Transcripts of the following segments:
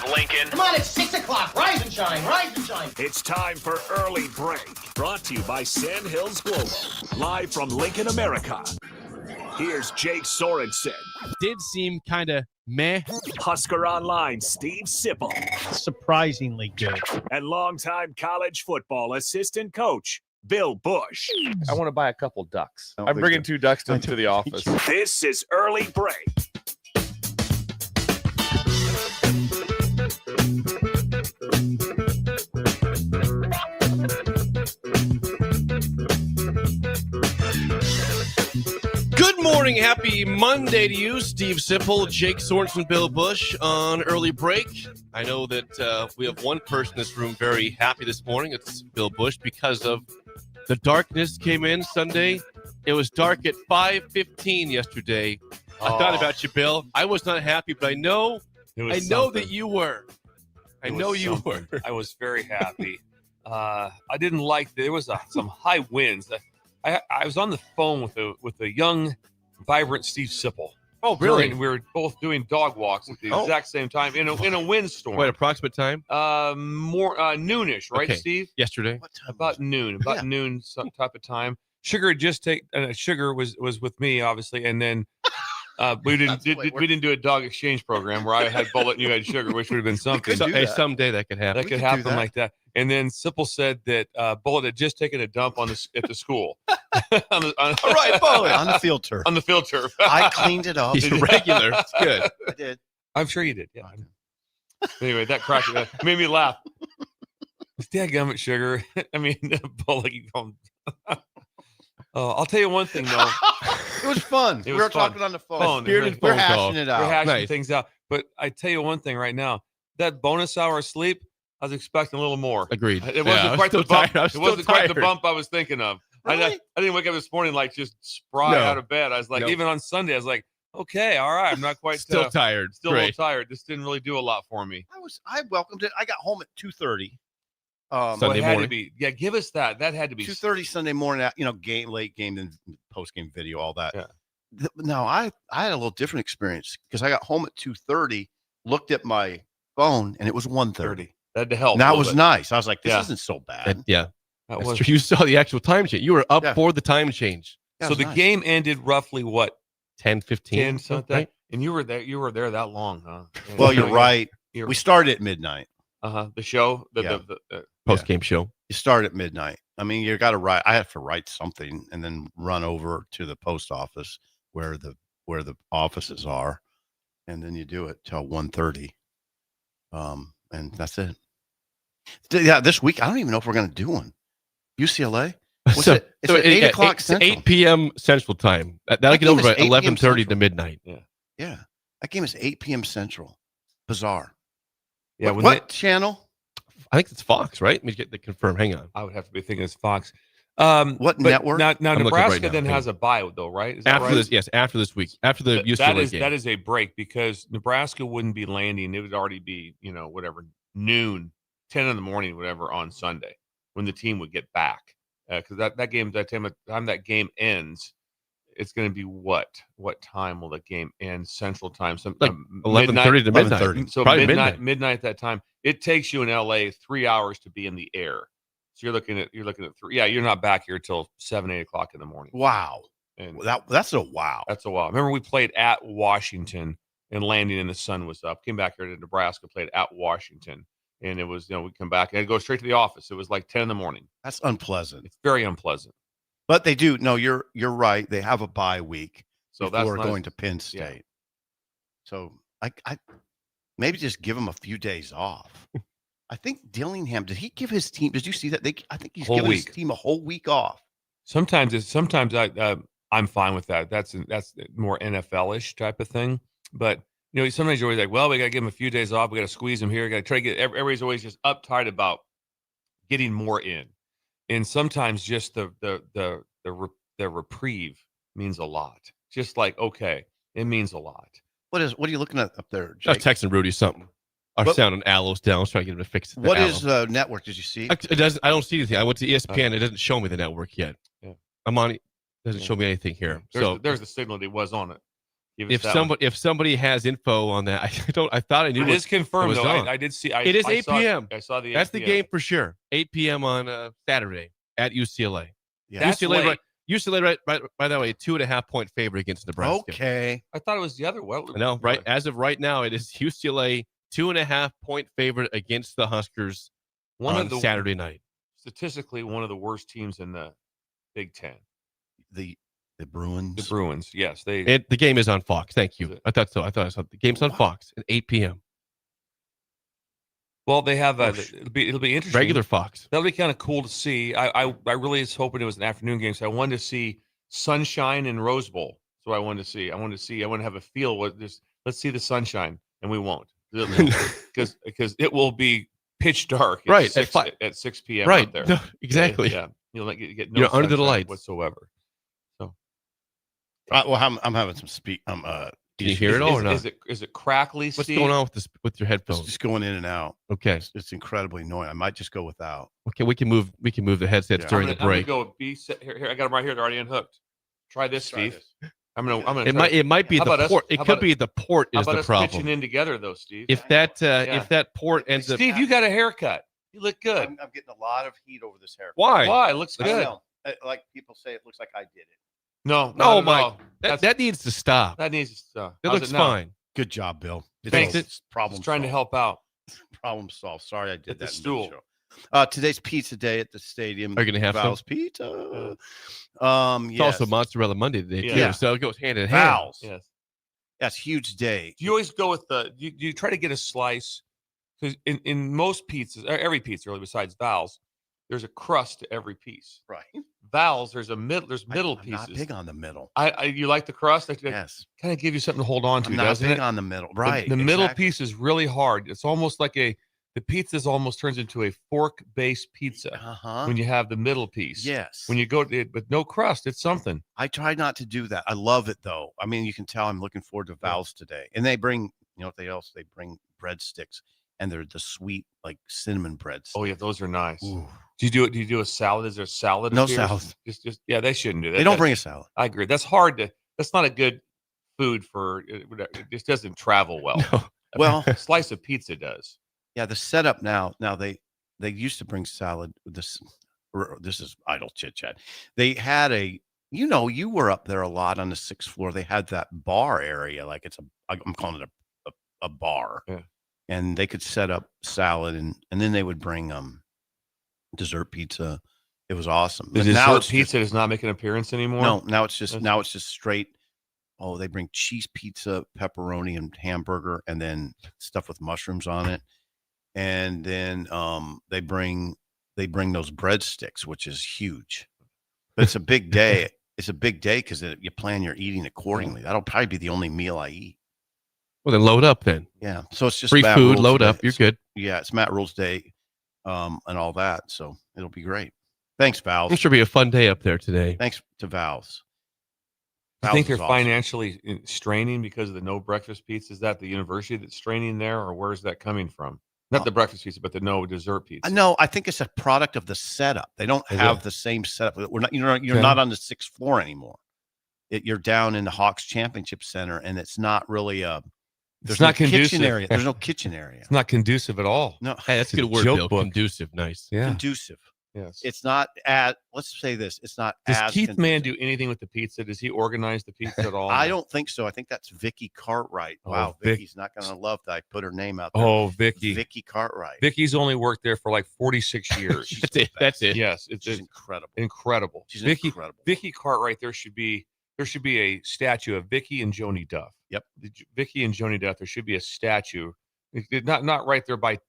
of Lincoln. Come on, it's 6 o'clock. Rise and shine, rise and shine. It's time for Early Break. Brought to you by Sand Hills Global. Live from Lincoln, America. Here's Jake Sorensen. Did seem kind of meh. Husker Online, Steve Sipple. Surprisingly good. And longtime college football assistant coach, Bill Busch. I want to buy a couple ducks. I'm bringing 2 ducks to the office. This is Early Break. Good morning. Happy Monday to you, Steve Sipple, Jake Sorensen, Bill Busch on Early Break. I know that we have one person in this room very happy this morning. It's Bill Busch because of the darkness came in Sunday. It was dark at 5:15 yesterday. I thought about you, Bill. I was not happy, but I know that you were. I know you were. I was very happy. I didn't like there was some high winds. I was on the phone with a young, vibrant Steve Sipple. Oh, really? We were both doing dog walks at the exact same time in a windstorm. What approximate time? More noonish, right, Okay. Steve? Yesterday. What time? About noon. About noon, some type of time. Sugar had just Sugar was with me, obviously, and then we didn't do a dog exchange program where I had Bullet and you had Sugar, which would have been something. Hey, someday that could happen. That could happen like that. And then Sipple said that Bullet had just taken a dump at the school. All right, Bullet. On the field turf. On the field turf. I cleaned it up. He's a regular. It's good. I did. I'm sure you did. Yeah. Anyway, that made me laugh. It's dadgummit, Sugar. I mean, Bullet. I'll tell you one thing, though. It was fun. We were talking on the phone. We're hashing it out. We're hashing Nice. things out. But I tell you one thing right now. That bonus hour of sleep, I was expecting a little more. Agreed. It wasn't quite the bump. It wasn't quite the tired. bump I was thinking of. Really? I didn't wake up this morning like just spry out of bed. I was like, even on Sunday, I was like, okay, all right. I'm not quite Still tired. Still a little tired. This didn't really do a lot for me. I welcomed it. I got home at 2:30. Sunday it had morning. to be. Yeah, give us that. That had to be 2:30 Sunday morning. Late game and post game video, all that. Yeah. No, I had a little different experience because I got home at 2:30, looked at my phone, and it was 1:30. That had to help. That was bit. nice. I was like, this isn't so bad. That's true. You saw the actual time change. You were up for the time change. So the game ended roughly what? 10:15. 10 something. Right? And you were there that long, huh? Well, you're right. We started at midnight. The show, the Post game show. You start at midnight. I mean, you got to write. I have to write something and then run over to the post office where the offices are, and then you do it till 1:30. And that's it. Yeah, this week I don't even know if we're going to do one. UCLA. It's at 8 o'clock It's Central. 8 p.m. Central Time. That'll get over by 11:30 to midnight. Yeah, that game is 8 p.m. Central. Bizarre. Yeah. What channel? I think it's Fox, right? Let me get the confirm. Hang on. I would have to be thinking it's Fox. What network? Now looking Nebraska right now. then Hang has a bye though, right? Is that After right? this, yes, after this week, after the UCLA game. That is a break because Nebraska wouldn't be landing. It would already be, whatever, noon, 10 in the morning, whatever, on Sunday when the team would get back. Because that game, that time that game ends, it's going to be what? What time will the game end? Central Time, some Like 11:30 to midnight. 11:30. So Probably midnight at that time. It takes you in LA 3 hours to be in the air. So you're looking at 3. Yeah, you're not back here till 7, 8 o'clock in the morning. Wow. And That's a wow. that's a while. Remember, we played at Washington and landing and the sun was up. Came back here to Nebraska, played at Washington. And it was, we come back and I'd go straight to the office. It was like 10 in the morning. That's unpleasant. It's very unpleasant. But they do. No, you're right. They have a bye week. So before that's going to Penn State. So I maybe just give them a few days off. I think Dillingham, did he give his team? Did you see that? I think he's given his team a whole week off. Sometimes I'm fine with that. That's more NFL-ish type of thing. But sometimes you're always like, well, we got to give him a few days off. We got to squeeze him here. Got to try to get. Everybody's always just uptight about getting more in, and sometimes just the reprieve means a lot. Just like, okay, it means a lot. What are you looking at up there, I was Jake? texting Rudy something. Our sound on Aloe's down. I was trying to get him to fix it. What is the network? Did you see? It doesn't. I don't see anything. I went to ESPN. It doesn't show me the network yet. Yeah. I'm on. It doesn't show me anything here. There's the signal that he was on it. If somebody has info on that, I thought I knew. It is confirmed though. on. I did see. It is 8 p.m. I saw the. That's 8 the p.m. game for sure. 8 p.m. on Saturday at UCLA. Yeah. That's UCLA, late. UCLA, right. By the way, 2.5 point favorite against Nebraska. Okay. I thought it was the other way. No, right. As of right now, it is UCLA 2.5 point favorite against the Huskers on Saturday night. Statistically, one of the worst teams in the Big Ten. The Bruins. The Bruins, yes. The game is on Fox. Thank you. I thought so. I saw the game's on Fox at 8 p.m. Well, they have it'll be interesting. Regular Fox. That'll be kind of cool to see. I really was hoping it was an afternoon game, so I wanted to see sunshine and Rose Bowl. So I wanted to see. I want to have a feel. Let's see the sunshine, and we won't because it will be pitch dark. At 6 p.m. Right out there. No, exactly. Yeah, you'll get no under the sunshine lights whatsoever. So, well, I'm having some Can you hear it all or not? Is it crackly? What's Steve? going on with your headphones? It's just going in and out. Okay, it's incredibly annoying. I might just go without. Okay, we can move the headsets during the break. I'm gonna go here. I got them right here. They're already unhooked. Try this, Steve. I'm gonna. It might be the port. It could be the port is the problem. Pitching in together though, Steve. If that port ends up. Steve, you got a haircut. You look good. I'm getting a lot of heat over this haircut. Why? It looks good. Like people say, it looks like I did it. No, Mike. That needs to stop. That needs to stop. It looks fine. Good job, Bill. Thanks. Problem. Just trying to help out. Problem solved. Sorry, I did that. The stool. Today's pizza day at the stadium. Are you gonna have Val's Pizza? It's also Mozzarella Monday today too, so it goes hand in hand. Val's. Yes. That's a huge day. Do you always go with you try to get a slice? Because in most pizzas, or every pizza really besides Val's, there's a crust to every piece. Right. Val's, there's middle pieces. Not big on the middle. You like the crust? Yes. Kind of give you something to hold on to, I'm not doesn't big it? on the middle. Right. The middle piece is really hard. It's almost like the pizza almost turns into a fork-based pizza when you have the middle piece. Yes. When you go with no crust, it's something. I try not to do that. I love it though. I mean, you can tell I'm looking forward to Val's today. And they bring, what they bring breadsticks. And they're the sweet, like cinnamon breads. Oh yeah, those are nice. Ooh. Do you do a salad? Is there a salad? No salad. Just they shouldn't do that. They don't bring a salad. I agree. That's not a good food for. It just doesn't travel well. No. Well, a slice of pizza does. Yeah, the setup now they used to bring salad. This is idle chit chat. They had you were up there a lot on the 6th floor. They had that bar area, like I'm calling it a bar. Yeah. And they could set up salad and then they would bring dessert pizza. It was awesome. The dessert pizza does not make an appearance anymore. No, now it's just straight. Oh, they bring cheese pizza, pepperoni, and hamburger, and then stuff with mushrooms on it. And then they bring those breadsticks, which is huge. But it's a big day. It's a big day because you plan your eating accordingly. That'll probably be the only meal I eat. Well, then load up then. Yeah. So it's just free Matt food, Rule's load day. up. You're good. Yeah. It's Matt Rule's day and all that. So it'll be great. Thanks, Val's. It should be a fun day up there today. Thanks to Val's. I think they're financially straining because of the no breakfast pizza. Is that the university that's straining there, or where's that coming from? Not the breakfast pizza, but the no dessert pizza. No, I think it's a product of the setup. They don't have the same setup. We're not. You're not on the 6th floor anymore. You're down in the Hawks Championship Center, and it's not really a. There's no kitchen area. There's no kitchen area. It's not conducive at all. No, hey, that's a good word, Bill. Conducive, nice. Yeah, conducive. Yes. It's not let's say this. It's not. Does Keith Mann do anything with the pizza? Does he organize the pizza at all? I don't think so. I think that's Vicky Cartwright. Wow, Vicky's not going to love that I put her name out there. Oh, Vicky. Vicky Cartwright. Vicky's only worked there for like 46 years. That's it. Yes, it's incredible. Incredible. She's incredible. Vicky Cartwright. There should be a statue of Vicky and Joni Duff. Yep. Vicky and Joni Duff. There should be a statue. Not right there by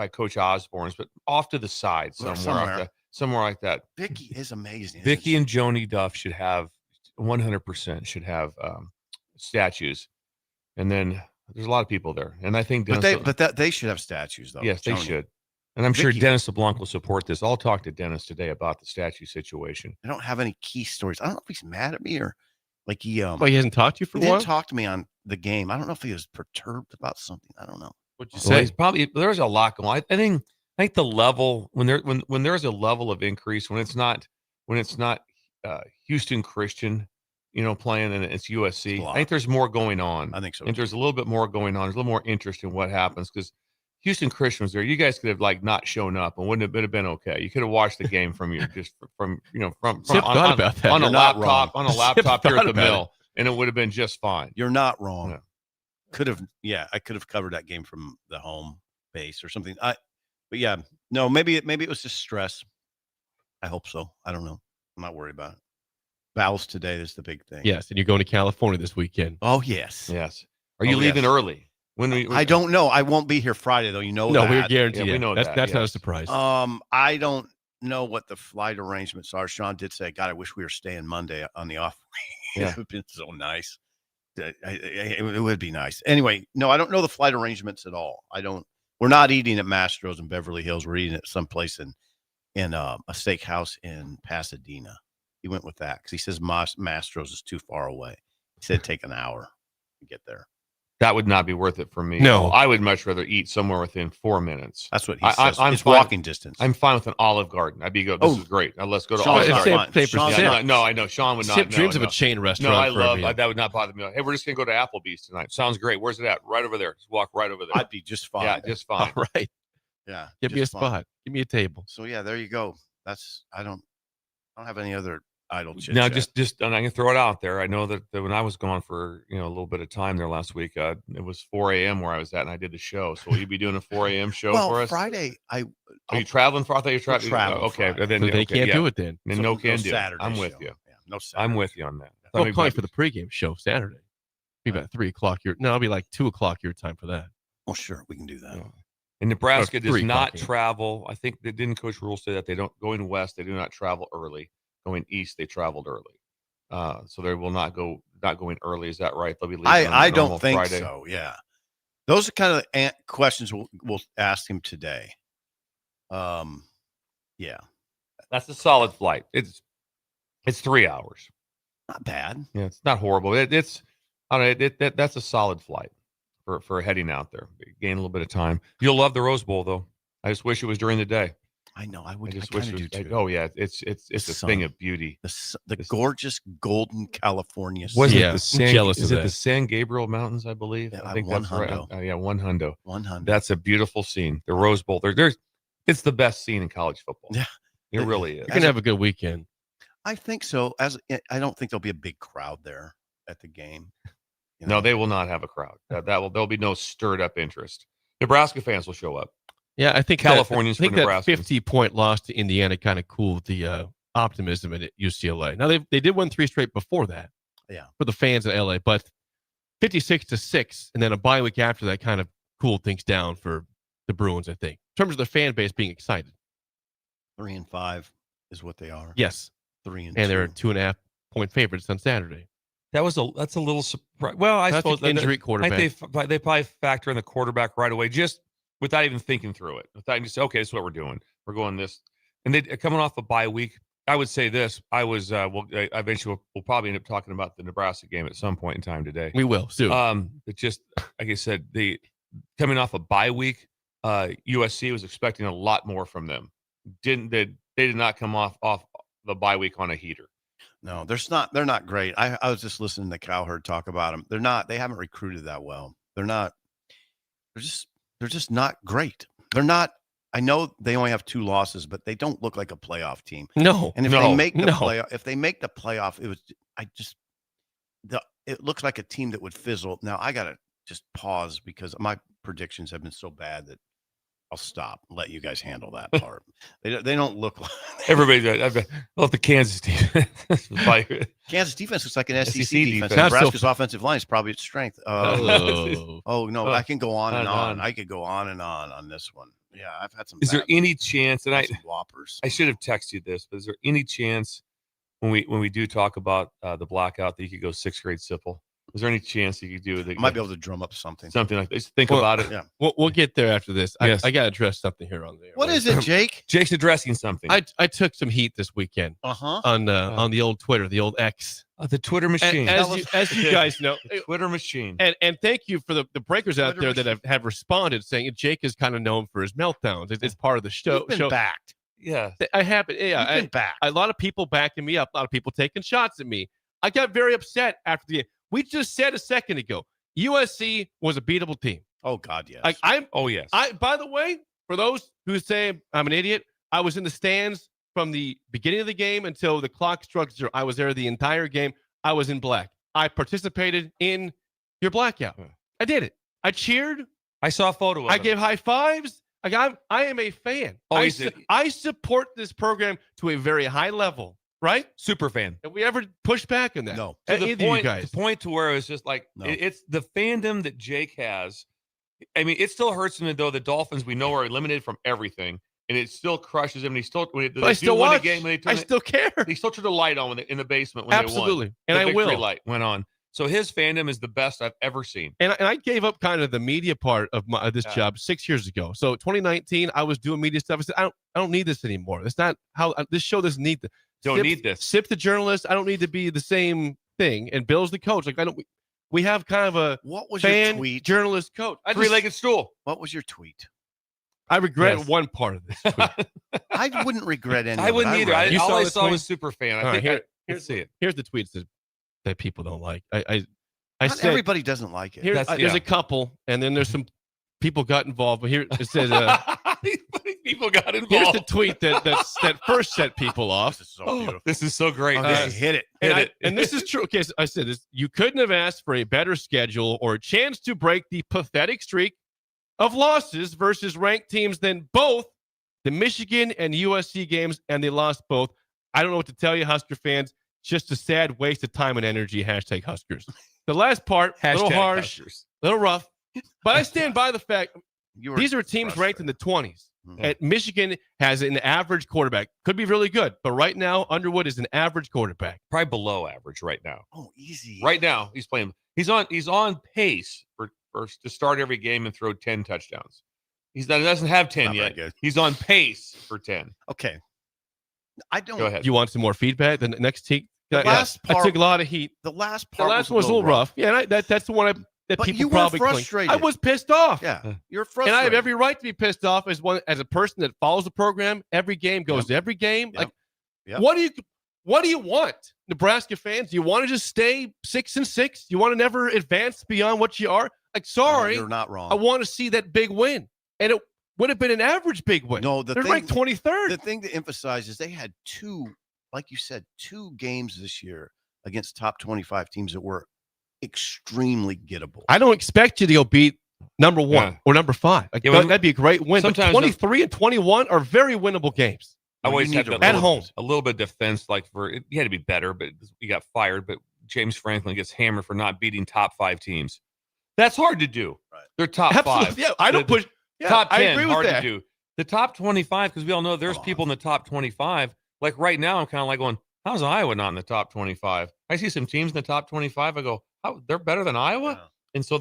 Coach Osborne's, but off to the side somewhere like that. Vicky is amazing. Vicky and Joni Duff should have 100% should have statues, and then there's a lot of people there, and I think they should have statues though. Yes, they should, and I'm sure Dennis LeBlanc will support this. I'll talk to Dennis today about the statue situation. I don't have any key stories. I don't know if he's mad at me or like he hasn't talked to you for a while. He didn't talk to me on the game. I don't know if he was perturbed about something. I don't know. What'd you say? He's probably there's a lot going on. I think the level when there's a level of increase when it's not Houston Christian, playing, and it's USC. It's a I think there's more going on. I think so. I think there's a little bit more going on. There's a little more interest in what happens because Houston Christian was there. You guys could have not shown up and wouldn't have been okay. You could have watched the game from your from Sip thought about that. on a You're not laptop wrong. on a laptop here at thought the about mill, and it would have been just fine. You're not wrong. Yeah. I could have covered that game from the home base or something. But yeah, no, maybe it was just stress. I hope so. I don't know. I'm not worried about it. Vowels today is the big thing. Yes, and you're going to California this weekend. Oh yes. Yes. Are you leaving yes. early? I don't know. I won't be here Friday though. You know No, that. we're guaranteed. Yeah, we know that's that, that's not a yes. surprise. I don't know what the flight arrangements are. Sean did say, God, I wish we were staying Monday on the off week. Yeah. It would have been so nice. It would be nice. Anyway, no, I don't know the flight arrangements at all. We're not eating at Mastro's in Beverly Hills. We're eating at someplace in a steakhouse in Pasadena. He went with that because he says Mastro's is too far away. He said take an hour to get there. That would not be worth it for me. No. I would much rather eat somewhere within 4 minutes. That's what he says. I'm it's fine. walking distance. I'm fine with an Olive Garden. I'd be good. This Oh. is great. Now let's go to Sean, Olive it's Garden. same for Sean's Sip. not- No, I know Sean would not. Sip no, dreams of no. a chain No, restaurant. I for love me. that. Would not bother me. Hey, we're just gonna go to Applebee's tonight. Sounds great. Where's it at? Right over there. Just walk right over there. I'd be just fine. Yeah, just fine. All right. Yeah. Give me a just fine. spot. Give me a table. So yeah, there you go. I don't have any other idle chit Now, chat. just and I can throw it out there. I know that when I was gone for a little bit of time there last week, it was 4 a.m. where I was at, and I did the show. So will you be doing a 4 a.m. show for us? Friday, Are you traveling for? I thought you were traveling. traveling Okay, Friday. then So they can't yeah. do it then. Then so no can do. Saturday I'm with show. you. Yeah, no Saturday. I'm with you on that. Well, Let me probably back- for the pregame show Saturday. Be about 3 o'clock. It'll be like 2 o'clock your time for that. Oh, sure, we can do that. Yeah. And Nebraska Or does 3 not o'clock, yeah. travel. I think didn't Coach Rule say that they don't going west. They do not travel early. Going east, they traveled early. So they will not going early. Is that right? They'll be leaving. on I the normal don't think Friday. so. Yeah, those are kind of the questions we'll ask him today. Yeah, That's a solid flight. It's 3 hours. not bad. Yeah, it's not horrible. It's I don't know. That's a solid flight for heading out there. Gain a little bit of time. You'll love the Rose Bowl though. I just wish it was during the day. I know. I I would. just I wish kind it of was. do too. Oh yeah, it's The a sun. thing of beauty. The This- gorgeous golden California. Was sun. Yeah, it the I'm San? jealous Is of it the that. San Gabriel Mountains? I believe. Yeah, I think one that's right. hundo. Yeah, one hundo. 100. That's a beautiful scene. The Rose Bowl. It's the best scene in college football. Yeah. It really is. You're going to have a good weekend. I think so. I don't think there'll be a big crowd there at the game. You No, know? they will not have a crowd. There'll be no stirred up interest. Nebraska fans will show up. Yeah, I think Californians I think for that Nebraskans. 50-point loss to Indiana kind of cooled the optimism at UCLA. Now they did win 3 straight before that. Yeah. For the fans in LA, but 56-6, and then a bye week after that kind of cooled things down for the Bruins. I think in terms of the fan base being excited. 3-5 is what they are. Yes, 3-2. and they're 2.5-point favorites on Saturday. That's a little surprise. Well, I That's suppose an injury quarterback. I think they probably factor in the quarterback right away, just without even thinking through it. Without just okay, this is what we're doing. We're going this, and they coming off a bye week. I would say this. I was eventually we'll probably end up talking about the Nebraska game at some point in time today. We will soon. It just like I said, the coming off a bye week, USC was expecting a lot more from them. They did not come off the bye week on a heater. No, they're not great. I was just listening to Cowherd talk about them. They haven't recruited that well. They're just not great. They're not. I know they only have 2 losses, but they don't look like a playoff team. no, And if no, they make the no. playoff, it looks like a team that would fizzle. Now I gotta just pause because my predictions have been so bad that I'll stop and let you guys handle that part. They don't look like Everybody, I love the Kansas defense. Kansas defense looks like an SEC SEC defense. defense. Not so- Nebraska's offensive line is probably its strength. Oh. Oh no, Oh, I can go on and on. on. I could go on and on this one. Yeah, I've had some. Is there bad- any chance? And some whoppers. I should have texted you this, but is there any chance when we do talk about the blackout that you could go 6th grade simple? Is there any chance you could do I might be able to drum up something. something like this? Think Well, about it. Yeah. We'll get there after this. Yes. I got to address something here on there. What is it, Jake? Jake's addressing something. I took some heat this weekend Uh-huh. on the old Twitter, the old X. The Twitter machine. As you guys know, The Twitter machine. and thank you for the breakers out Twitter there that have responded saying Jake is kind of known for his meltdowns. It's part of the show. You've been backed. Yeah. I have it. Yeah, You've been backed. a lot of people backing me up. A lot of people taking shots at me. I got very upset after the game. We just said a second ago, USC was a beatable team. Oh God, yes. Yes. By the way, for those who say I'm an idiot, I was in the stands from the beginning of the game until the clock struck 0. I was there the entire game. I was in black. I participated in your blackout. I did it. I cheered. I saw a photo of I him. gave high fives. I am a fan. I support this program to a very high level, right? Super fan. Have we ever pushed back on that? No. To the Either point, you guys. the point to where it's just like No. it's the fandom that Jake has. I mean, it still hurts him though the Dolphins we know are eliminated from everything, and it still crushes him. And he still, I still watch. Game, I still care. He still turned the light on in the basement when Absolutely, they won. and The I victory will. light went on. So his fandom is the best I've ever seen. And I gave up kind of the media part of this job 6 years ago. So 2019, I was doing media stuff. I said, I don't need this anymore. That's not how this show doesn't need this. Don't need this. Sip the journalist. I don't need to be the same thing. And Bill's the coach. Like we have kind of a What was fan your tweet? journalist coach. Three-legged stool. What was your tweet? I regret Yes. one part of this tweet. I wouldn't regret any. I of it. wouldn't either. read it. You All saw I the saw tweet? was super fan. All right, Let's here's see it. Here's the tweets that people don't like. I Not said everybody doesn't like it. here, That's- there's yeah. a couple, and then there's some people got involved. But here it says, People got here's involved. the tweet that first set people off. This is so beautiful. This is so great. Okay, This is- hit it. And this is true. Okay, so I said this. You couldn't have asked for a better schedule or a chance to break the pathetic streak of losses versus ranked teams than both the Michigan and USC games, and they lost both. I don't know what to tell you, Husker fans. Just a sad waste of time and energy. Hashtag Huskers. The last part, a little Hashtag harsh, Huskers. a little rough, but I stand by the fact You were these are teams ranked in the 20s. Mhm. And Michigan has an average quarterback. Could be really good, but right now Underwood is an average quarterback. Probably below average right now. Oh, easy. Right now, he's playing. He's on pace for to start every game and throw 10 touchdowns. He doesn't have 10 Not very yet. good. He's on pace for 10. Okay. I don't. Go ahead. You want some more feedback? The next team. The last I part- took a lot of heat. The last The part. last one was a little rough. Yeah, and that's the one that But people you were probably cling. frustrated. I was pissed off. Yeah, you're And frustrated. I have every right to be pissed off as a person that follows the program. Every game goes to every game. Yep. Like, Yep. what do you want, Nebraska fans? Do you want to just stay 6-6? You want to never advance beyond what you are? Like, sorry, You're not wrong. I want to see that big win, and it would have been an average big win. No, they're ranked 23rd. The thing to emphasize is they had like you said, two games this year against top 25 teams that were extremely gettable. I don't expect you to go beat number 1 Yeah. or number 5. Like, Yeah, well, that'd be a great win. But sometimes 23 and 21 are very winnable games. I always you had need to that at little- home. a little bit of defense, like he had to be better, but he got fired. But James Franklin gets hammered for not beating top 5 teams. That's hard to do. Right. They're top 5. Absolutely. Yeah, I don't The- push. Yeah, top 10, I agree with hard that. to do. The top 25, because we all know there's Come on. people in the top 25. Like right now, I'm kind of like going, how's Iowa not in the top 25? I see some teams in the top 25. I go, how they're better than Iowa? Yeah. And so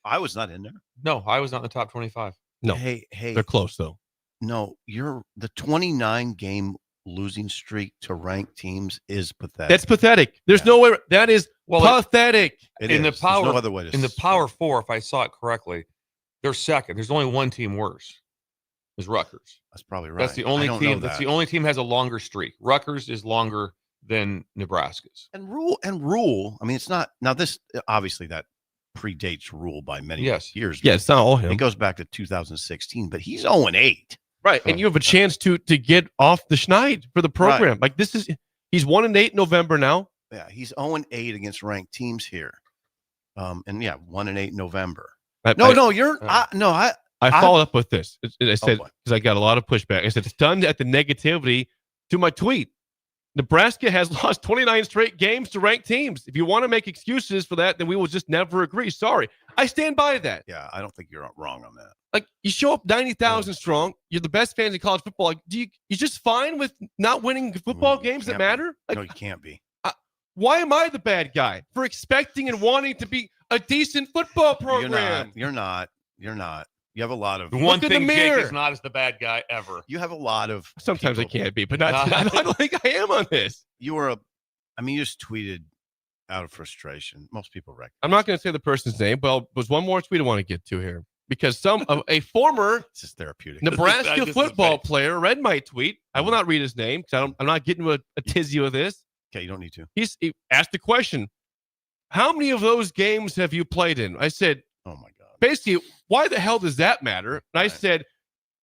I was not in there. no, Iowa's not in the top 25. No, Hey, they're close though. no, you're the 29 game losing streak to ranked teams is pathetic. That's pathetic. There's Yeah. no way. That is Well, pathetic. It in the is. There's power- no other way to In the say Power it. 4, if I saw it correctly, they're second. There's only one team worse. Is Rutgers. That's probably right. That's the I only don't know team. That's the only team has a longer streak. Rutgers is longer than Nebraska's. And rule. I mean, it's not now. This obviously that predates rule by many Yes. years. Yeah, it's not all him. It goes back to 2016, but he's 0-8. Right, and you have a chance to get off the schneid for the program. Like he's 1-8 in November now. Yeah, he's 0-8 against ranked teams here. And yeah, 1-8 in November. I I followed up with this. I said what? because I got a lot of pushback. I said stunned at the negativity to my tweet. Nebraska has lost 29 straight games to ranked teams. If you want to make excuses for that, then we will just never agree. Sorry, I stand by that. Yeah, I don't think you're wrong on that. Like you show up 90,000 strong. You're the best fans in college football. Like, you just fine with not winning football games that Can't be. matter? Like, No, you can't be. why am I the bad guy for expecting and wanting to be a decent football program? You're not. You have a lot of. The one in the thing Jake mirror. is not is the bad guy ever. You have a lot of. Sometimes I people- can't be, but not. I don't think I am on this. You were you just tweeted out of frustration. Most people recognize. I'm not going to say the person's name, but there's one more tweet I want to get to here because a former It's just therapeutic. Nebraska This is football fake. player read my tweet. I will not read his name because I'm not getting a tizzy with this. Okay, you don't need to. He asked the question, how many of those games have you played in? I said, Oh my God. basically, why the hell does that matter? And I Right. said,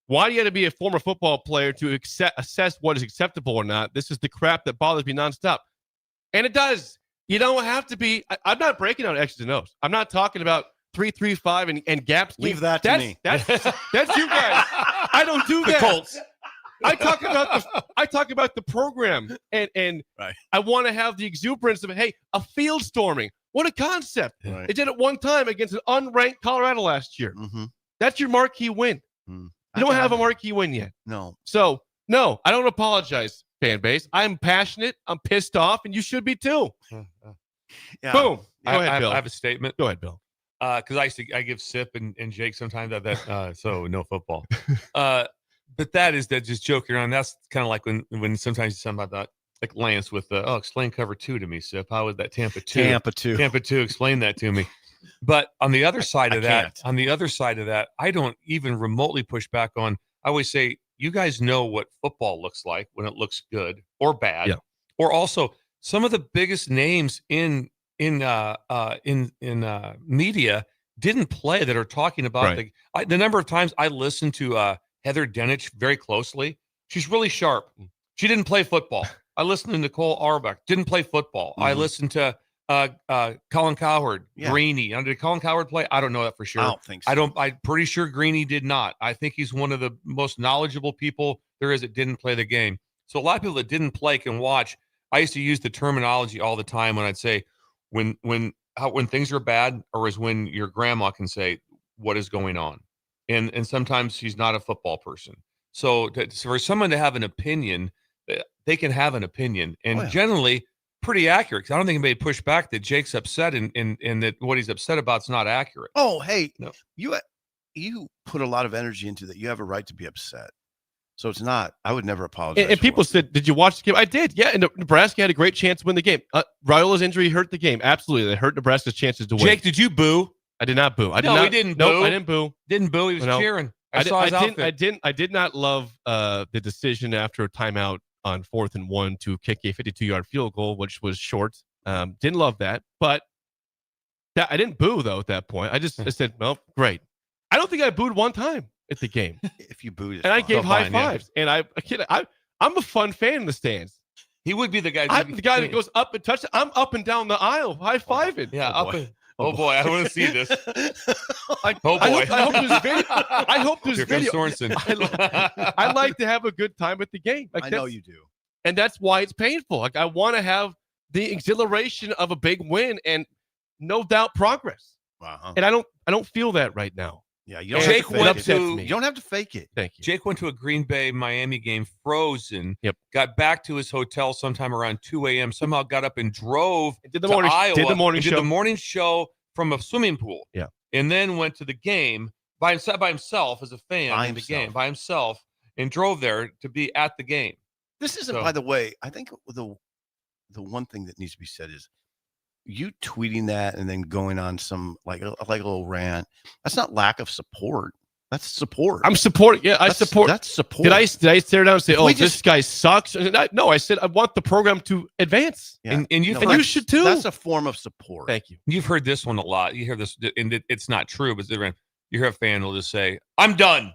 why do you have to be a former football player to assess what is acceptable or not? This is the crap that bothers me nonstop. And it does. You don't have to be. I'm not breaking out X's and O's. I'm not talking about 3-3-5 and gaps. Leave that to me. That's you guys. I don't do The that. Colts. I talk about the program, and Right. I want to have the exuberance of, hey, a field storming. What a concept! Right. They did it one time against an unranked Colorado last year. Mm-hmm. That's your marquee win. You don't have a marquee win yet. No. So no, I don't apologize, fan base. I'm passionate. I'm pissed off, and you should be too. Yeah. Boom. Go ahead, Bill. I have a statement. Go ahead, Bill. Because I give Sip and Jake sometimes that so no football. But that just joking around. That's kind of like when sometimes you say about that, like Lance with explain cover 2 to me, Sip. How was that Tampa 2? Tampa 2. Explain that to me. But on the other side of can't. that, I don't even remotely push back on. I always say, you guys know what football looks like when it looks good or bad, Yeah. or also some of the biggest names in media didn't play that are talking about the number of times I listened to Heather Dinich very closely. She's really sharp. She didn't play football. I listened to Nicole Auerbach, didn't play football. I listened to Colin Cowherd, Greeny. Did Colin Cowherd play? I don't know that for sure. I don't think so. I'm pretty sure Greeny did not. I think he's one of the most knowledgeable people there is that didn't play the game. So a lot of people that didn't play can watch. I used to use the terminology all the time when I'd say when things are bad, or is when your grandma can say what is going on, and sometimes she's not a football person. So for someone to have an opinion, they can have an opinion, and generally pretty accurate. 'Cause I don't think anybody pushed back that Jake's upset and that what he's upset about is not accurate. Oh, hey, No. you put a lot of energy into that. You have a right to be upset. So it's not. I would never apologize. And for people what- said, "Did you watch the game?" I did. Yeah, and Nebraska had a great chance to win the game. Raiola's injury hurt the game. Absolutely, they hurt Nebraska's chances to win. Jake, did you boo? I did not boo. I did No, not. he didn't Nope, boo. I didn't boo. Didn't boo. He was No. cheering. I saw his outfit. I did not love the decision after a timeout on 4th and 1 to kick a 52-yard field goal, which was short. Didn't love that, but I didn't boo though at that point. I said, "Well, great." I don't think I booed one time at the game, If you booed, and I gave high fine, yeah. fives. And I'm a fun fan in the stands. He would be the guy. I'm the guy that goes up and touches. I'm up and down the aisle, high fiving. Yeah, Oh, up boy. and, oh boy, I want to see this. I Oh boy, I hope there's video. I hope there's Here comes video. Sorensen. I like to have a good time at the game. Like I know that's- you do. and that's why it's painful. Like I want to have the exhilaration of a big win and no doubt progress. Wow. And I don't feel that right now. Yeah, you don't Jake have to went fake it. upsets to- me. You don't have to fake it. Thank you. Jake went to a Green Bay Miami game, frozen. Yep. Got back to his hotel sometime around 2 a.m. Somehow got up and drove Did the to morning Iowa. did the morning and show. Did the morning show from a swimming pool. Yeah. And then went to the game by himself as a fan By in the himself. game by himself, and drove there to be at the game. This isn't, So- by the way, I think the one thing that needs to be said is you tweeting that and then going on some like a little rant. That's not lack of support. That's support. I'm supporting. Yeah, I That's- support. That's support. Did I stare down and say, If "Oh, we this just- guy sucks"? No, I said I want the program to advance. Yeah. And you've No, And heard, you should too. That's a form of support. Thank you. you've heard this one a lot. You hear this, and it's not true, but you hear a fan will just say, "I'm done.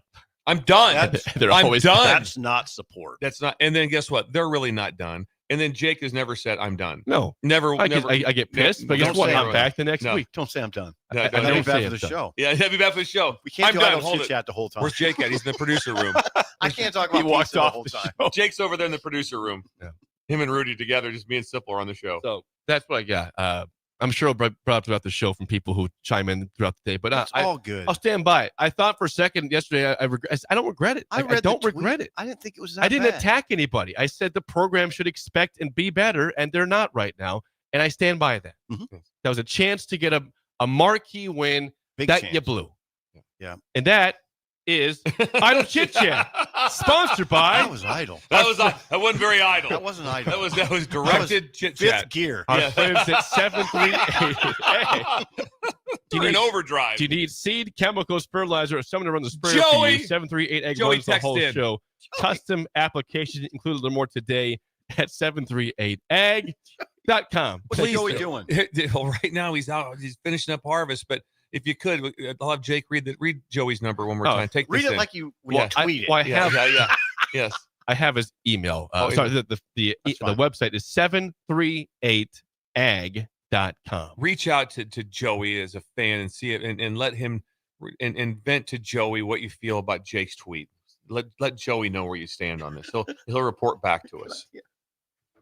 I'm done. That's, They're I'm always done." that's not support. That's not." And then guess what? They're really not done. And then Jake has never said, "I'm done." No, Never. I never. get pissed, but don't guess what? say I'm it. back the next No. week. Don't say I'm done. No, I no, don't I'll be say back for I'm the done. show. Yeah, he'll be back for the show. We can't I'm do done. idle Hold chit it. chat the whole time. Where's Jake at? He's in the producer room. I can't talk He about walked pizza the off whole the time. show. Jake's over there in the producer room. Yeah. Him and Rudy together, just me and Sipple are on the show. So that's what I got. I'm sure I'll brought up throughout the show from people who chime in throughout the day, but That's all good. I'll stand by it. I thought for a second yesterday, I don't regret it. I I don't the tweet. regret it. I didn't think it was that I didn't bad. attack anybody. I said the program should expect and be better, and they're not right now. And I stand by that. Mhm. That was a chance to get a marquee win Big that chance. you blew. Yeah. And that is Idle Chit Chat, sponsored by That was idle. That wasn't very idle. That wasn't idle. That was directed chit fifth chat. gear. our Yeah. friends at 738. Hey, do We're you in need overdrive. Do you need seed, chemicals, fertilizer, or someone to run the sprayer Joey! for you? 738 Egg Joey, runs the text whole in. show. Custom applications included a little more today at 738ag.com. What's Joey doing? Well, right now he's out. He's finishing up harvest. But if you could, I'll have Jake read Joey's number one more time. Take read this it in. like you tweet it. Well, I Yeah, have, yeah. Yes. I have his email. Oh, Sorry, the fine. website is 738ag.com. Reach out to Joey as a fan and see it, and let him and vent to Joey what you feel about Jake's tweet. Let Joey know where you stand on this. He'll report back to us.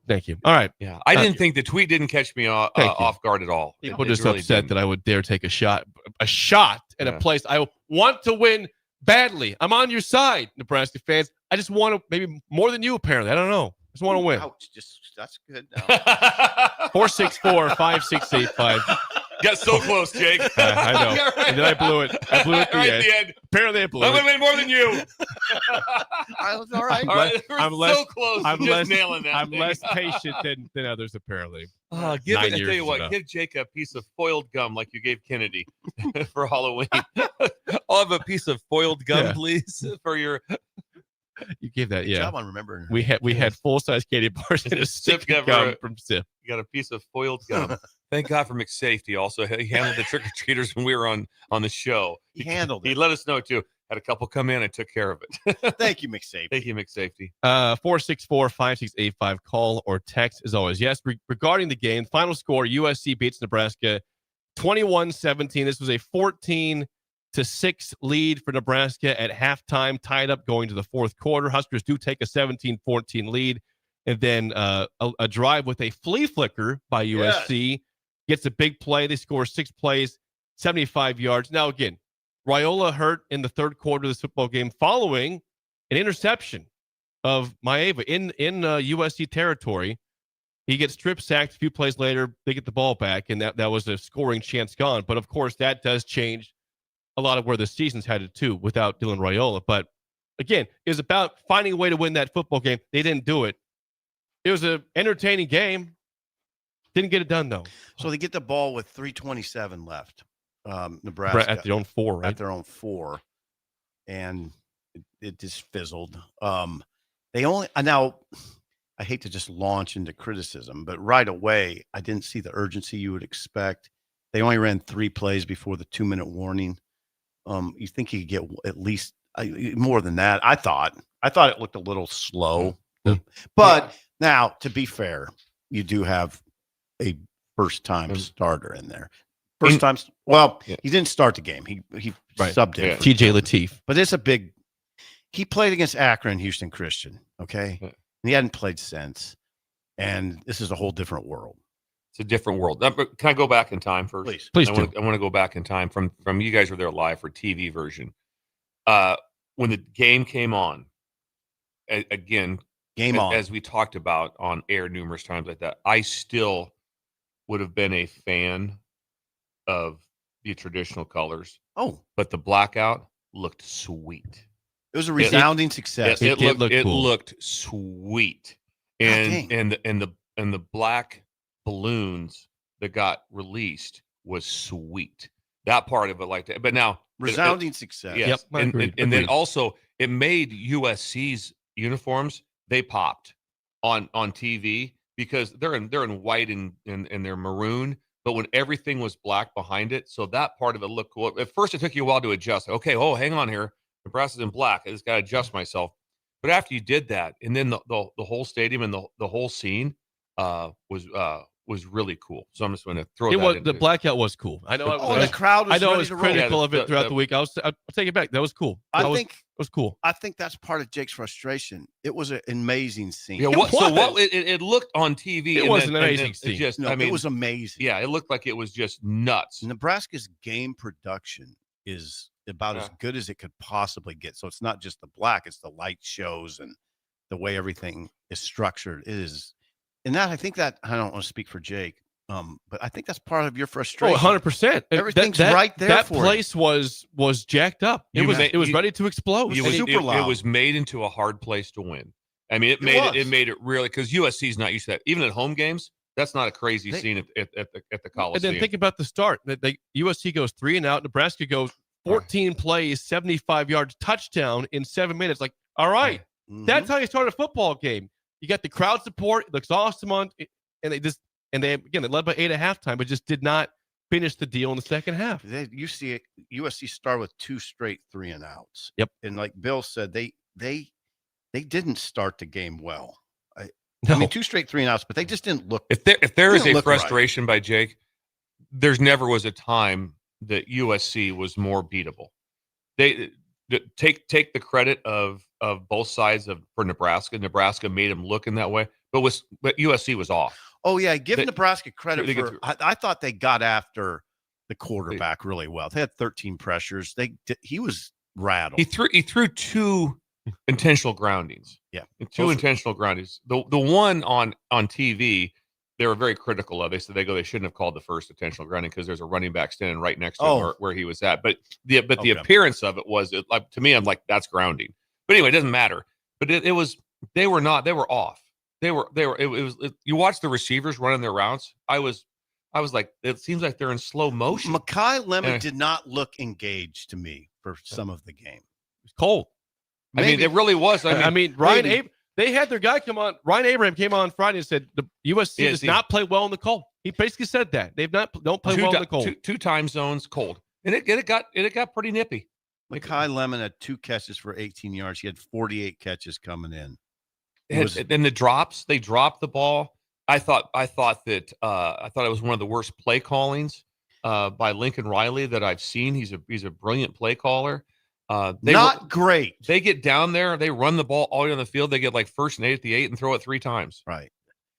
Thank you. All right. Yeah, I didn't think the tweet didn't catch me off guard at all. People It just really upset didn't. that I would dare take a shot at a place I want to win badly. I'm on your side, Nebraska fans. I just want to, maybe more than you, apparently. I don't know. I just want to win. Ouch, that's good. Now. 464-5685. Got so close, Jake. I know. Yeah, right. And then I blew it. I blew it at the Right end. at the end. Apparently I blew I'm it. gonna win more than you. All right. All right, we're I'm so less- close. I'm to less- just nailing that. I'm thing. less patient than others, apparently. I 9 tell years you what, ago. give Jake a piece of foiled gum like you gave Kennedy for Halloween. I'll have a piece of foiled gum, Yeah. please, for your You gave that, Good yeah. job on remembering. We had full-size candy bars and a Sip stick got of gum for- from Sip. you got a piece of foiled gum. Thank God for McSafety. Also, he handled the trick-or-treaters when we were on the show. He handled He it. let us know, too. Had a couple come in and took care of it. Thank you, McSafe. Thank you, McSafety. 464-5685. Call or text as always. Yes, regarding the game, final score, USC beats Nebraska 21-17. This was a 14-6 lead for Nebraska at halftime, tied up going to the fourth quarter. Huskers do take a 17-14 lead, and then a drive with a flea flicker by USC gets a big play. They score 6 plays, 75 yards. Now, again, Raiola hurt in the third quarter of this football game following an interception of Maeva in USC territory. He gets strip sacked. A few plays later, they get the ball back, and that was a scoring chance gone. But, of course, that does change a lot of where the season's headed to without Dylan Raiola. But, again, it was about finding a way to win that football game. They didn't do it. It was an entertaining game. Didn't get it done, though. So they get the ball with 3:27 left. Nebraska At their own 4, right? At their own 4, and it just fizzled. They only now. I hate to just launch into criticism, but right away I didn't see the urgency you would expect. They only ran 3 plays before the 2-minute warning. You think you could get at least more than that? I thought it looked a little slow, but now to be fair, you do have a first-time starter in there. First time. Well, he didn't start the game. He subbed in. TJ Lateef. But it's a big. He played against Akron, Houston Christian. Okay, and he hadn't played since, and this is a whole different world. It's a different world. Can I go back in time first? Please I do. want to go back in time from you guys were there live for TV version. When the game came on, again, Game on. as we talked about on air numerous times like that, I still would have been a fan of the traditional colors, Oh, but the blackout looked sweet. it was a resounding success. It did look it cool. looked sweet, God and dang. the black balloons that got released was sweet. That part of it, like that. But now Resounding success. yes, Yep, I and agreed, then agreed. also it made USC's uniforms, they popped on TV because they're in white and they're maroon. But when everything was black behind it, so that part of it looked cool. At first, it took you a while to adjust. Okay, hang on here. Nebraska's in black. I just got to adjust myself. But after you did that, and then the whole stadium and the whole scene was really cool. So I'm just going to throw It that was in. the blackout was cool. I know. Oh, the crowd was I know I ready was to roll. critical Yeah, of it throughout the week. I'll take it back. That was cool. I It think was cool. that's part of Jake's frustration. It was an amazing scene. Yeah, it looked on TV. It and was then- an and amazing then it scene. just, No, I mean, it was amazing. yeah, it looked like it was just nuts. Nebraska's game production is about as Yeah. good as it could possibly get. So it's not just the black; it's the light shows and the way everything is structured. It is, and that I think that I don't want to speak for Jake, but I think that's part of your frustration. 100%. Everything's right there That for you. place was jacked up. It was ready to explode. It was super it loud. was made into a hard place to win. I mean, it was. made it really, because USC is not used to that. Even at home games, that's not a crazy scene at the And Coliseum. then think about the start. USC goes 3 and out. Nebraska goes 14 plays, 75 yards, touchdown in 7 minutes. Like, all right, Mhm. that's how you start a football game. You got the crowd support. It looks awesome and they led by 8 at halftime, but just did not finish the deal in the second half. USC started with 2 straight 3-and-outs. Yep. And like Bill said, they didn't start the game well. No. I mean, 2 straight 3-and-outs, but they just didn't look. If there is a frustration right. by Jake, there's never was a time that USC was more beatable. They take the credit of both sides for Nebraska. Nebraska made them look in that way, but USC was off. Oh yeah, give Nebraska credit for. I thought they got after the quarterback really well. They had 13 pressures. He was rattled. He threw 2 intentional groundings. Yeah, 2 intentional groundings. The one on TV, they were very critical of. They said they shouldn't have called the first intentional grounding because there's a running back standing right next to him where he was at. But the appearance of it was like, to me, I'm like, that's grounding. But anyway, it doesn't matter. But they were off. You watch the receivers running their routes. I was like, it seems like they're in slow motion. Mekhi Lemon did not look engaged to me for some of the game. It was cold. Maybe. I mean, it really was. I mean, they had their guy come on. Ryan Abraham came on Friday and said the USC does not play well in the cold. He basically said that don't play well in the cold. Two time zones cold, and it got pretty nippy. Mekhi Lemon had 2 catches for 18 yards. He had 48 catches coming in. And the drops, they dropped the ball. I thought it was one of the worst play callings by Lincoln Riley that I've seen. He's a brilliant play caller. Great. They get down there, they run the ball all the way on the field. They get like 1st and 8 at the 8 and throw it 3 times. Right.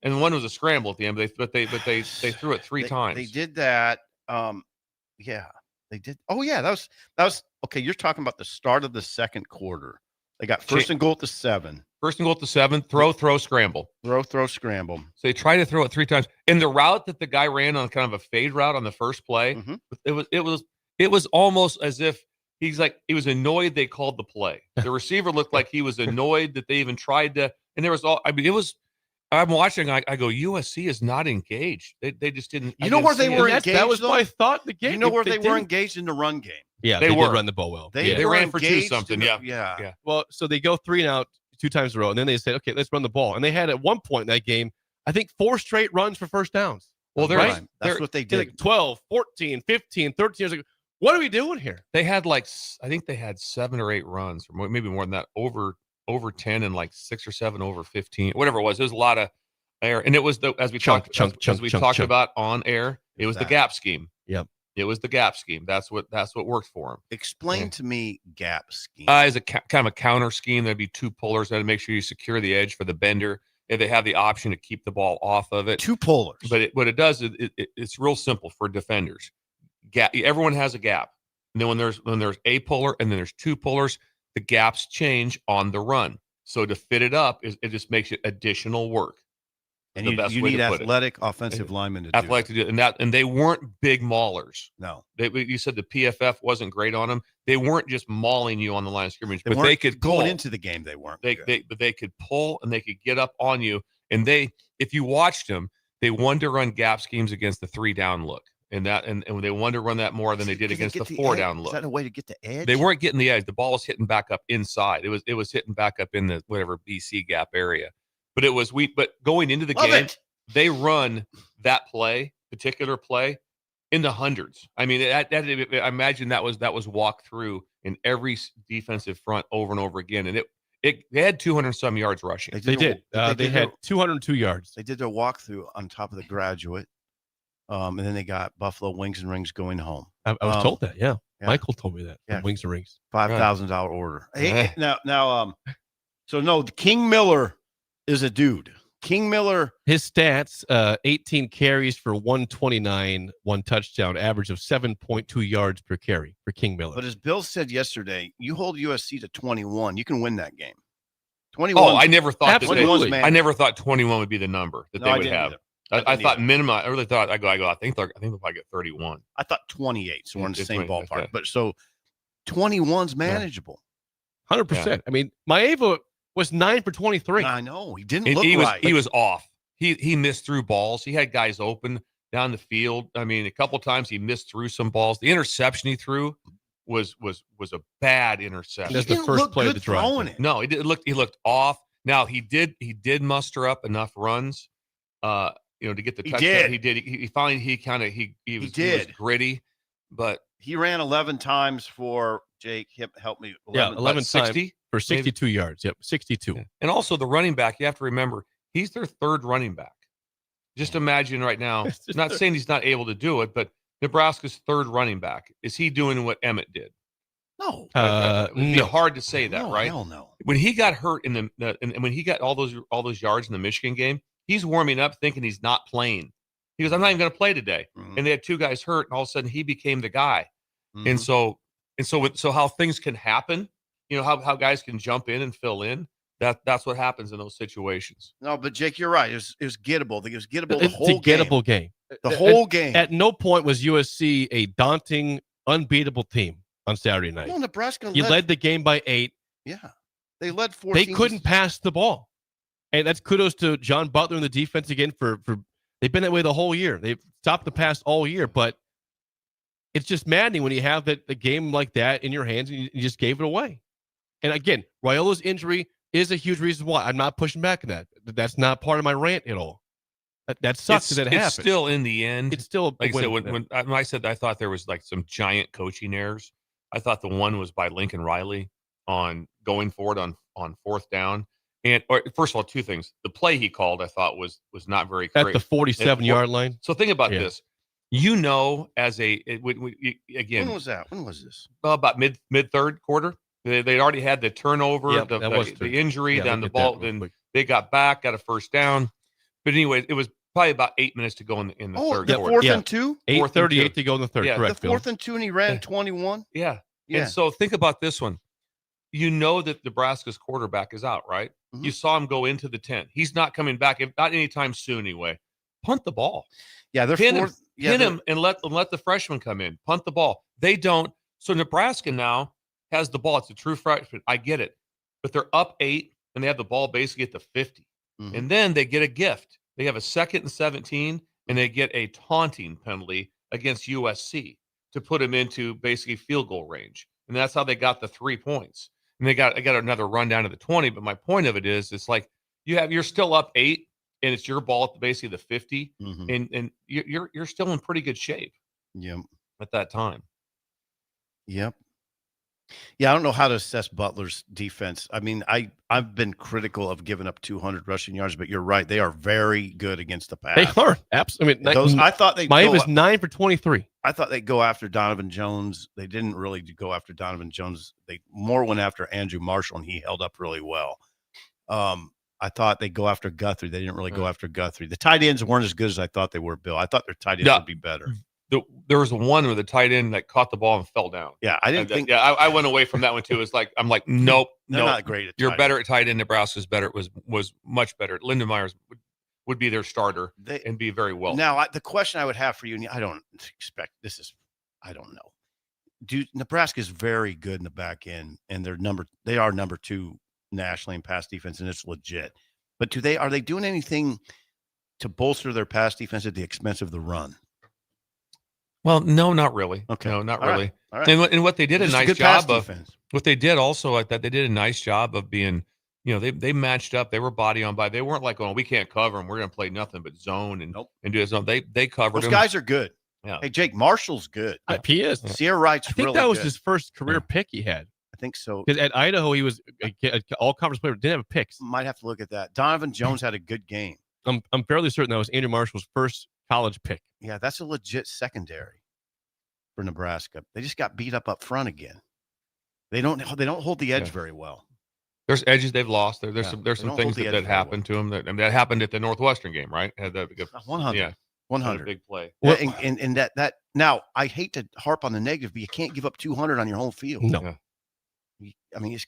And one was a scramble at the end, but they threw it 3 times. They did that. Yeah, they did. Oh yeah, that was okay. You're talking about the start of the second quarter. They got 1st and goal at the 7. 1st and goal at the 7. Throw, scramble. Throw, scramble. So they try to throw it 3 times. And the route that the guy ran on, kind of a fade route on the first play, it was almost as if he was annoyed they called the play. The receiver looked like he was annoyed that they even tried to. And there was I'm watching. I go, USC is not engaged. They just didn't. You know where they were engaged? That was my thought in the game. You know where they were engaged in the run game? Yeah, they did run the ball well. They ran for 2 something. Yeah. Well, so they go 3 and out 2 times in a row, and then they said, okay, let's run the ball. And they had at one point in that game, I think 4 straight runs for first downs. Well, that's what they did. Like 12, 14, 15, 13 years ago. What are we doing here? They had I think they had 7 or 8 runs, or maybe more than that, over 10 and like 6 or 7 over 15, whatever it was. There was a lot of air, and it was as we talked about on air. It was the gap scheme. Yep, it was the gap scheme. That's what worked for him. Explain to me gap scheme. As a kind of a counter scheme, there'd be 2 pullers that make sure you secure the edge for the bender. And they have the option to keep the ball off of it. 2 pullers, but what it does is it's real simple for defenders. Everyone has a gap, and then when there's a puller and then there's 2 pullers, the gaps change on the run. So to fit it up, it just makes it additional work. And you need athletic offensive linemen to do it. And they weren't big maulers. No, you said the PFF wasn't great on them. They weren't just mauling you on the line of scrimmage, but they could going into the game. They weren't. But they could pull and they could get up on you. And if you watched them, they wanted to run gap schemes against the 3-down look. And they wanted to run that more than they did against the 4-down look. Is that a way to get the edge? They weren't getting the edge. The ball was hitting back up inside. It was hitting back up in the whatever BC gap area. But but going into the game, they run that particular play in the hundreds. I mean, I imagine that was walked through in every defensive front over and over again. And they had 200 some yards rushing. They did. They had 202 yards. They did their walkthrough on top of the Graduate. And then they got Buffalo Wings and Rings going home. I was told that. Yeah. Michael told me that. Yeah. Wings and Rings. $5,000 order. Hey, now, King Miller is a dude. King Miller. His stats, 18 carries for 129, 1 touchdown, average of 7.2 yards per carry for King Miller. But as Bill said yesterday, you hold USC to 21, you can win that game. 21. Oh, I never thought I never thought 21 would be the number that they would have. Either. I thought minimum. I really thought I think they'll probably get 31. I thought 28, so we're in the same ballpark. Okay. But so 21's manageable. 100%. Yeah. I mean, Maeva was 9 for 23. I know. He didn't look right. He was off. He missed through balls. He had guys open down the field. I mean, a couple times he missed through some balls. The interception he threw was a bad interception. That's the first play of the drive. No, he looked off. Now he did muster up enough runs, to get the touchdown. Did. He did. He finally he was gritty, but he ran 11 times for Jake. Help me. 11 times 60 for 62 yards. Yep, 62. And also the running back, you have to remember, he's their third running back. Just imagine right now, not saying he's not able to do it, but Nebraska's third running back. Is he doing what Emmett did? No. It would be hard to say that, right? Hell no. When he got hurt and when he got all those yards in the Michigan game, he's warming up thinking he's not playing. He goes, I'm not even going to play today. Mm-hmm. And they had two guys hurt, and all of a sudden he became the guy. Mm-hmm. And so how things can happen, how guys can jump in and fill in. That's what happens in those situations. No, but Jake, you're right. It was gettable. It was gettable the It's whole a gettable game. The whole game. At no point was USC a daunting, unbeatable team on Saturday night. No, Nebraska led the game by 8. Yeah. They led 14. They couldn't pass the ball. And that's kudos to John Butler and the defense again for they've been that way the whole year. They've stopped the pass all year, but it's just maddening when you have the game like that in your hands and you just gave it away. And again, Raiola's injury is a huge reason why. I'm not pushing back on that. That's not part of my rant at all. That sucks that it happened. It's still in the end. It's still like I said, when I said I thought there was like some giant coaching errors. I thought the one was by Lincoln Riley on going forward on fourth down. And first of all, two things. The play he called, I thought was not very at great. the 47-yard line. So think about this. Again, when was that? When was this? Well, about mid third quarter. They already had the turnover, the injury, then the ball, then they got back, got a first down. But anyway, it was probably about 8 minutes to go in the third quarter. Fourth and 2? 8:38 to go in the third. Yeah, correct. The 4th and 2, and he ran 21? Yeah. Yeah. And so think about this one. You know that Nebraska's quarterback is out, right? Mm-hmm. You saw him go into the 10. He's not coming back, not anytime soon anyway. Punt the ball. Yeah, they're Pin him and let the freshman come in. Punt the ball. They don't. So Nebraska now has the ball. It's a true freshman. I get it. But they're up 8, and they have the ball basically at the 50. Mm-hmm. And then they get a gift. They have a 2nd and 17, and they get a taunting penalty against USC to put them into basically field goal range. And that's how they got the 3 points. And I got another run down to the 20. But my point of it is, it's like you're still up 8, and it's your ball at basically the 50, and you're still in pretty good shape. Yep. At that time. Yep. Yeah, I don't know how to assess Butler's defense. I mean, I've been critical of giving up 200 rushing yards, but you're right; they are very good against the pass. They are absolutely. I thought they. Miami was 9 for 23. I thought they'd go after Donovan Jones. They didn't really go after Donovan Jones. They more went after Andrew Marshall, and he held up really well. I thought they'd go after Guthrie. They didn't really go after Guthrie. The tight ends weren't as good as I thought they were, Bill. I thought their tight ends would be better. There was one where the tight end that caught the ball and fell down. Yeah, I didn't think. Yeah, I went away from that one too. I'm like, nope, they're not great. You're better at tight end. Nebraska's better. Was much better. Linda Myers would be their starter and be very well. Now, the question I would have for you, and I don't expect this is, I don't know. Nebraska is very good in the back end, and they are number 2 nationally in pass defense, and it's legit. But are they doing anything to bolster their pass defense at the expense of the run? Well, no, not really. Okay. No, not All really. Right. All right. And what they did Just a a nice good job pass of defense. What they did also, like that, they did a nice job of being, they matched up. They were body on body. They weren't like, oh, we can't cover them. We're going to play nothing but zone and do a zone. They covered them. Those guys are good. Yeah. Hey, Jake, Marshall's good. He is. Sierra Wright's I think really that was good. his first career pick he had. I think so. Because at Idaho, he was an all-conference player. Didn't have picks. Might have to look at that. Donovan Jones had a good game. I'm fairly certain that was Andrew Marshall's first college pick. Yeah, that's a legit secondary for Nebraska. They just got beat up front again. They don't hold the edge very well. There's edges they've lost. There's some things that happened to them that happened at the Northwestern game, right? Had that 100. Yeah. 100. Big play. Yeah, and that now I hate to harp on the negative, but you can't give up 200 on your home field. No. Yeah. I mean,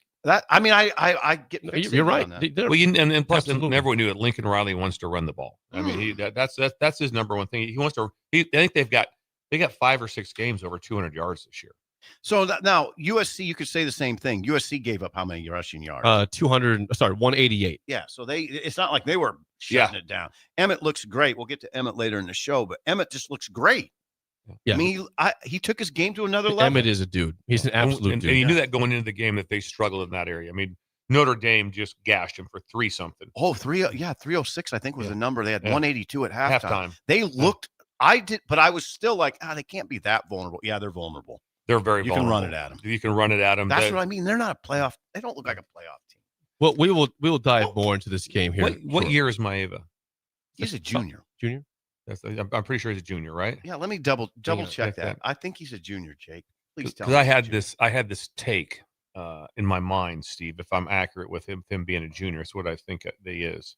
I get you're right. Well, and plus, and everyone knew it. Lincoln Riley wants to run the ball. I mean, that's his number one thing. He wants to. I think they got 5 or 6 games over 200 yards this year. So now USC, you could say the same thing. USC gave up how many rushing yards? 188. Yeah. So it's not like they were shutting it down. Emmett looks great. We'll get to Emmett later in the show, but Emmett just looks great. Yeah. I mean, he took his game to another level. Emmett is a dude. He's an absolute dude. And you knew that going into the game that they struggled in that area. I mean, Notre Dame just gashed him for 3-something. Oh, 306, I think was the number. They had 182 at halftime. They looked, but I was still like, they can't be that vulnerable. Yeah, they're vulnerable. They're very vulnerable. You can run it at them. You can run it at them. That's what I mean. They're not a playoff. They don't look like a playoff team. Well, we will dive more into this game here. What year is Maeva? He's a junior. Junior? I'm pretty sure he's a junior, right? Yeah, let me double check that. I think he's a junior, Jake. Please tell me. Because I had this take in my mind, Steve, if I'm accurate with him being a junior. It's what I think he is.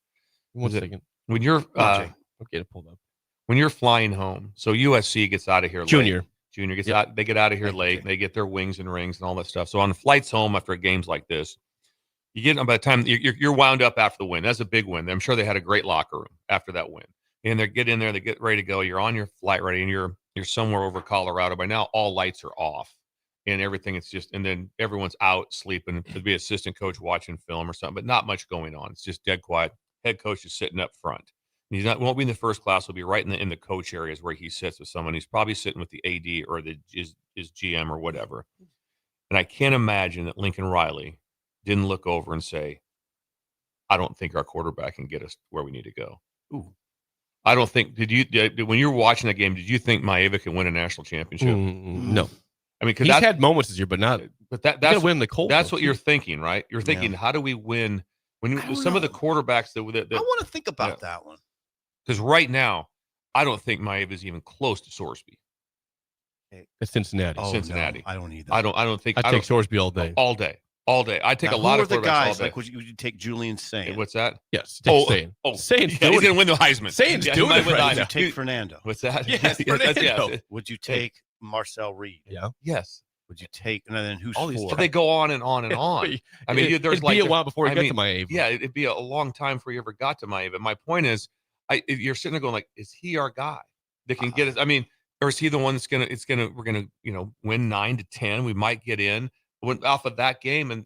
One second. When you're I'll get it pulled up. When you're flying home, so USC gets out of here Junior. late. Junior gets out. They get out of here late. They get their wings and rings and all that stuff. So on the flights home after games like this, you get by the time you're wound up after the win. That's a big win. I'm sure they had a great locker room after that win. And they get in there, they get ready to go. You're on your flight ready, and you're somewhere over Colorado. By now, all lights are off, and everything. It's just, and then everyone's out sleeping. Could be assistant coach watching film or something, but not much going on. It's just dead quiet. Head coach is sitting up front. Won't be in the first class. He'll be right in the coach areas where he sits with someone. He's probably sitting with the AD or his GM or whatever. And I can't imagine that Lincoln Riley didn't look over and say, "I don't think our quarterback can get us where we need to go." Ooh. I don't think. When you were watching that game, did you think Maeva can win a national championship? No. I mean, he's had moments this year, but not. But that's win the Colt. That's what you're thinking, right? You're thinking, how do we win? When some of the quarterbacks that I want to think about that one, because right now, I don't think Maeva is even close to Sorsby. It's Cincinnati. Oh, Cincinnati. No, I don't either. I don't think. I take Sorsby all day. All day. I take a lot of the guys. All day. Like, would you take Julian Sain? What's that? Yes. Sain. Sain's he's going to win the Heisman. Sain's doing it. Would you take Fernando? What's that? Yes. Would you take Marcel Reed? Yeah. Yes. Would you take? And then who's all these? four? They go on and on and on. I mean, there's it'd be a while before you get to Maeva. Yeah, it'd be a long time before you ever got to Maeva. My point is, you're sitting there going like, is he our guy that can get us? I mean, or is he the one that's we're gonna win 9-10? We might get in. Went off of that game and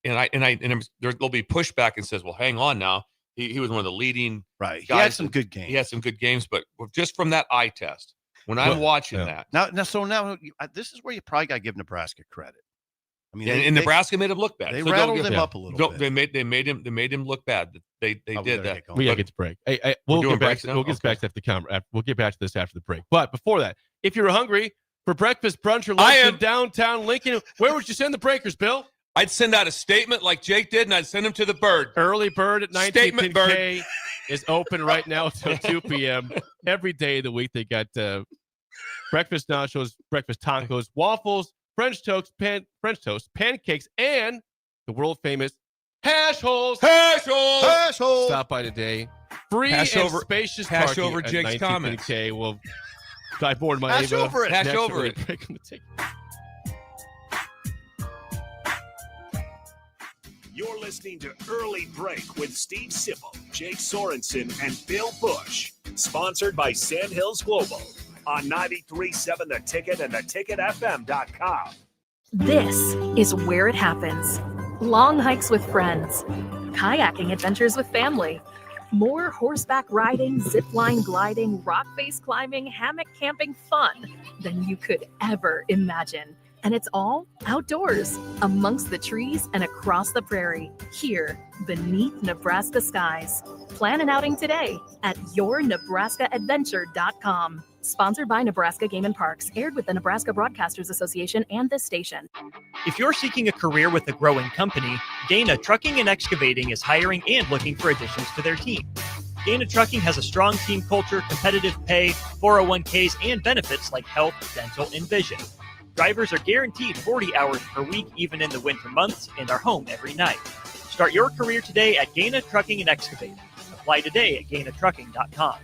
there'll be pushback and says, well, hang on now. He was one of the leading guys. He had some good games. He had some good games, but just from that eye test, when I'm watching that. Now, this is where you probably got to give Nebraska credit. I mean, and Nebraska made him look bad. They rattled him up a little bit. They made him look bad. They did that. We gotta get to break. We'll get back to the camera. We'll get back to this after the break. But before that, if you're hungry for breakfast, brunch, or lunch in downtown Lincoln, where would you send the breakers, Bill? I'd send out a statement like Jake did, and I'd send them to the Bird. Early Bird at 19K is open right now until 2 p.m. every day of the week. They got breakfast nachos, breakfast tacos, waffles, French toast, pancakes, and the world famous hash holes. Hash holes. Stop by today. Free hash and over, spacious hash parking over at Jake's comments. We'll dive more in my hash over it. Hash over it. You're listening to Early Break with Steve Sipple, Jake Sorensen, and Bill Busch. Sponsored by Sandhills Global on 93.7 The Ticket and theticketfm.com. This is where it happens. Long hikes with friends, kayaking adventures with family, more horseback riding, zipline gliding, rock face climbing, hammock camping fun than you could ever imagine. And it's all outdoors, amongst the trees and across the prairie, here beneath Nebraska skies. Plan an outing today at yournebraskaadventure.com. Sponsored by Nebraska Game and Parks, aired with the Nebraska Broadcasters Association and this station. If you're seeking a career with a growing company, Dana Trucking and Excavating is hiring and looking for additions to their team. Dana Trucking has a strong team culture, competitive pay, 401ks, and benefits like health, dental, and vision. Drivers are guaranteed 40 hours per week, even in the winter months, and are home every night. Start your career today at Dana Trucking and Excavating. Apply today at GainaTrucking.com.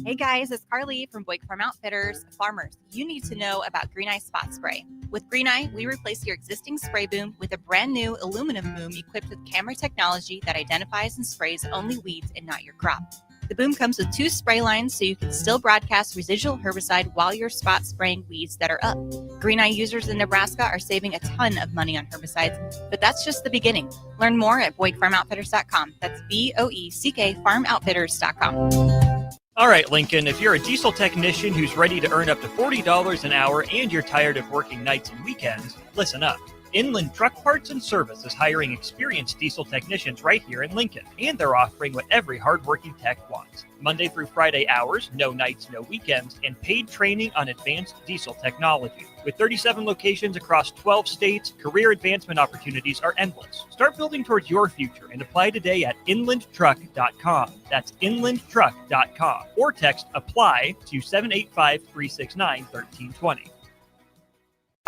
Hey guys, it's Carly from Buick Farm Outfitters. Farmers, you need to know about Green Eye Spot Spray. With Green Eye, we replace your existing spray boom with a brand new aluminum boom equipped with camera technology that identifies and sprays only weeds and not your crop. The boom comes with 2 spray lines so you can still broadcast residual herbicide while you're spot spraying weeds that are up. Green Eye users in Nebraska are saving a ton of money on herbicides, but that's just the beginning. Learn more at BoyckFarmOutfitters.com. That's BOECK FarmOutfitters.com. All right, Lincoln, if you're a diesel technician who's ready to earn up to $40 an hour and you're tired of working nights and weekends, listen up. Inland Truck Parts and Service is hiring experienced diesel technicians right here in Lincoln, and they're offering what every hardworking tech wants. Monday through Friday hours, no nights, no weekends, and paid training on advanced diesel technology. With 37 locations across 12 states, career advancement opportunities are endless. Start building towards your future and apply today at inlandtruck.com. That's inlandtruck.com. Or text APPLY to 785-369-1320.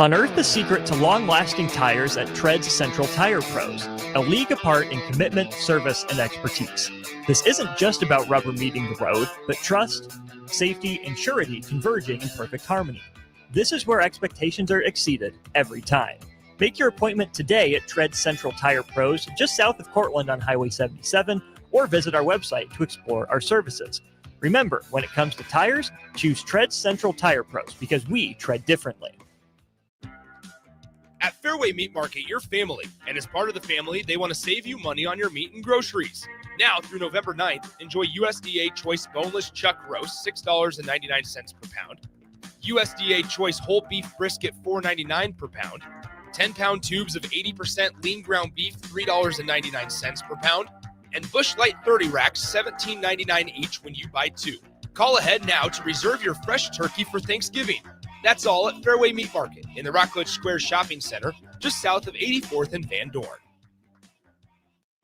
Unearth the secret to long-lasting tires at Tread's Central Tire Pros, a league apart in commitment, service, and expertise. This isn't just about rubber meeting the road, but trust, safety, and surety converging in perfect harmony. This is where expectations are exceeded every time. Make your appointment today at Tread's Central Tire Pros, just south of Cortland on Highway 77, or visit our website to explore our services. Remember, when it comes to tires, choose Tread's Central Tire Pros because we tread differently. At Fairway Meat Market, you're family, and as part of the family, they want to save you money on your meat and groceries. Now, through November 9th, enjoy USDA Choice Boneless Chuck Roast, $6.99 per pound, USDA Choice Whole Beef Brisket, $4.99 per pound, 10-pound tubes of 80% lean ground beef, $3.99 per pound, and Busch Light 30 racks, $17.99 each when you buy 2. Call ahead now to reserve your fresh turkey for Thanksgiving. That's all at Fairway Meat Market in the Rockledge Square Shopping Center, just south of 84th and Van Dorn.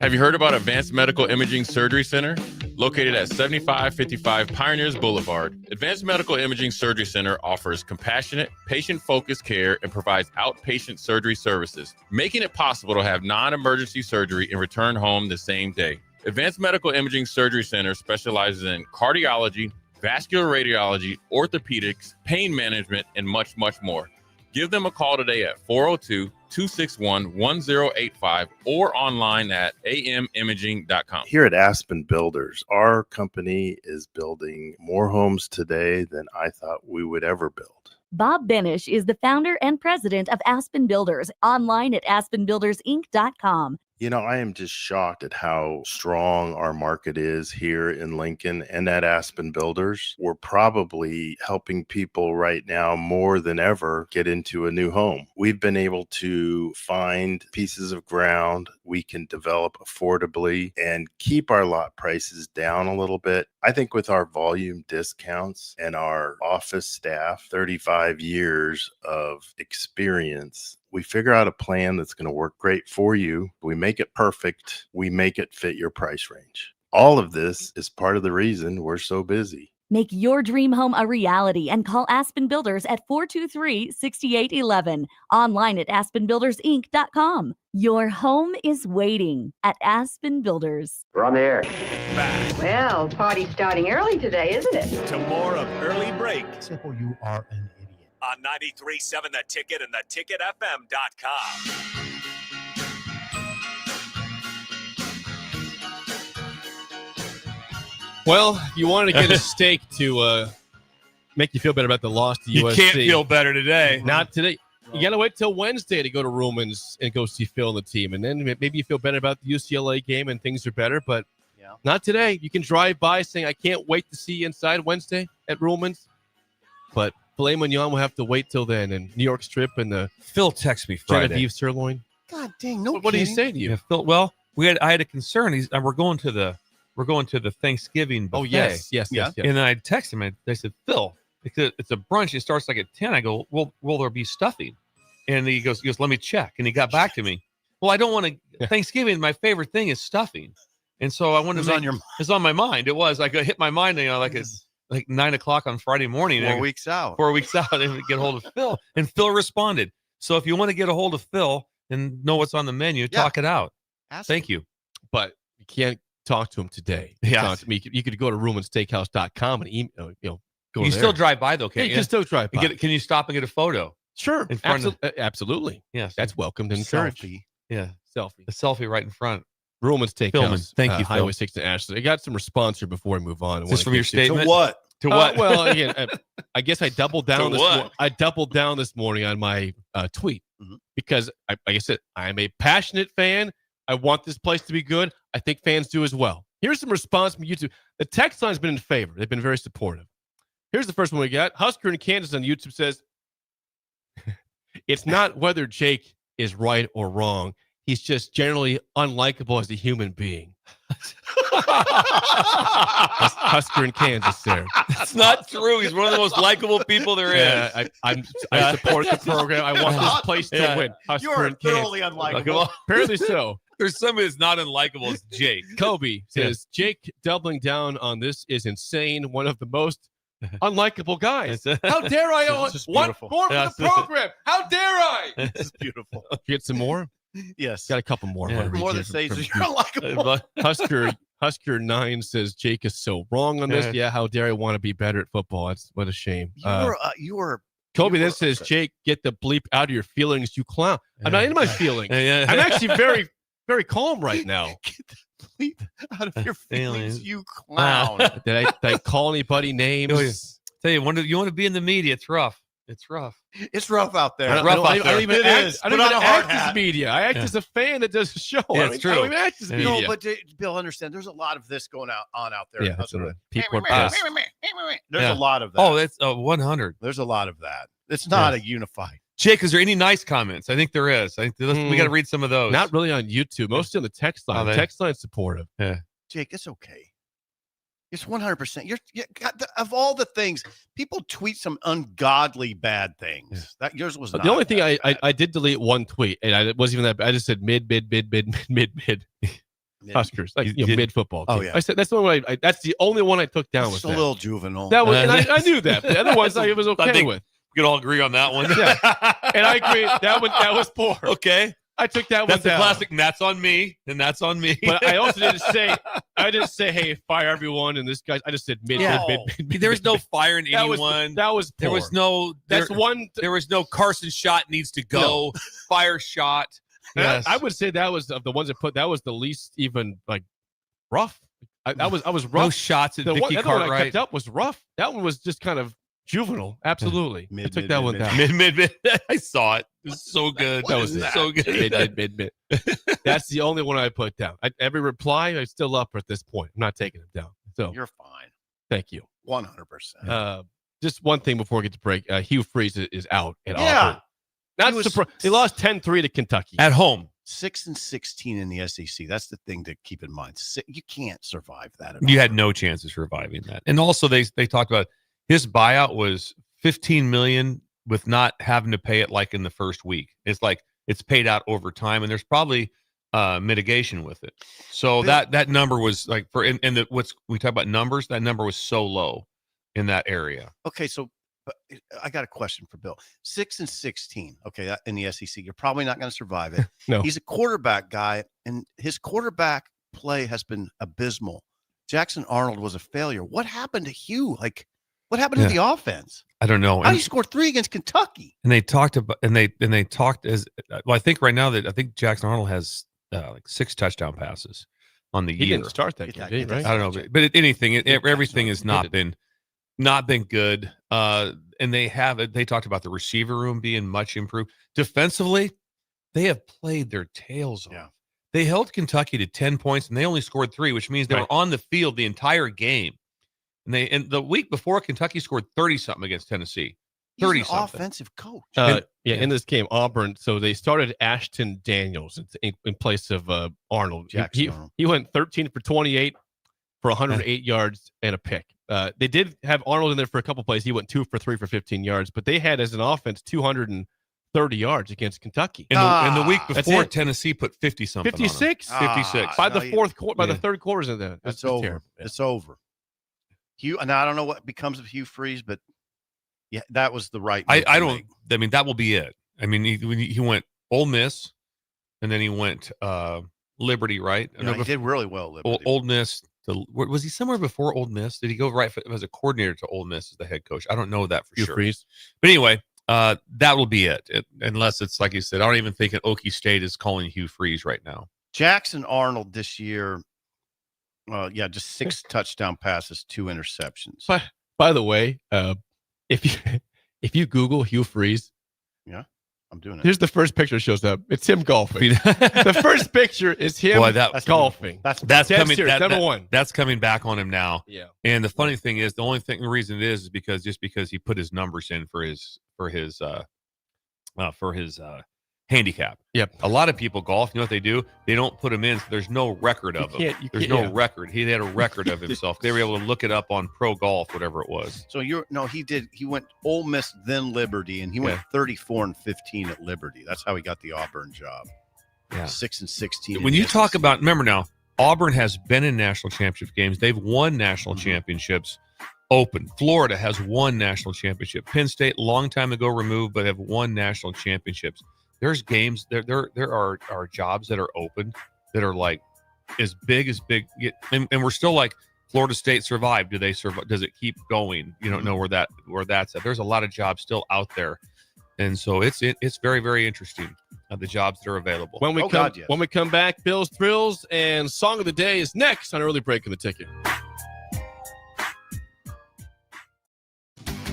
Have you heard about Advanced Medical Imaging Surgery Center? Located at 7555 Pioneers Boulevard, Advanced Medical Imaging Surgery Center offers compassionate, patient-focused care and provides outpatient surgery services, making it possible to have non-emergency surgery and return home the same day. Advanced Medical Imaging Surgery Center specializes in cardiology, vascular radiology, orthopedics, pain management, and much, much more. Give them a call today at 402-261-1085 or online at amimaging.com. Here at Aspen Builders, our company is building more homes today than I thought we would ever build. Bob Benish is the founder and president of Aspen Builders, online at aspenbuildersinc.com. You know, I am just shocked at how strong our market is here in Lincoln and at Aspen Builders. We're probably helping people right now more than ever get into a new home. We've been able to find pieces of ground we can develop affordably and keep our lot prices down a little bit. I think with our volume discounts and our office staff, 35 years of experience, we figure out a plan that's going to work great for you. We make it perfect. We make it fit your price range. All of this is part of the reason we're so busy. Make your dream home a reality and call Aspen Builders at 423-6811. Online at aspenbuildersinc.com. Your home is waiting at Aspen Builders. We're on the air. Back Well, party's starting early today, isn't it? to more of Early Break Simple, you are an idiot. on 93.7 The Ticket and theticketfm.com. Well, if you wanted to get a steak to make you feel better about the loss to USC. You can't feel better today. Not today. You got to wait till Wednesday to go to Ruman's and go see Phil and the team. And then maybe you feel better about the UCLA game and things are better. But not today. You can drive by saying, I can't wait to see you inside Wednesday at Ruman's. But filet mignon will have to wait till then. And New York strip and the Phil texted me Friday. Genevieve sirloin. God dang, no. What did he say to you? Yeah, Phil, well, I had a concern. We're going to the Thanksgiving buffet. Oh, yes. And I texted him. I said, Phil, it's a brunch. It starts like at 10. I go, will there be stuffing? And he goes, let me check. And he got back to me. Well, I don't want to. Thanksgiving, my favorite thing is stuffing. And so I wanted to. It's on my mind. It was. I hit my mind. It's like 9 o'clock on Friday morning. 4 weeks out. 4 weeks out, and get a hold of Phil. And Phil responded. So if you want to get a hold of Phil and know what's on the menu, talk it out. Thank you. But you can't talk to him today. Yeah. You could go to rumansteakhouse.com and email, go You there. still drive by though, can't you? You can still drive by. Can you stop and get a photo? Sure. In front of absolutely. Yes. That's welcomed and encouraged. Selfie. Yeah. Selfie. A selfie right in front. Ruman's Steakhouse. Filming. Thank you, Highway Phil. 6 in Ashland. I got some response here before we move on. Is this from your statement? To what? To what? Well, again, I guess I doubled down. To I doubled down this morning on my tweet because, like I said, I am a passionate fan. I want this place to be good. I think fans do as well. Here's some response from YouTube. The text line's been in favor. They've been very supportive. Here's the first one we got. Husker in Kansas on YouTube says, it's not whether Jake is right or wrong. He's just generally unlikable as a human being. Husker in Kansas there. It's not true. He's one of the most likable people there is. I support the program. I want this place to win. You Husker are in Kansas. thoroughly unlikable. Apparently so. There's somebody that's not unlikable. It's Jake. Kobe says, Jake doubling down on this is insane. One of the most unlikable guys. How dare I want more for the program? How dare I? This is beautiful. Get some more? Yes. Got a couple more. Yeah. More than say you're unlikable. Husker 9 says Jake is so wrong on this. Yeah, how dare I want to be better at football? That's what a shame. Kobe then says, Jake, get the bleep out of your feelings, you clown. I'm not in my feelings. I'm actually very, very calm right now. Get the bleep out of your feelings, you clown. Did I call anybody names? Tell you, you want to be in the media. It's rough. It's rough. It's rough out there. I don't even act as media. I act as a fan that does a show. Yeah, it's true. I don't even act as media. No, but Bill, understand, there's a lot of this going on out there. Yeah, people are pissed. There's a lot of that. Oh, that's 100. There's a lot of that. It's not a unified. Jake, is there any nice comments? I think there is. We got to read some of those. Not really on YouTube. Mostly on the text line. Text line's supportive. Yeah. Jake, it's okay. It's 100%. You got of all the things, people tweet some ungodly bad things. Yeah. That yours was not. The only thing I did delete one tweet, and it wasn't even that. I just said mid. Huskers, mid football. Oh yeah. I said that's the only one. That's the only one I took down. It's a little juvenile. That was, and I knew that. The other ones I was okay with. We can all agree on that one. Yeah. And I agree that was poor. Okay. I took that one down. That's the classic, and that's on me, and that's on me. But I also didn't say, hey, fire everyone, and this guy. I just said mid. There was no firing anyone. That was poor. There was no. There was no Carson shot needs to go. No. Fire shot. Yes. I would say that was of the ones that was the least even like rough. I was rough. No shots at Vicky Cartwright. One I kept up was rough. That one was just kind of juvenile. Absolutely. I took that one down. Mid. I saw it. It was so good. That was so good. Mid. That's the only one I put down. Every reply, I still up at this point. I'm not taking them down. So you're fine. Thank you. 100%. Just one thing before we get to break. Hugh Freeze is out at Auburn. Not surprised. They lost 10-3 to Kentucky at home. 6-16 in the SEC. That's the thing to keep in mind. You can't survive that. You had no chance of surviving that. And also, they talked about his buyout was $15 million with not having to pay it like in the first week. It's like it's paid out over time, and there's probably mitigation with it. So that number was like we talk about numbers. That number was so low in that area. Okay, so I got a question for Bill. 6-16. Okay, in the SEC, you're probably not going to survive it. No, he's a quarterback guy, and his quarterback play has been abysmal. Jackson Arnold was a failure. What happened to Hugh? Like, what happened to the offense? I don't know. He scored 3 against Kentucky. And they talked about, and they talked as well. I think right now I think Jackson Arnold has like 6 touchdown passes on the year. He didn't start that game, right? I don't know, but everything has not been good. And they talked about the receiver room being much improved. Defensively, they have played their tails off. Yeah. They held Kentucky to 10 points, and they only scored 3, which means they were on the field the entire game. And the week before, Kentucky scored 30-something against Tennessee. 30-something. Offensive coach. In this game, Auburn. So they started Ashton Daniels in place of Arnold. He went 13 for 28 for 108 yards and a pick. They did have Arnold in there for a couple plays. He went 2 for 3 for 15 yards, but they had as an offense 230 yards against Kentucky. And the week before, Tennessee put 50-something. 56. 56 by the fourth quarter. By the third quarters of that. That's over. Terrible. It's over. Hugh, and I don't know what becomes of Hugh Freeze, but yeah, that was the right. I mean, that will be it. I mean, he went Ole Miss, and then he went Liberty, right? Yeah, he did really well. Liberty. Ole Miss. Was he somewhere before Ole Miss? Did he go right as a coordinator to Ole Miss as the head coach? I don't know that for sure. Freeze. But anyway, that will be it. Unless it's like you said, I don't even think Okie State is calling Hugh Freeze right now. Jackson Arnold this year. Just 6 touchdown passes, 2 interceptions. By the way, if you Google Hugh Freeze, I'm doing it. Here's the first picture that shows up. It's him golfing. The first picture is him golfing. That's coming. Number one. That's coming back on him now. Yeah. And the funny thing is, the reason it is because he put his numbers in for his handicap. Yep. A lot of people golf. You know what they do? They don't put him in. So there's no record of him. There's no record. He had a record of himself. They were able to look it up on Pro Golf, whatever it was. So he went Ole Miss, then Liberty, and he went 34-15 at Liberty. That's how he got the Auburn job. Yeah. 6-16. When you talk about, remember now, Auburn has been in national championship games. They've won national championships. Open. Florida has won national championship. Penn State, long time ago removed, but have won national championships. There's games, there are jobs that are open that are like as big. And we're still like, Florida State survived. Do they survive? Does it keep going? You don't know where that's at. There's a lot of jobs still out there. And so it's very, very interesting, the jobs that are available. When we come back, Bill's Thrills and Song of the Day is next on Early Break in the Ticket.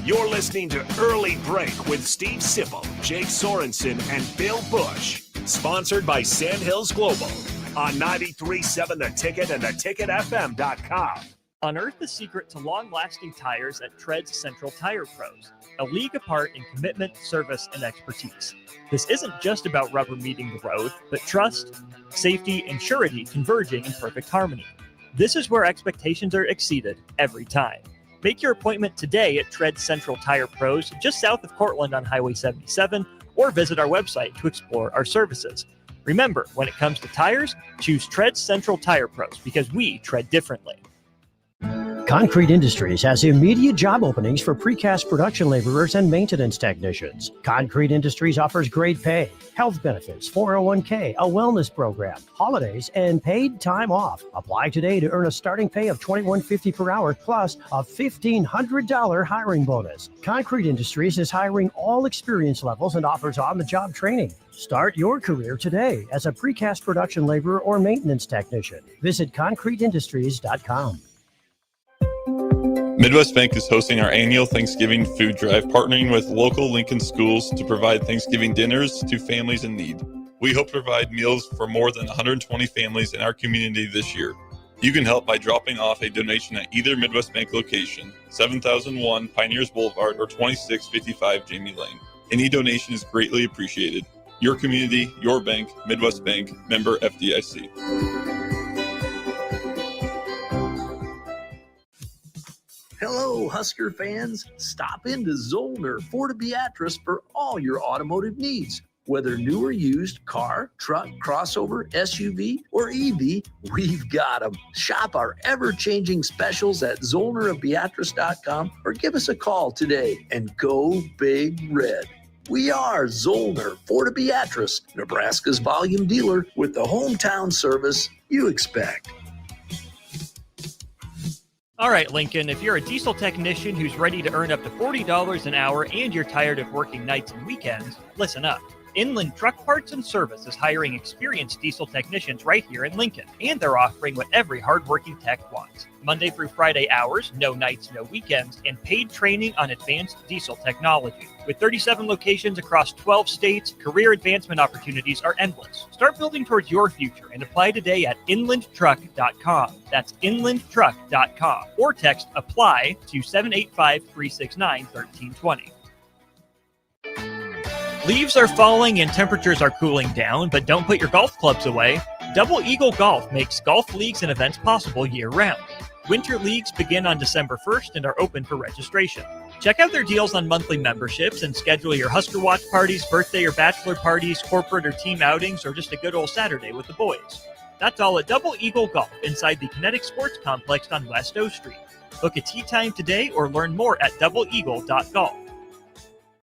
You're listening to Early Break with Steve Sipple, Jake Sorensen, and Bill Busch. Sponsored by Sandhills Global on 93.7 The Ticket and theticketfm.com. Unearth the secret to long-lasting tires at Tread's Central Tire Pros, a league apart in commitment, service, and expertise. This isn't just about rubber meeting the road, but trust, safety, and surety converging in perfect harmony. This is where expectations are exceeded every time. Make your appointment today at Tread Central Tire Pros, just south of Cortland on Highway 77, or visit our website to explore our services. Remember, when it comes to tires, choose Tread Central Tire Pros because we tread differently. Concrete Industries has immediate job openings for precast production laborers and maintenance technicians. Concrete Industries offers great pay, health benefits, 401k, a wellness program, holidays, and paid time off. Apply today to earn a starting pay of $21.50 per hour plus a $1,500 hiring bonus. Concrete Industries is hiring all experience levels and offers on-the-job training. Start your career today as a precast production laborer or maintenance technician. Visit concreteindustries.com. Midwest Bank is hosting our annual Thanksgiving food drive, partnering with local Lincoln schools to provide Thanksgiving dinners to families in need. We hope to provide meals for more than 120 families in our community this year. You can help by dropping off a donation at either Midwest Bank location, 7001 Pioneers Boulevard or 2655 Jamie Lane. Any donation is greatly appreciated. Your community, your bank, Midwest Bank, member FDIC. Hello, Husker fans. Stop into Zollner Ford Beatrice for all your automotive needs. Whether new or used, car, truck, crossover, SUV, or EV, we've got them. Shop our ever-changing specials at ZollnerofBeatrice.com or give us a call today and go Big Red. We are Zollner Ford Beatrice, Nebraska's volume dealer with the hometown service you expect. All right, Lincoln, if you're a diesel technician who's ready to earn up to $40 an hour and you're tired of working nights and weekends, listen up. Inland Truck Parts and Service is hiring experienced diesel technicians right here in Lincoln, and they're offering what every hardworking tech wants. Monday through Friday hours, no nights, no weekends, and paid training on advanced diesel technology. With 37 locations across 12 states, career advancement opportunities are endless. Start building towards your future and apply today at inlandtruck.com. That's inlandtruck.com. Or text APPLY to 785-369-1320. Leaves are falling and temperatures are cooling down, but don't put your golf clubs away. Double Eagle Golf makes golf leagues and events possible year-round. Winter leagues begin on December 1st and are open for registration. Check out their deals on monthly memberships and schedule your Husker Watch parties, birthday or bachelor parties, corporate or team outings, or just a good old Saturday with the boys. That's all at Double Eagle Golf inside the Kinetic Sports Complex on West O Street. Book a tee time today or learn more at doubleeagle.golf.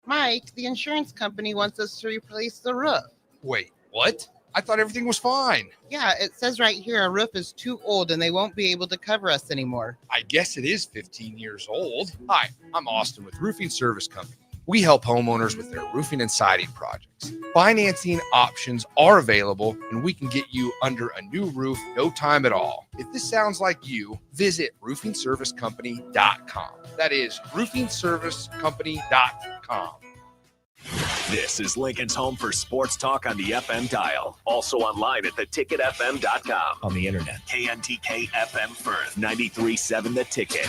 Mike, the insurance company wants us to replace the roof. Wait, what? I thought everything was fine. Yeah, it says right here our roof is too old and they won't be able to cover us anymore. I guess it is 15 years old. Hi, I'm Austin with Roofing Service Company. We help homeowners with their roofing and siding projects. Financing options are available and we can get you under a new roof no time at all. If this sounds like you, visit roofingservicecompany.com. That is roofingservicecompany.com. This is Lincoln's home for sports talk on the FM dial. Also online at theticketfm.com. On the internet. KNTK FM Firth, 93.7 The Ticket.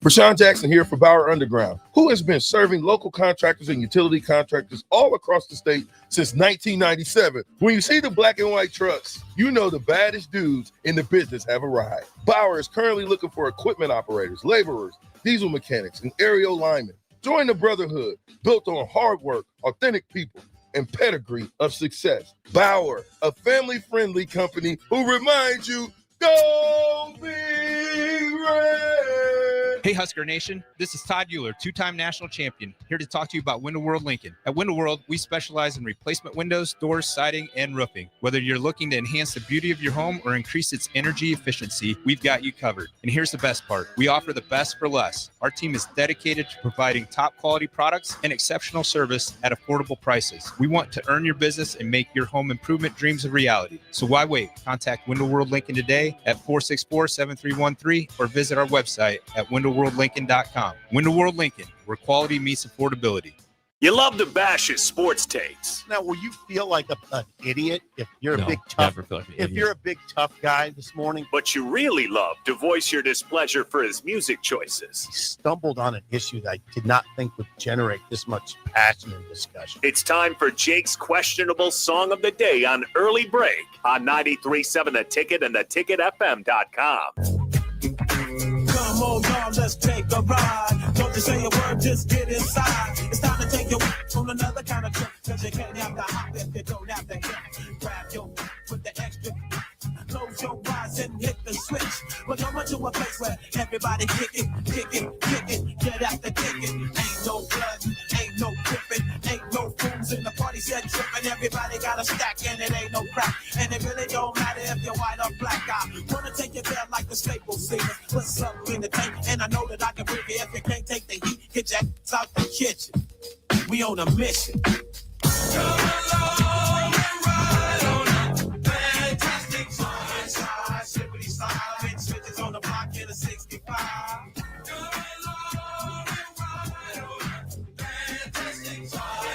Rashawn Jackson here for Bauer Underground, who has been serving local contractors and utility contractors all across the state since 1997. When you see the black and white trucks, you know the baddest dudes in the business have arrived. Bauer is currently looking for equipment operators, laborers, diesel mechanics, and aerial linemen. Join the brotherhood built on hard work, authentic people, and pedigree of success. Bauer, a family-friendly company who reminds you, go Big Red! Hey Husker Nation, this is Todd Euler, two-time national champion, here to talk to you about Window World Lincoln. At Window World, we specialize in replacement windows, doors, siding, and roofing. Whether you're looking to enhance the beauty of your home or increase its energy efficiency, we've got you covered. And here's the best part. We offer the best for less. Our team is dedicated to providing top quality products and exceptional service at affordable prices. We want to earn your business and make your home improvement dreams a reality. So why wait? Contact Window World Lincoln today at 464-7313 or visit our website at windowworldlincoln.com. Window World Lincoln, where quality meets affordability. You love to bash his sports takes. Now, will you feel like an idiot if you're No, a big tough? never feel like an If idiot. you're a big tough guy this morning, But you really love to voice your displeasure for his music choices. he stumbled on an issue that I did not think would generate this much passion and discussion. It's time for Jake's questionable song of the day on Early Break on 93.7 The Ticket and theticketfm.com. Come on, y'all, let's take a ride. Don't just say a word, just get inside. It's time to take your on another kind of trip. Cause you can't have the hop if you don't have the hip. Grab your with the extra. Close your eyes and hit the switch. We're going to a place where everybody kick it, get out the ticket. Ain't no blood, ain't no tripping, ain't no fools in the party set tripping. Everybody got a stack and it ain't no crack. And it really don't matter if you're white or black. I wanna take you there like the Staples Center. Put something in the tank, and I know that I can bring it. If you can't take the heat, get your ass out the kitchen. We on a mission. Come along and ride on a fantastic side, shippity slide, big switches on the block in a 65. Come along and ride on a fantastic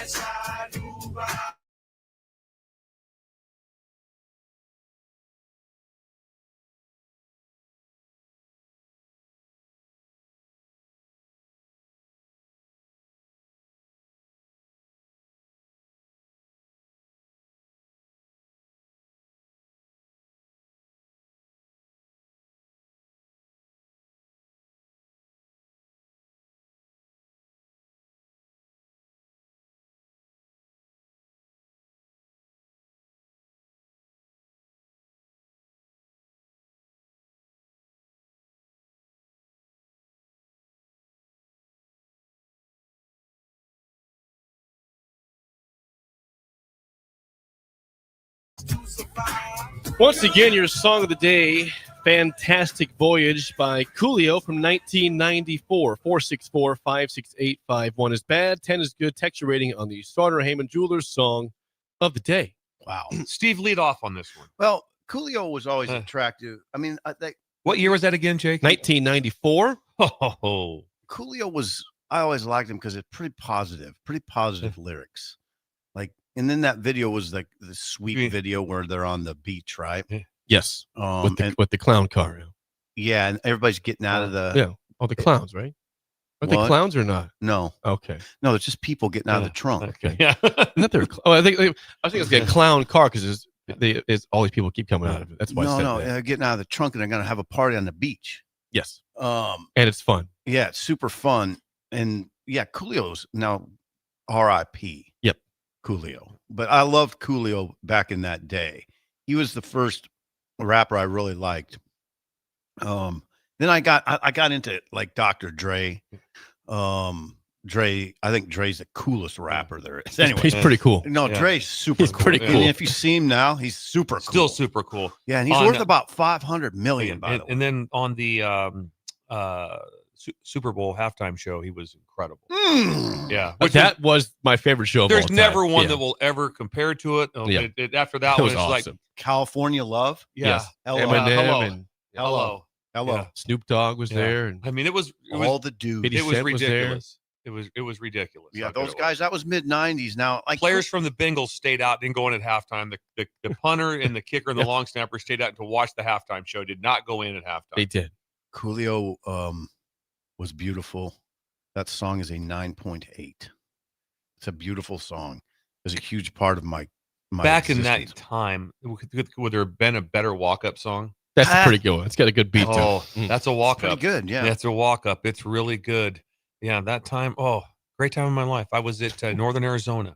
side, move by. Once again, your song of the day, Fantastic Voyage by Coolio from 1994. 464-56851 is bad, 10 is good. Texture rating on the Starter Heyman Jewelers song of the day. Wow. Steve, lead off on this one. Well, Coolio was always attractive. I mean, What year was that again, Jake? 1994. Oh, Coolio was, I always liked him because it's pretty positive lyrics. Like, and then that video was like the sweet video where they're on the beach, right? Yes. With the clown car. Yeah, and everybody's getting out of the the clowns, right? Are they What? clowns or not? No. Okay. No, it's just people getting out of the trunk. Okay. Yeah. Not their I think it's a clown car because it's all these people keep coming out of it. That's why. They're getting out of the trunk and they're gonna have a party on the beach. Yes. And it's fun. Yeah, it's super fun. And yeah, Coolio's now R.I.P. Yep. Coolio. But I loved Coolio back in that day. He was the first rapper I really liked. Then I got into like Dr. Dre. Dre, I think Dre's the coolest rapper there is. Anyway, he's pretty cool. No, Yeah. Dre's super He's cool. pretty cool. And if you see him now, he's super cool. still super cool. Yeah, and he's worth about $500 million, by the way. And then on the Super Bowl halftime show, he was incredible. Yeah, But that was my favorite show of There's all time. never one Yeah. that will ever compare to it. Yeah. After that It one, was it's like awesome. California Love. Yeah. Yes. Hello. Eminem Hello. and Hello. Yeah. Snoop Dogg was Yeah. there. And I mean, it was All the dudes. 50 it was Cent was there. ridiculous. It was ridiculous. Yeah, how good those it was. guys. That was mid '90s. Now, like Players from the Bengals stayed out, didn't go in at halftime. The punter and the kicker and the long snapper stayed out to watch the halftime show. Did not go in at halftime. They did. Coolio was beautiful. That song is a 9.8. It's a beautiful song. It was a huge part of my Back in existence. that time, would there have been a better walk-up song? That's a pretty good one. It's got a good beat to Oh, it. that's a walk-up. Pretty good, yeah. That's a walk-up. It's really good. Yeah, that time. Oh, great time in my life. I was at Northern Arizona. I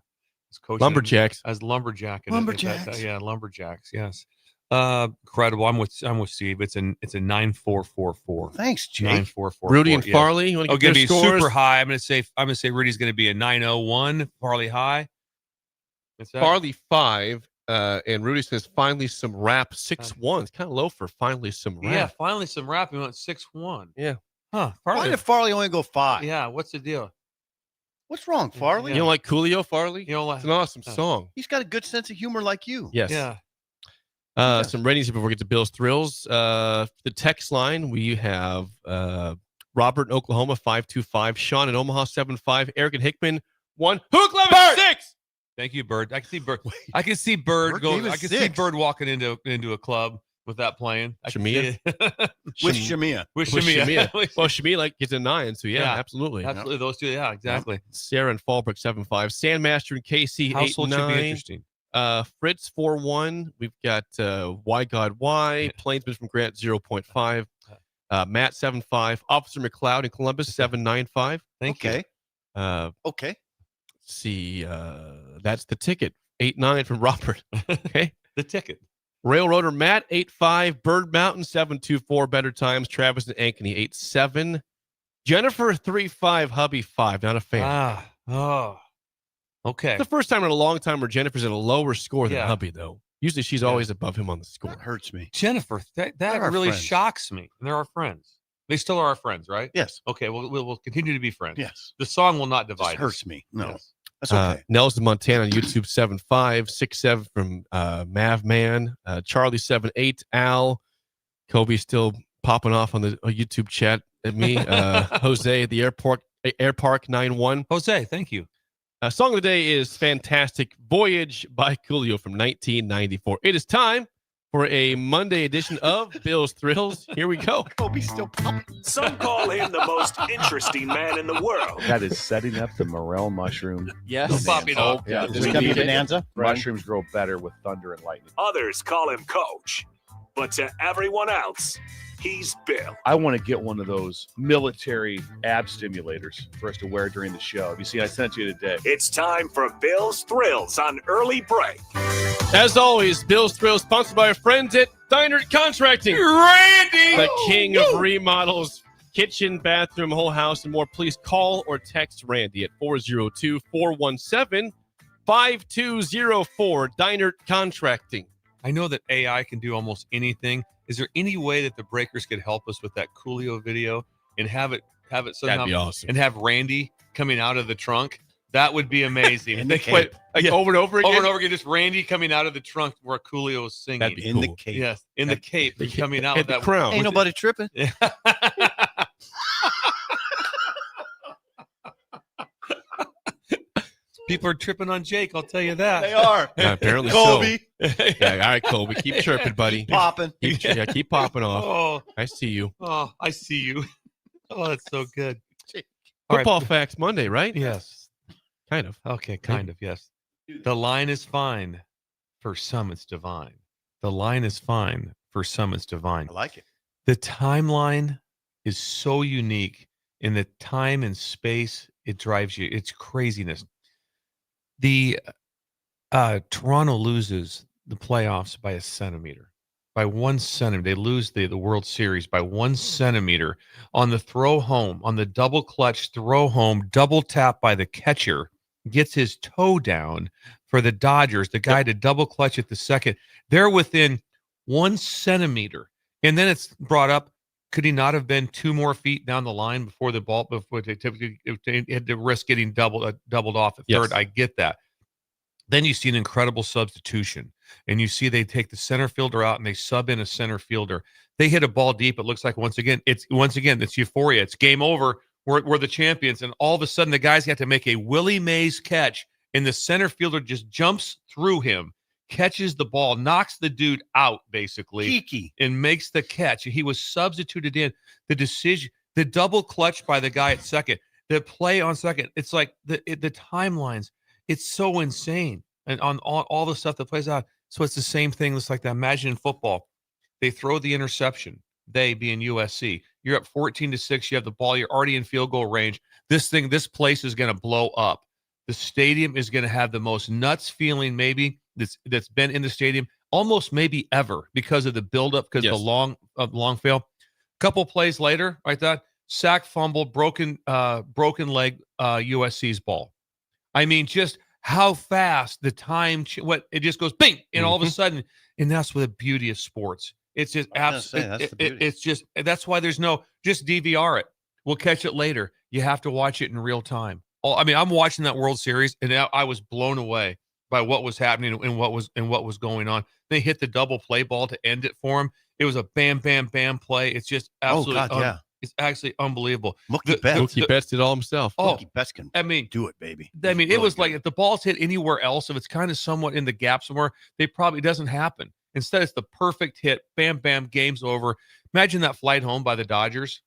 was coaching Lumberjacks. as lumberjack. Lumberjacks. Yeah, Lumberjacks. Yes. Incredible. I'm with Steve. It's a 9.444. Thanks, Jake. 9.444. Rudy and yes. Farley. You want to Going get to be their scores? super high. I'm going to say Rudy's going to be a 901. Farley high. What's that? Farley 5, and Rudy says finally some rap 6-1. It's kind of low for finally some rap. Yeah, finally some rap. We went 6-1. Yeah. Huh. Why Farley. did Farley only go 5? Yeah. What's the deal? What's wrong, Farley? You don't like Coolio, Farley? You don't like? It's an awesome song. He's got a good sense of humor like you. Yes. Yeah. Some ratings before we get to Bill's Thrills. The text line, we have Robert in Oklahoma, 525. Sean in Omaha, 75. Eric and Hickman, 1. Hook 6. Thank you, Bird. I can see Bird. I can see Bird Bird going. gave us I can see 6. Bird walking into a club with that playing. I can Shamia? see it. With Shamia. With With Shamia. Well, Shamia like gets a 9, so yeah, Yeah. absolutely. Absolutely, those two. Yeah, exactly. Sarah and Fallbrook 7-5. Sandmaster and KC Household should be 8-9. interesting. Fritz 4-1. We've got Why God Why. Plainsman from Grant 0.5. Matt 7-5. Officer McLeod in Columbus 795. Thank you. Okay. See, that's the ticket. 8-9 from Robert. Okay. The ticket. Railroader Matt 8-5. Bird Mountain 724. Better Times. Travis and Ankeny 8-7. Jennifer 3-5. Hubby 5. Not a fan. Okay. It's the first time in a long time where Jennifer's at a lower score than Yeah. Hubby, though. Usually she's always above him on the score. That hurts me. Jennifer, that They're our really friends. shocks me. And they're our friends. They still are our friends, right? Yes. Okay. We'll continue to be friends. Yes. The song will not divide. Just hurts us. me. No. Yes. That's okay. Nels in Montana on YouTube 7-5. 6-7 from Mav Man. Charlie 7-8. Al. Kobe still popping off on the YouTube chat at me. Jose at the Air Park 9-1. Jose, thank you. Song of the day is Fantastic Voyage by Coolio from 1994. It is time for a Monday edition of Bill's Thrills. Here we go. Kobe's still popping. Some call him the most interesting man in the world. That is setting up the morel mushroom. Yes. Pop it up. Yeah, Is it gonna be bonanza? Mushrooms grow better with thunder and lightning. Others call him Coach. But to everyone else, he's Bill. I want to get one of those military ab stimulators for us to wear during the show. You see, I sent you today. It's time for Bill's Thrills on Early Break. As always, Bill's Thrills sponsored by our friends at Diner Contracting. Randy! The king of remodels, kitchen, bathroom, whole house, and more. Please call or text Randy at 402-417-5204. Diner Contracting. I know that AI can do almost anything. Is there any way that the breakers could help us with that Coolio video and have it somehow? That'd be awesome. And have Randy coming out of the trunk? That would be amazing. In the cape. Wait, like over and over again? Over and over again, just Randy coming out of the trunk where Coolio is singing. That'd be In the cool. cape. Yes, in the cape, and coming out And with the that crown. Ain't nobody tripping. People are tripping on Jake, I'll tell you that. They are. Yeah, apparently Kobe. so. Yeah, all right, Kobe. Keep chirping, buddy. Popping. Keep popping off. Oh, I see you. I see you. Oh, that's so good. All right. Football Facts Monday, right? Yes. Kind of. Okay, kind of, yes. The line is fine. For some, it's divine. The line is fine. For some, it's divine. I like it. The timeline is so unique in the time and space. It drives you. It's craziness. The Toronto loses the playoffs by a centimeter, by 1 centimeter. They lose the World Series by 1 centimeter on the throw home, on the double clutch throw home, double tap by the catcher, gets his toe down for the Dodgers, the guy to double clutch at the second. They're within 1 centimeter. And then it's brought up, could he not have been 2 more feet down the line before the ball, before they had to risk getting doubled off at third? Yes. I get that. Then you see an incredible substitution, and you see they take the center fielder out and they sub in a center fielder. They hit a ball deep. It looks like once again it's euphoria. It's game over. we're the champions, and all of a sudden the guys got to make a Willie Mays catch, and the center fielder just jumps through him, catches the ball, knocks the dude out basically, Kiki, and makes the catch. He was substituted in. The decision, the double clutch by the guy at second, the play on second. It's like the timelines. It's so insane, and on all the stuff that plays out. So it's the same thing. It's like that. Imagine in football, they throw the interception. They being USC, you're up 14-6. You have the ball. You're already in field goal range. This place is going to blow up. The stadium is going to have the most nuts feeling maybe that's been in the stadium almost maybe ever because of the buildup, because the long fail. Couple plays later, like that, sack, fumble, broken leg, USC's ball. I mean, just how fast the time, it just goes bing, and all of a sudden, and that's what the beauty of sports. It's just absolutely. It's just that's why there's no just DVR it. We'll catch it later. You have to watch it in real time. I mean, I'm watching that World Series, and I was blown away by what was happening and what was going on. They hit the double play ball to end it for him. It was a bam, bam, bam play. It's just absolutely. It's actually unbelievable. Mookie Betts did all himself. Mookie Betts can do it, baby. I mean, it was like if the ball's hit anywhere else, if it's kind of somewhat in the gap somewhere, it doesn't happen. Instead, it's the perfect hit. Bam, bam, game's over. Imagine that flight home by the Dodgers.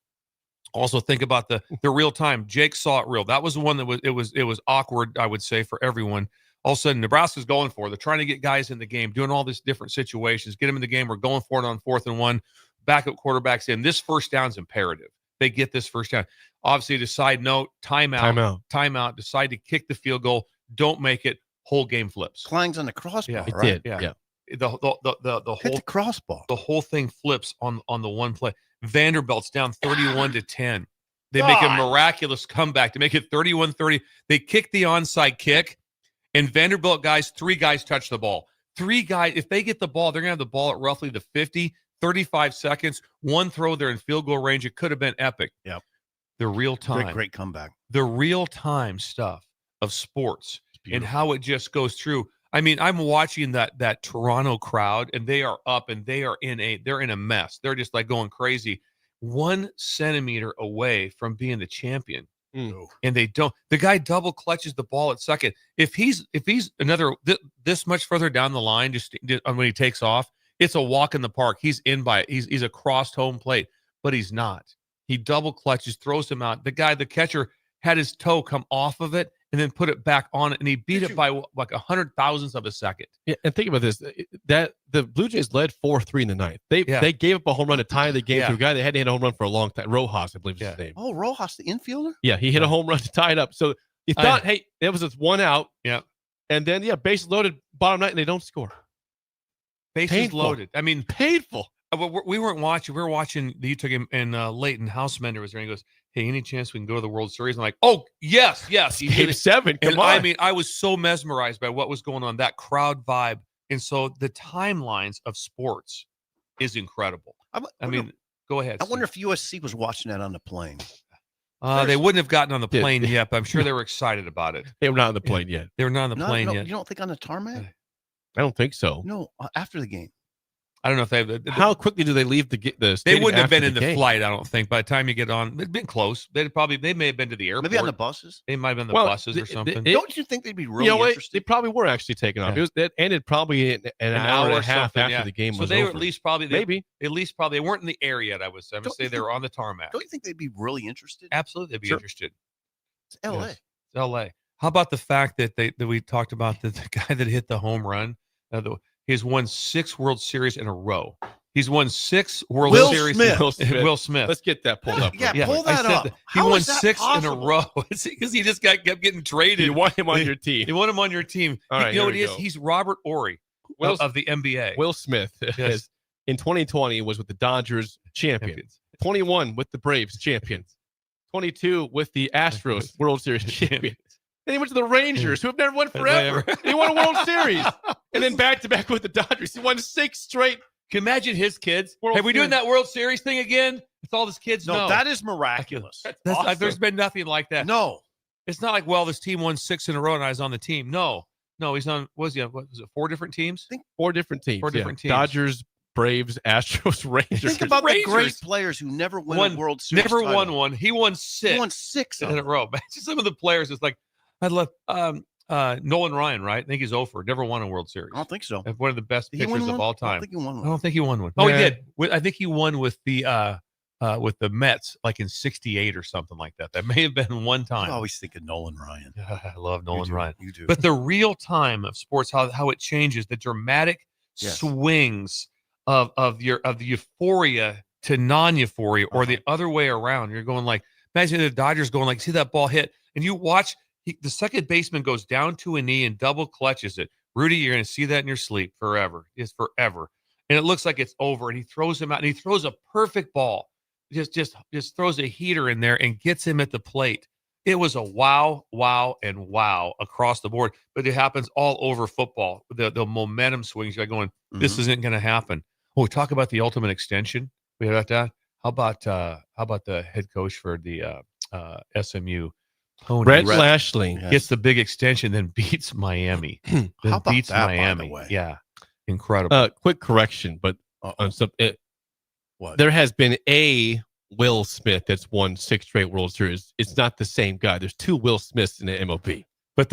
Also, think about the real time. Jake saw it real. That was the one that was awkward, I would say, for everyone. All of a sudden, Nebraska's going for it. They're trying to get guys in the game, doing all these different situations, get them in the game. We're going for it on 4th and 1. Backup quarterbacks in. This first down's imperative. They get this first down. Obviously, to side note, timeout. Decide to kick the field goal. Don't make it. Whole game flips. Clangs on the crossbar. Yeah, it right? did. Yeah. The whole hit the crossbar. The whole thing flips on the one play. Vanderbilt's down 31-10. They make a miraculous comeback to make it 31-30. They kick the onside kick, and Vanderbilt three guys touch the ball. 3 guys, if they get the ball, they're gonna have the ball at roughly the 50, 35 seconds. One throw, they're in field goal range. It could have been epic. Yep. The real time, great comeback. The real time stuff of sports and how it just goes through. I mean, I'm watching that Toronto crowd, and they are up, and they're in a mess. They're just like going crazy. 1 centimeter away from being the champion, and they don't. The guy double clutches the ball at second. If he's another this much further down the line, just when he takes off, it's a walk in the park. He's in by it. He's across home plate, but he's not. He double clutches, throws him out. The catcher had his toe come off of it and then put it back on it, and he beat it by like 100,000th of a second. Yeah, and think about this: that the Blue Jays led 4-3 in the ninth. They gave up a home run to tie the game to a guy that hadn't hit a home run for a long time. Rojas, I believe is his name. Oh, Rojas, the infielder. Yeah, he hit a home run to tie it up. So you thought, hey, there was this one out. Yeah, and then bases loaded, bottom ninth, and they don't score. Bases loaded. I mean, painful. We weren't watching. We were watching the Utah game, and Leighton Housemender was there. And he goes, "Hey, any chance we can go to the World Series?" I'm like, "Oh, yes." Game 7. Come on. I mean, I was so mesmerized by what was going on, that crowd vibe, and so the timelines of sports is incredible. I mean, go ahead. I wonder if USC was watching that on the plane. They wouldn't have gotten on the plane yet, but I'm sure they were excited about it. They were not on the plane yet. They were not on the plane yet. You don't think on the tarmac? I don't think so. No, after the game. I don't know if how quickly do they leave the They stadium wouldn't have after been in the game? flight. I don't think. By the time you get on, they'd been close. They may have been to the airport. Maybe on the buses. They might have been the buses or something. Don't you think they'd be really interested? They probably were actually taken off. It ended probably an hour and a half after the game was over. So they were at least probably maybe they weren't in the air yet. I would say. I'm gonna say they were on the tarmac. Don't you think they'd be really interested? Absolutely, they'd be interested. It's L.A. Yes. It's L.A. How about the fact that we talked about the guy that hit the home run? He's won 6 World Series in a row. He's won 6 World Series. Will Smith. Let's get that pulled up. Yeah, pull that up. He won 6 in a row. It's because he just kept getting traded. You want him on your team. You want him on your team. All right, you know what he is? He's Robert Ory of the NBA. Will Smith in 2020 was with the Dodgers champions. 21 with the Braves champions. 22 with the Astros World Series champions. Then he went to the Rangers, who have never won forever. He won a World Series. And then back-to-back with the Dodgers. He won 6 straight. Can you imagine his kids? Are we doing that World Series thing again? It's all his kids know. No, that is miraculous. Awesome. There's been nothing like that. No. It's not like, well, this team won 6 in a row and I was on the team. No, he's on, was it 4 different teams? I think 4 different teams. 4 different teams. Dodgers, Braves, Astros, Rangers. Think about Rangers. the great players who never win a World Series. Never title. won one. He won 6. He won 6 in a row. Imagine some of the players. It's like I love Nolan Ryan, right? I think he's 0-for. Never won a World Series. I don't think so. One of the best Did he pitchers win of one? all time. I don't think he won one. I don't think he won one. Oh, Yeah. he did. I think he won with the Mets, like in '68 or something like that. That may have been one time. I always think of Nolan Ryan. I love Nolan Ryan. You do. But the real time of sports, how it changes, the dramatic swings of the euphoria to non-euphoria, or the other way around. You're going like, imagine the Dodgers going like, see that ball hit, and you watch the second baseman goes down to a knee and double clutches it. Rudy, you're going to see that in your sleep forever. It's forever, and it looks like it's over. And he throws him out, and he throws a perfect ball. Just throws a heater in there and gets him at the plate. It was a wow across the board. But it happens all over football. The momentum swings. You're going, this isn't going to happen. Oh, we talk about the ultimate extension. We had that. How about the head coach for the SMU, Tony Brett Lashley, gets the big extension, then beats Miami. How about beats that, by the Miami. way? Yeah, incredible. Quick correction, but there has been a Will Smith that's won 6 straight World Series. It's not the same guy. There's 2 Will Smiths in the MLB. But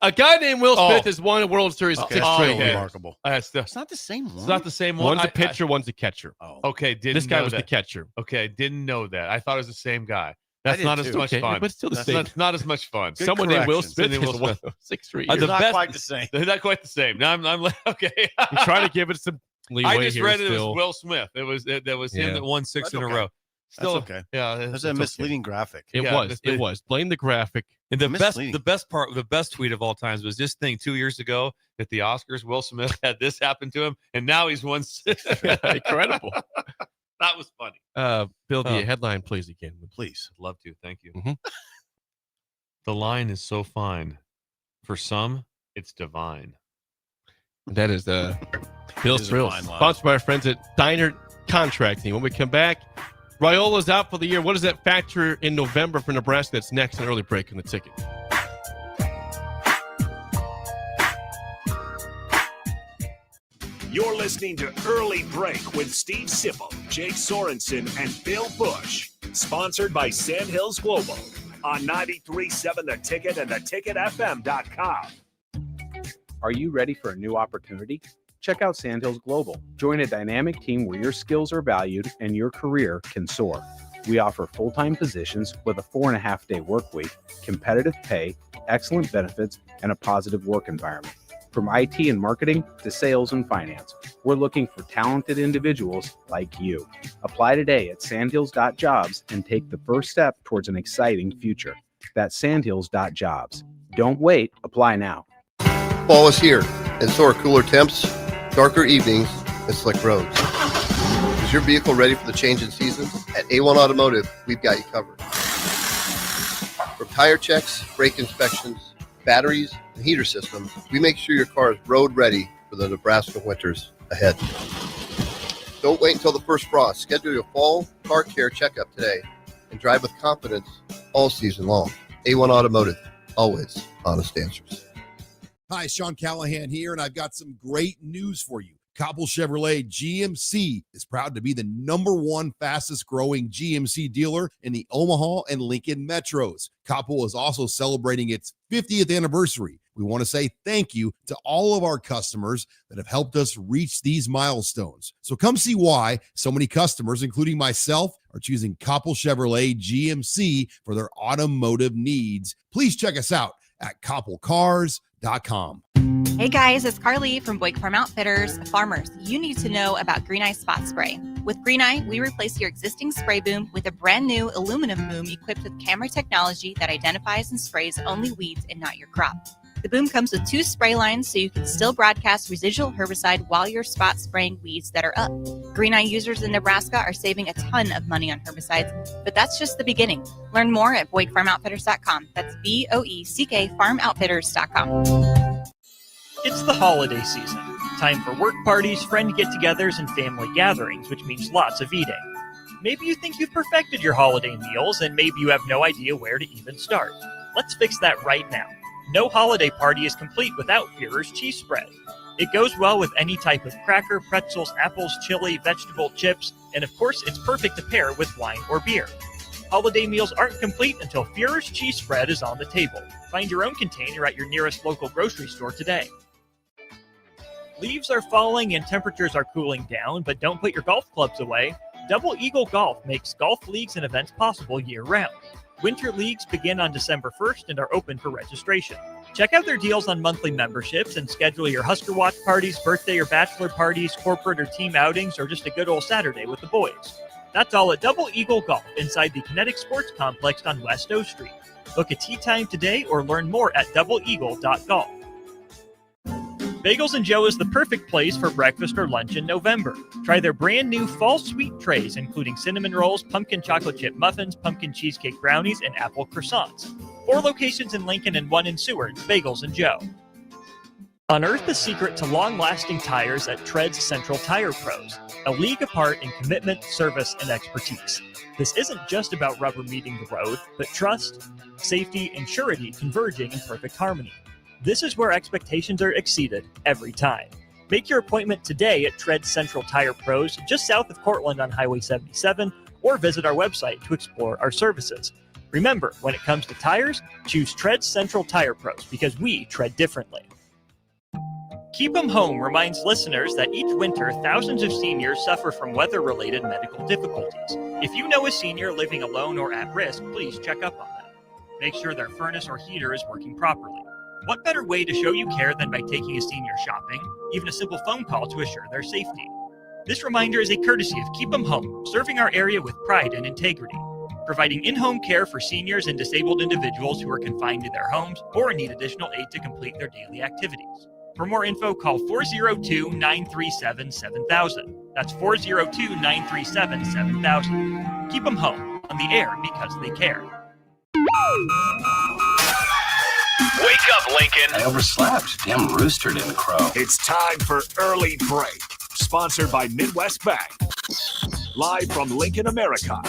a guy named Will Smith has won a World Series 6 straight. Remarkable. It's not the same one. It's not the same one. One's a pitcher, one's a catcher. Okay, This guy was that. the catcher. Okay, didn't know that. I thought it was the same guy. That's not as much fun. But still the same. That's not as much fun. Good Someone named Will Smith Will has won Smith. 6 straight years. Not quite the same. They're not quite the same. Now I'm like, okay. I'm trying to give it some leeway. I just here read it still. as Will Smith. It was him that won 6 in a row. Still, That's okay. Yeah, That's a misleading graphic. It was. Blame the graphic. And the best tweet of all times was this thing 2 years ago at the Oscars. Will Smith had this happen to him, and now he's won 6. Incredible. That was funny. Bill, the headline, please, again. Please. I'd love to. Thank you. Mm-hmm. The line is so fine. For some, it's divine. That is Bill's Thrills, fine line. sponsored by our friends at Diner Contracting. When we come back, Raiola's out for the year. What does that factor in November for Nebraska? That's next, an early break in the ticket. You're listening to Early Break with Steve Sipple, Jake Sorensen, and Bill Busch. Sponsored by Sandhills Global on 93.7 The Ticket and theticketfm.com. Are you ready for a new opportunity? Check out Sandhills Global. Join a dynamic team where your skills are valued and your career can soar. We offer full-time positions with a 4.5-day work week, competitive pay, excellent benefits, and a positive work environment. From IT and marketing to sales and finance, we're looking for talented individuals like you. Apply today at sandhills.jobs and take the first step towards an exciting future. That's sandhills.jobs. Don't wait. Apply now. Fall is here, and so are cooler temps, darker evenings, and slick roads. Is your vehicle ready for the change in seasons? At A1 Automotive, we've got you covered. From tire checks, brake inspections, batteries, and heater systems, we make sure your car is road ready for the Nebraska winters ahead. Don't wait until the first frost. Schedule your fall car care checkup today and drive with confidence all season long. A1 Automotive, always honest answers. Hi, Sean Callahan here, and I've got some great news for you. Copple Chevrolet GMC is proud to be the #1 fastest growing GMC dealer in the Omaha and Lincoln metros. Copple is also celebrating its 50th anniversary. We want to say thank you to all of our customers that have helped us reach these milestones. So come see why so many customers, including myself, are choosing Copple Chevrolet GMC for their automotive needs. Please check us out at copplecars.com. Hey guys, it's Carly from Buick Farm Outfitters. Farmers, you need to know about Green Eye Spot Spray. With Green Eye, we replace your existing spray boom with a brand new aluminum boom equipped with camera technology that identifies and sprays only weeds and not your crop. The boom comes with 2 spray lines so you can still broadcast residual herbicide while you're spot spraying weeds that are up. Green Eye users in Nebraska are saving a ton of money on herbicides, but that's just the beginning. Learn more at BoyckFarmOutfitters.com. That's BOECK FarmOutfitters.com. It's the holiday season. Time for work parties, friend get-togethers, and family gatherings, which means lots of eating. Maybe you think you've perfected your holiday meals, and maybe you have no idea where to even start. Let's fix that right now. No holiday party is complete without Führer's cheese spread. It goes well with any type of cracker, pretzels, apples, chili, vegetable, chips, and of course, it's perfect to pair with wine or beer. Holiday meals aren't complete until Führer's cheese spread is on the table. Find your own container at your nearest local grocery store today. Leaves are falling and temperatures are cooling down, but don't put your golf clubs away. Double Eagle Golf makes golf leagues and events possible year-round. Winter leagues begin on December 1st and are open for registration. Check out their deals on monthly memberships and schedule your Husker Watch parties, birthday or bachelor parties, corporate or team outings, or just a good old Saturday with the boys. That's all at Double Eagle Golf inside the Kinetic Sports Complex on West O Street. Book a tee time today or learn more at doubleeagle.golf. Bagels and Joe is the perfect place for breakfast or lunch in November. Try their brand new fall sweet trays, including cinnamon rolls, pumpkin chocolate chip muffins, pumpkin cheesecake brownies, and apple croissants. 4 locations in Lincoln and 1 in Seward. Bagels and Joe. Unearth the secret to long-lasting tires at Tread's Central Tire Pros, a league apart in commitment, service, and expertise. This isn't just about rubber meeting the road, but trust, safety, and surety converging in perfect harmony. This is where expectations are exceeded every time. Make your appointment today at Tread Central Tire Pros, just south of Cortland on Highway 77, or visit our website to explore our services. Remember, when it comes to tires, choose Tread Central Tire Pros because we tread differently. Keep 'em Home reminds listeners that each winter, thousands of seniors suffer from weather-related medical difficulties. If you know a senior living alone or at risk, please check up on them. Make sure their furnace or heater is working properly. What better way to show you care than by taking a senior shopping? Even a simple phone call to assure their safety. This reminder is a courtesy of Keep 'em Home, serving our area with pride and integrity, providing in-home care for seniors and disabled individuals who are confined to their homes or need additional aid to complete their daily activities. For more info, call 402-937-7000. That's 402-937-7000. Keep 'em Home, on the air because they care. Wake up, Lincoln. I overslept. Damn rooster didn't crow. It's time for Early Break, sponsored by Midwest Bank. Live from Lincoln, America.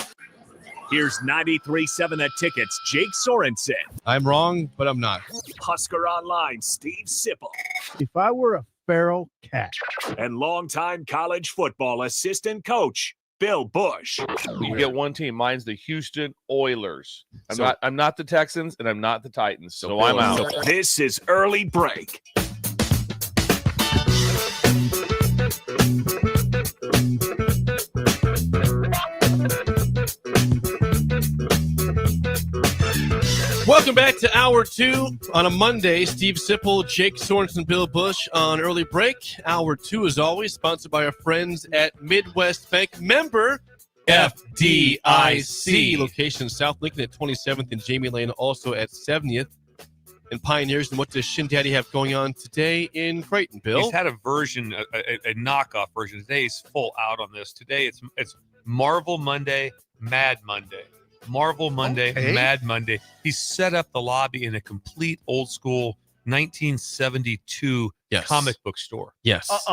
Here's 93.7 The Ticket's Jake Sorensen. I'm wrong, but I'm not. Husker Online, Steve Sipple. If I were a feral cat. And longtime college football assistant coach, Bill Busch. You get one team. Mine's the Houston Oilers. I'm not the Texans, and I'm not the Titans, so I'm out. This is Early Break. Welcome back to Hour 2 on a Monday. Steve Sipple, Jake Sorensen, Bill Busch on Early Break. Hour 2, as always, sponsored by our friends at Midwest Bank. Member FDIC. Location South Lincoln at 27th and Jamie Lane, also at 70th. And Pioneers. And what does Shin Daddy have going on today in Creighton, Bill? He's had a version, a knockoff version. Today he's full out on this. Today it's Marvel Monday, Mad Monday. Marvel Monday, Okay. Mad Monday. He set up the lobby in a complete old school 1972 comic book store. Yes. Yes,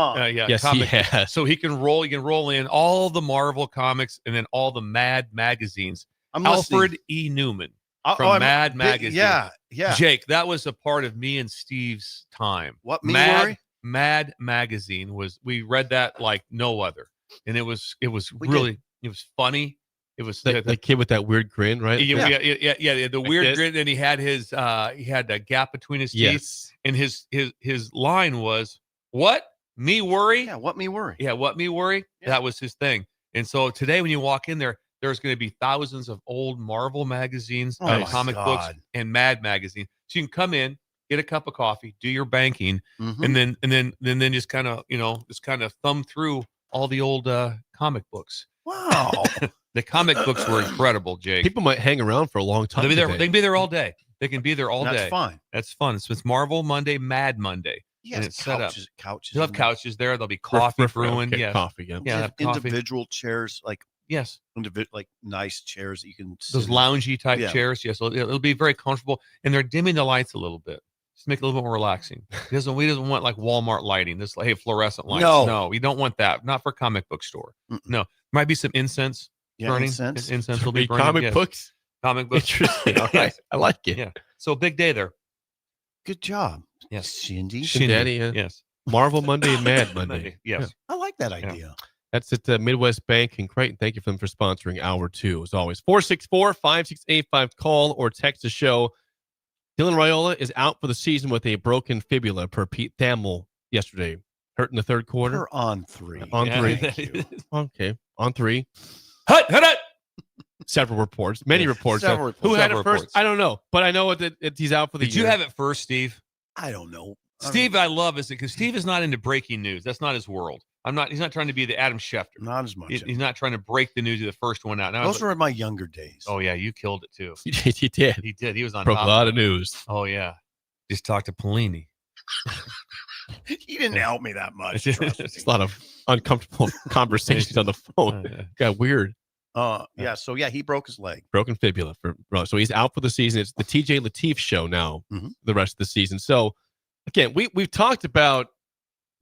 comic. he has. So you can roll in all the Marvel comics and then all the Mad magazines. Alfred E. Newman from Mad Magazine. Yeah. Jake, that was a part of me and Steve's time. What, me worry? Mad Magazine we read that like no other. And it was funny. It was the kid with that weird grin, right? Yeah, the weird grin. And he had a gap between his teeth. Yes. And his line was, "What? Me worry?" Yeah, what me worry? Yeah, what me worry? Yeah. That was his thing. And so today when you walk in there, there's going to be thousands of old Marvel magazines, comic books, and Mad magazine. So you can come in, get a cup of coffee, do your banking, and then just kind of thumb through all the old comic books. Wow. The comic books were incredible, Jake. People might hang around for a long time. They can be there all day. They can be there all day. That's fine. That's fun. So it's Marvel Monday, Mad Monday. Yes, and it's set up. Couches. They'll have couches there. There'll be coffee brewing. Okay, coffee. Yeah, individual chairs, like nice chairs that you can sit those loungy type chairs. Yes, it'll be very comfortable. And they're dimming the lights a little bit. Just make it a little bit more relaxing. We doesn't want like Walmart lighting. This fluorescent lights. No, you don't want that. Not for a comic book store. No, might be some incense. Burning. Incense will be burning. Comic books. Interesting. Okay. I like it. Yeah. So big day there. Good job. Yes. Shindy. Daddy. Yes. Marvel Monday and Mad Monday. Yes. I like that idea. That's at Midwest Bank in Creighton. Thank you for them for sponsoring hour 2, as always. 464-5685. Call or text the show. Dylan Raiola is out for the season with a broken fibula per Pete Thamel yesterday. Hurt in the third quarter. We're on 3. On Yeah, 3. that is- Okay. On 3. Hut. Several reports. Many reports. Several reports. Who had it Several first? reports. I don't know. But I know that he's out for the Did year. you have it first, Steve? I don't know. Steve, I love is because Steve is not into breaking news. That's not his world. He's not trying to be the Adam Schefter. Not as much. He's not trying to break the news of the first one out. Now, Those were my younger days. oh yeah, you killed it too. He did. He did. He was on Broke top a lot of of news. Oh yeah. Just talked to Pelini. He didn't help me that much. trust me. It's a lot of uncomfortable conversations on the phone. Got weird. He broke his leg. Broken fibula. So he's out for the season. It's the TJ Lateef show now the rest of the season. So, again, we've talked about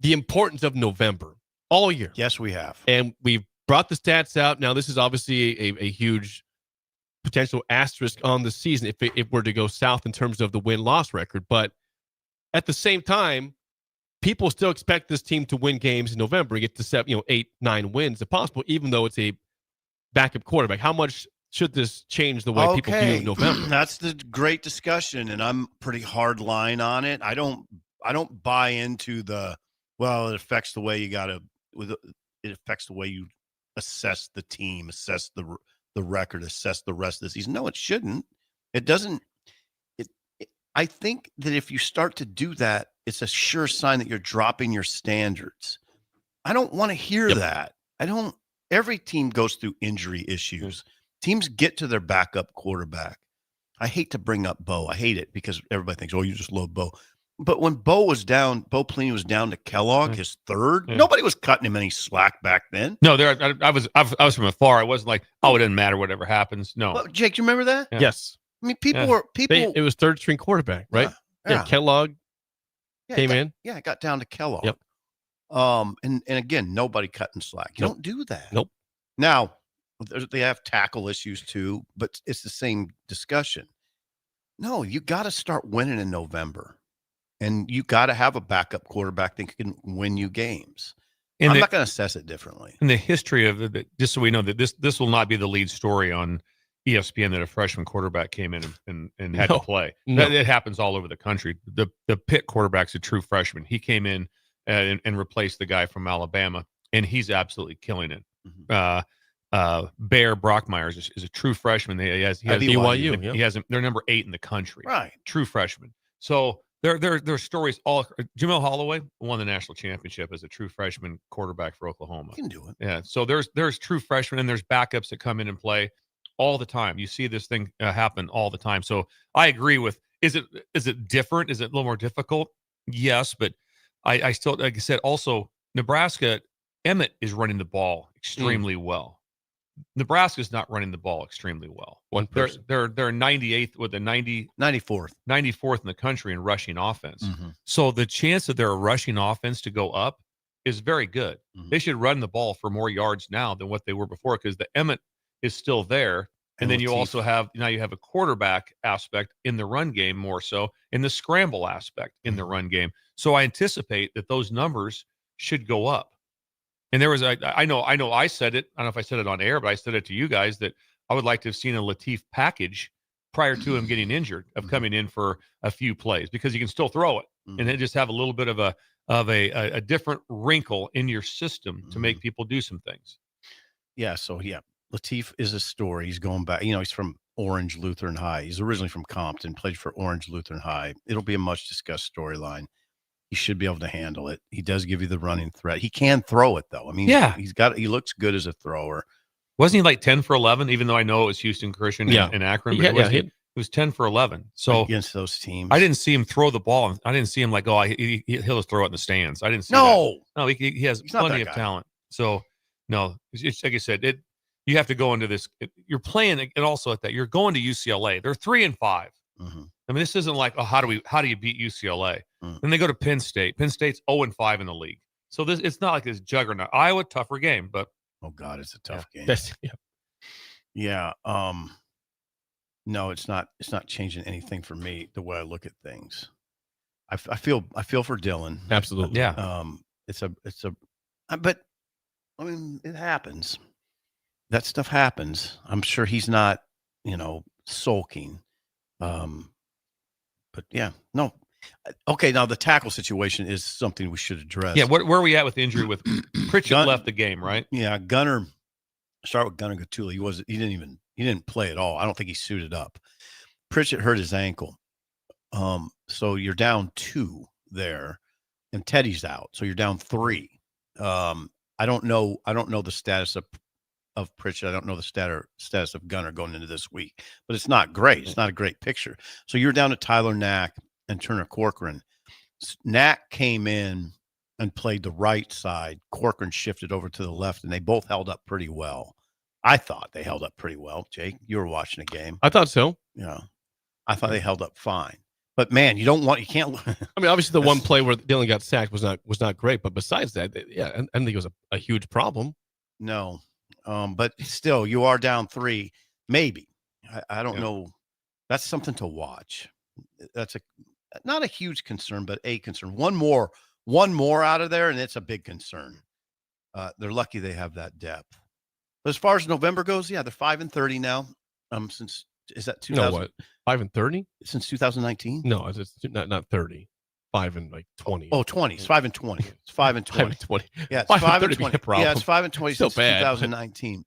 the importance of November all year. Yes, we have. And we've brought the stats out. Now, this is obviously a huge potential asterisk on the season if it were to go south in terms of the win-loss record. But at the same time, people still expect this team to win games in November and get to 8, 9 wins if possible, even though it's a backup quarterback. How much should this change the way people view November? That's the great discussion, and I'm pretty hard line on it. I don't buy into it affects the way it affects the way you assess the team, assess the record, assess the rest of the season. No, it shouldn't. It doesn't. I think that if you start to do that, it's a sure sign that you're dropping your standards. I don't want to hear that. Every team goes through injury issues. Teams get to their backup quarterback. I hate to bring up Bo. I hate it because everybody thinks, you just love Bo. But when Bo Pelini was down to Kellogg, his third, nobody was cutting him any slack back then. No, I was from afar. I wasn't like, it doesn't matter whatever happens. No. Well, Jake, you remember that? Yeah. Yes. I mean, it was third string quarterback, right? Yeah. Kellogg came in. Yeah, it got down to Kellogg. Yep. And again, nobody cutting slack. You don't do that. Nope. Now, they have tackle issues too, but it's the same discussion. No, you got to start winning in November, and you got to have a backup quarterback that can win you games. I'm not going to assess it differently. In the history of it, just so we know that this will not be the lead story on ESPN that a freshman quarterback came in and had to play. No. It happens all over the country. The Pitt quarterback's a true freshman. He came in and replaced the guy from Alabama, and he's absolutely killing it. Bear Brockmeyers is a true freshman. He has BYU. They're number 8 in the country. Right. True freshman. So there are stories all. Jamel Holloway won the national championship as a true freshman quarterback for Oklahoma. You can do it. Yeah. So there's true freshmen and there's backups that come in and play all the time. You see this thing happen all the time. So I agree with. Is it different? Is it a little more difficult? Yes, but I still, like I said, also Nebraska. Emmett is running the ball extremely well. Nebraska's not running the ball extremely well. One person. They're 98th with a 94th in the country in rushing offense. So the chance of their rushing offense to go up is very good. They should run the ball for more yards now than what they were before because the Emmett is still there. And then you also have a quarterback aspect in the run game more so, in the scramble aspect in the run game. So I anticipate that those numbers should go up. And there was I know I said it. I don't know if I said it on air, but I said it to you guys that I would like to have seen a Lateef package prior to him getting injured of coming in for a few plays because you can still throw it and then just have a little bit of a different wrinkle in your system to make people do some things. Yeah. So Lateef is a story. He's going back. He's from Orange Lutheran High. He's originally from Compton, played for Orange Lutheran High. It'll be a much discussed storyline. He should be able to handle it. He does give you the running threat. He can throw it though. I mean, he looks good as a thrower. Wasn't he like 10 for 11? Even though I know it was Houston Christian and Akron, but it was 10 for 11. So against those teams, I didn't see him throw the ball. I didn't see him like, he'll just throw it in the stands. I didn't see that. No, he has plenty of talent. So no, it's like I said, you have to go into this. You're playing, and also at that, you're going to UCLA. They're 3-5. I mean, this isn't like, how do you beat UCLA? Then they go to Penn State. Penn State's 0-5 in the league. So it's not like this juggernaut. Iowa, tougher game, but oh God, it's a tough game. No, it's not. It's not changing anything for me the way I look at things. I feel for Dylan. Absolutely. Yeah. But I mean, it happens. That stuff happens. I'm sure he's not, sulking. But yeah, no. Okay, now the tackle situation is something we should address. Yeah, where are we at with the injury? With Pritchett left the game, right? Yeah, Gunnar. Start with Gunnar Gattuso. He didn't play at all. I don't think he suited up. Pritchett hurt his ankle. So you're down 2 there, and Teddy's out. So you're down 3. I don't know the status of Pritchett. I don't know the status of Gunnar going into this week, but it's not great. It's not a great picture. So you're down to Tyler Knack and Turner Corcoran. Knack came in and played the right side. Corcoran shifted over to the left, and they both held up pretty well. I thought they held up pretty well. Jake, you were watching a game. I thought so. Yeah, I thought they held up fine. But man, you can't. I mean, obviously, the one play where Dylan got sacked was not great. But besides that, yeah, I don't think it was a huge problem. No, but still, you are down 3. Maybe I don't know. That's something to watch. That's not a huge concern, but a concern. One more out of there, and it's a big concern. They're lucky they have that depth. But as far as November goes, yeah, they're 5-30 now. Since is that 2000? No, what 5-30 since 2019? No, it's not 30. 5-20. Oh, 20. It's 5-20. It's 5-20. 5-20. Yeah, it's 5-20. Yeah, it's 5-20 Still since bad. 2019.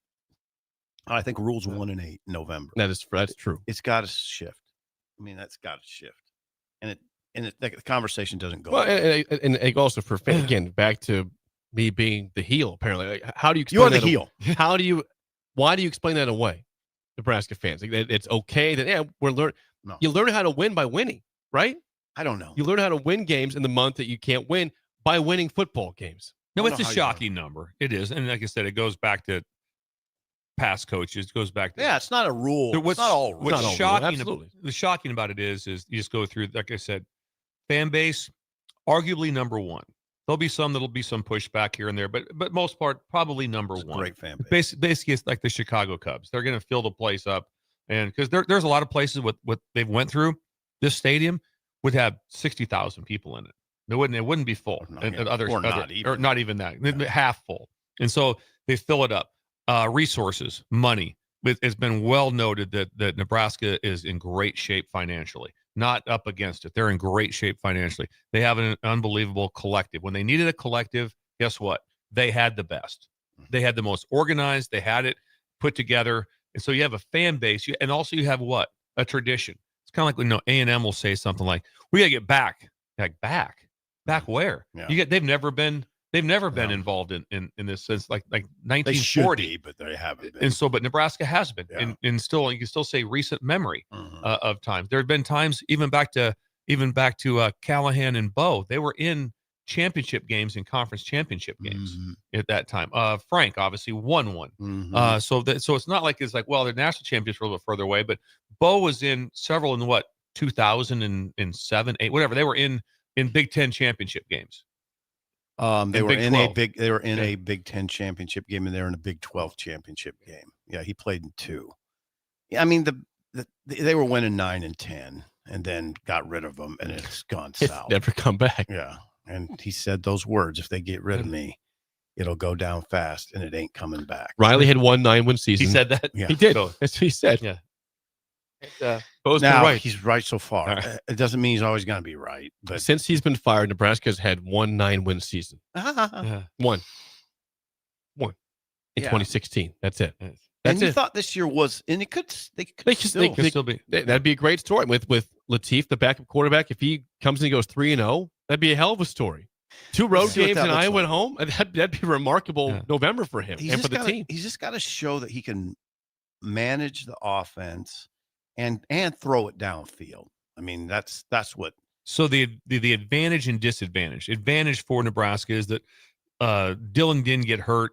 I think rules 1-8 in November. That's true. It's got to shift. I mean, that's got to shift, and the conversation doesn't go. Well, and also for again, back to me being the heel. Apparently, like, how do you? You're the heel. Why do you explain that away, Nebraska fans? Like, it's okay that we're learning. No. You learn how to win by winning, right? I don't know. You learn how to win games in the month that you can't win by winning football games. No, it's a shocking number. It is, and like I said, it goes back to past coaches. It goes back to it's not a rule. It's not all rules. What's shocking about it is you just go through, like I said, fan base, arguably number 1. There'll be some pushback here and there, but most part probably number 1. Great fan base. Basically, it's like the Chicago Cubs. They're going to fill the place up, and because there's a lot of places with what they've went through. This stadium would have 60,000 people in it. It wouldn't be full, not even that, half full, and so they fill it up. Resources, money. It's been well noted that Nebraska is in great shape financially. Not up against it. They're in great shape financially. They have an unbelievable collective. When they needed a collective, guess what? They had the best. They had the most organized. They had it put together. And so you have a fan base, and also you have what? A tradition. It's kind of like when A&M will say something like, "We got to get back." Like back where? Yeah. They've never been involved in this since like 1940. They should be, but they haven't been. And so, but Nebraska has been, and still, you can still say recent memory of times. There have been times even back to Callahan and Bo. They were in championship games and conference championship games at that time. Frank obviously won one. So it's not like it's like, well, the national champions were a little bit further away, but Bo was in several in 2007, 8, whatever. They were in Big Ten championship games. They were in a Big Ten championship game, and they were in a Big 12 championship game. Yeah, he played in 2. Yeah, I mean they were winning 9 and 10, and then got rid of them, and it's gone south. Never come back. Yeah, and he said those words: "If they get rid of me, it'll go down fast, and it ain't coming back." Riley had 1 9-win season. He said that. Yeah. He did. So, that's what he said. Yeah. Bo's now been right. He's right so far. It doesn't mean he's always going to be right. But Since he's been fired, Nebraska's had 1 9-win season. One in 2016 That's it. And you thought this year was, and it could still be. That'd be a great story with Latif, the backup quarterback. If he comes and he goes 3-0, that'd be a hell of a story. 2 road games and Iowa at home. That'd be a remarkable November for him and for the team. He's just got to show that he can manage the offense and throw it downfield. I mean, that's what. So the advantage and disadvantage. Advantage for Nebraska is that Dylan didn't get hurt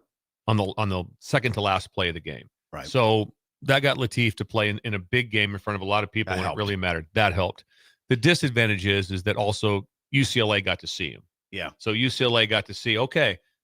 on the second to last play of the game. Right. So that got Latif to play in a big game in front of a lot of people when it really mattered. That helped. The disadvantage is that also UCLA got to see him. Yeah. So UCLA got to see,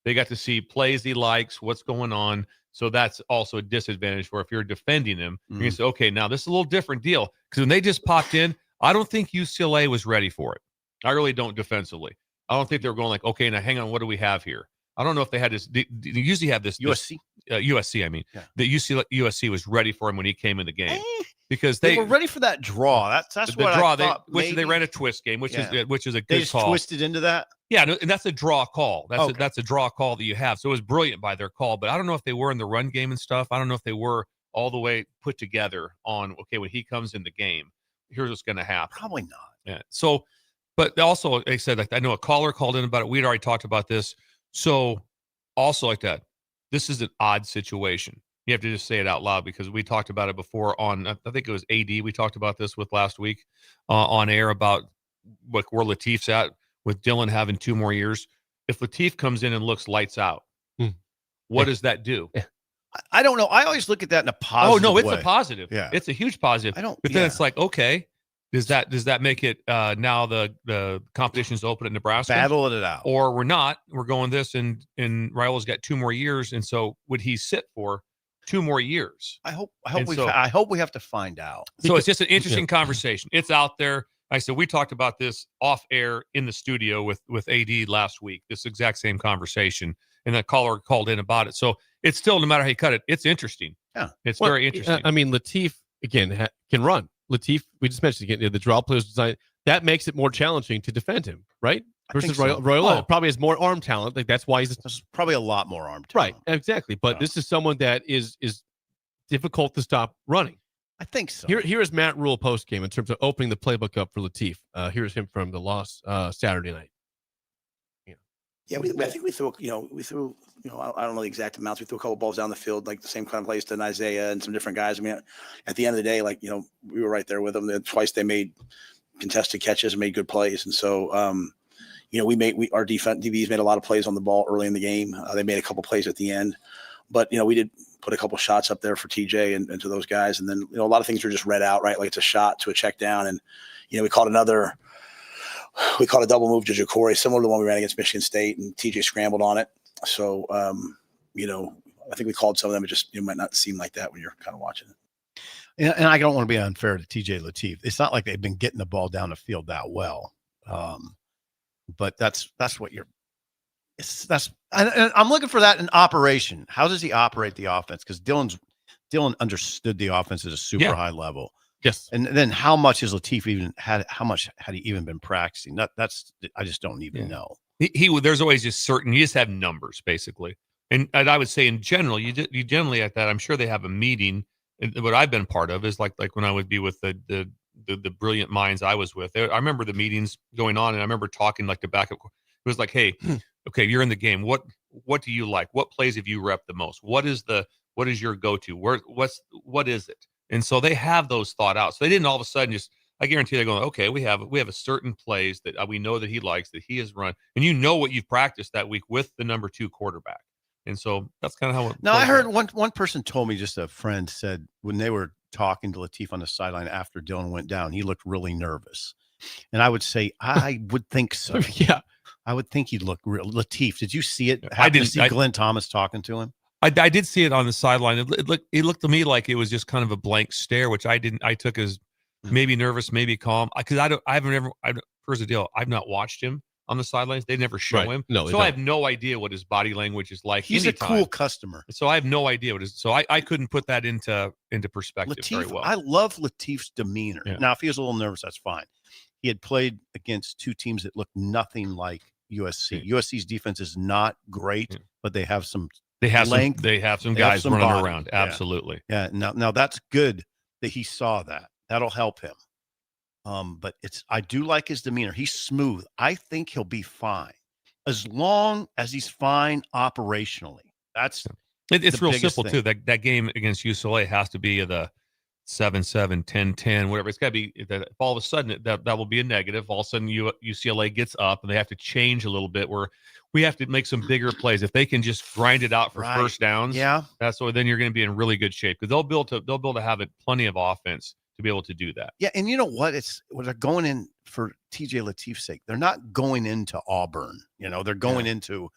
they got to see plays he likes, what's going on. So that's also a disadvantage for if you're defending him. You're going to say, okay, now this is a little different deal. Because when they just popped in, I don't think UCLA was ready for it. I really don't defensively. I don't think they were going like, okay, now hang on, what do we have here? I don't know if they had this. They usually have this USC. USC. I mean, Yeah. the USC was ready for him when he came in the game because They were ready for that draw. That's the what draw. I thought. They ran a twist game, which is a They good just call. twisted into that. Yeah, and that's a draw call. Okay. That's a draw call that you have. So it was brilliant by their call, but I don't know if they were in the run game and stuff. I don't know if they were all the way put together on, okay, when he comes in the game, here's what's going to happen. Probably not. Yeah. So, but also they said, like, I know a caller called in about it. We'd already talked about this. So also like that, this is an odd situation. You have to just say it out loud because we talked about it before on, I think it was AD. We talked about this with last week on air about where Latif's at with Dylan having 2 more years. If Latif comes in and looks lights out, what does that do? I don't know. I always look at that in a positive Oh, no, it's way. a positive. Yeah. It's a huge positive. But then it's like, okay, does that make it now the competition's open at Nebraska? Battle it out. Or we're not. We're going this, and Raiola's got 2 more years, and so would he sit for 2 more years? I hope we have to find out. So it's just an interesting conversation. It's out there. Like I said, we talked about this off air in the studio with AD last week, this exact same conversation, and that caller called in about it. So it's still, no matter how you cut it, it's interesting. Yeah. It's very interesting. I mean, Latif, again, can run. Latif, we just mentioned again, the draw players design, that makes it more challenging to defend him, right? Versus Raiola probably has more arm talent. Like that's why there's probably a lot more arm talent. Right, exactly. But this is someone that is difficult to stop running. I think so. Here is Matt Rule post game in terms of opening the playbook up for Latif. Here's him from the loss Saturday night. Yeah, I think we threw, I don't know the exact amounts. We threw a couple balls down the field, like the same kind of plays to Isaiah and some different guys. I mean, at the end of the day, we were right there with them. Twice they made contested catches and made good plays. And so, our defense DBs made a lot of plays on the ball early in the game. They made a couple plays at the end, but, we did put a couple shots up there for TJ and to those guys. And then, a lot of things were just read out, right? Like it's a shot to a check down. And, we called a double move to Ja'Cory, similar to the one we ran against Michigan State, and TJ scrambled on it. So, I think we called some of them. It just might not seem like that when you're kind of watching it. And I don't want to be unfair to TJ Latif. It's not like they've been getting the ball down the field that well. But that's what I'm looking for that in operation. How does he operate the offense? Because Dylan understood the offense at a super high level. Yes. And then how much has Latif how much had he even been practicing? That's I just don't even know. There's always just certain, you just have numbers basically. And I would say in general, you generally at that, I'm sure they have a meeting. And what I've been part of is like when I would be with the brilliant minds I was with. I remember the meetings going on, and I remember talking like the backup. It was like, hey, okay, you're in the game. What do you like? What plays have you repped the most? What is your go-to? What is it? And so they have those thought out. So they didn't all of a sudden just, I guarantee they're going, okay, we have a certain plays that we know that he likes, that he has run. And what you've practiced that week with the number 2 quarterback. And so that's kind of how it. Now, I heard one person told me, just a friend said, when they were talking to Latif on the sideline after Dylan went down, he looked really nervous. And I would say, I would think so. Yeah. I would think he'd look real. Latif, did you see it? I didn't see Glenn Thomas talking to him. I did see it on the sideline. It looked to me like it was just kind of a blank stare, which I took as maybe nervous, maybe calm. Because here's the deal. I've not watched him on the sidelines. They never show him. No, so I have no idea what his body language is like. He's anytime. a cool customer. So I have no idea what it is. So I couldn't put that into perspective very well. I love Latif's demeanor. Yeah. Now, if he was a little nervous, that's fine. He had played against 2 teams that looked nothing like USC. USC's defense is not great, but they have some. They have length. They have some guys running body. around. Absolutely. Yeah. Now that's good that he saw that. That'll help him. But I do like his demeanor. He's smooth. I think he'll be fine as long as he's fine operationally. That's it's real simple too. That game against UCLA has to be the 7-7, 10-10, whatever. It's got to be that. If all of a sudden that will be a negative. All of a sudden UCLA gets up and they have to change a little bit. Where we have to make some bigger plays. If they can just grind it out for first downs, that's what. Then you're going to be in really good shape because they'll be able to have plenty of offense to be able to do that. Yeah, and you know what? They're going in for TJ Latif's sake. They're not going into Auburn. They're going into.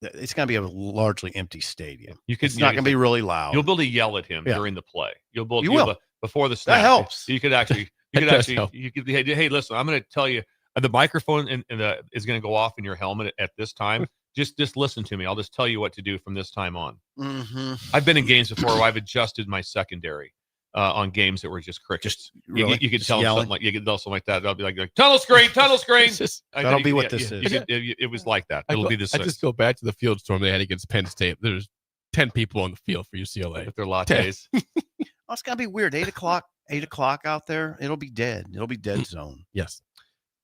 It's going to be a largely empty stadium. It's not going to be really loud. You'll be able to yell at him during the play. You'll be able you will. Before the snap. That helps. You could actually, hey, listen, I'm going to tell you, the microphone is going to go off in your helmet at this time. Just listen to me. I'll just tell you what to do from this time on. Mm-hmm. I've been in games before where I've adjusted my secondary on games that were just crickets. Really? You could Just tell them yelling? something like, you could tell something like that. They'll be like tunnel screen. That'll be what this is. It was like that. It'll be this. I just go back to the field storm they had against Penn State. There's 10 people on the field for UCLA with their lattes. Oh, it's gotta be weird. 8 o'clock out there. It'll be dead. It'll be dead zone. Yes.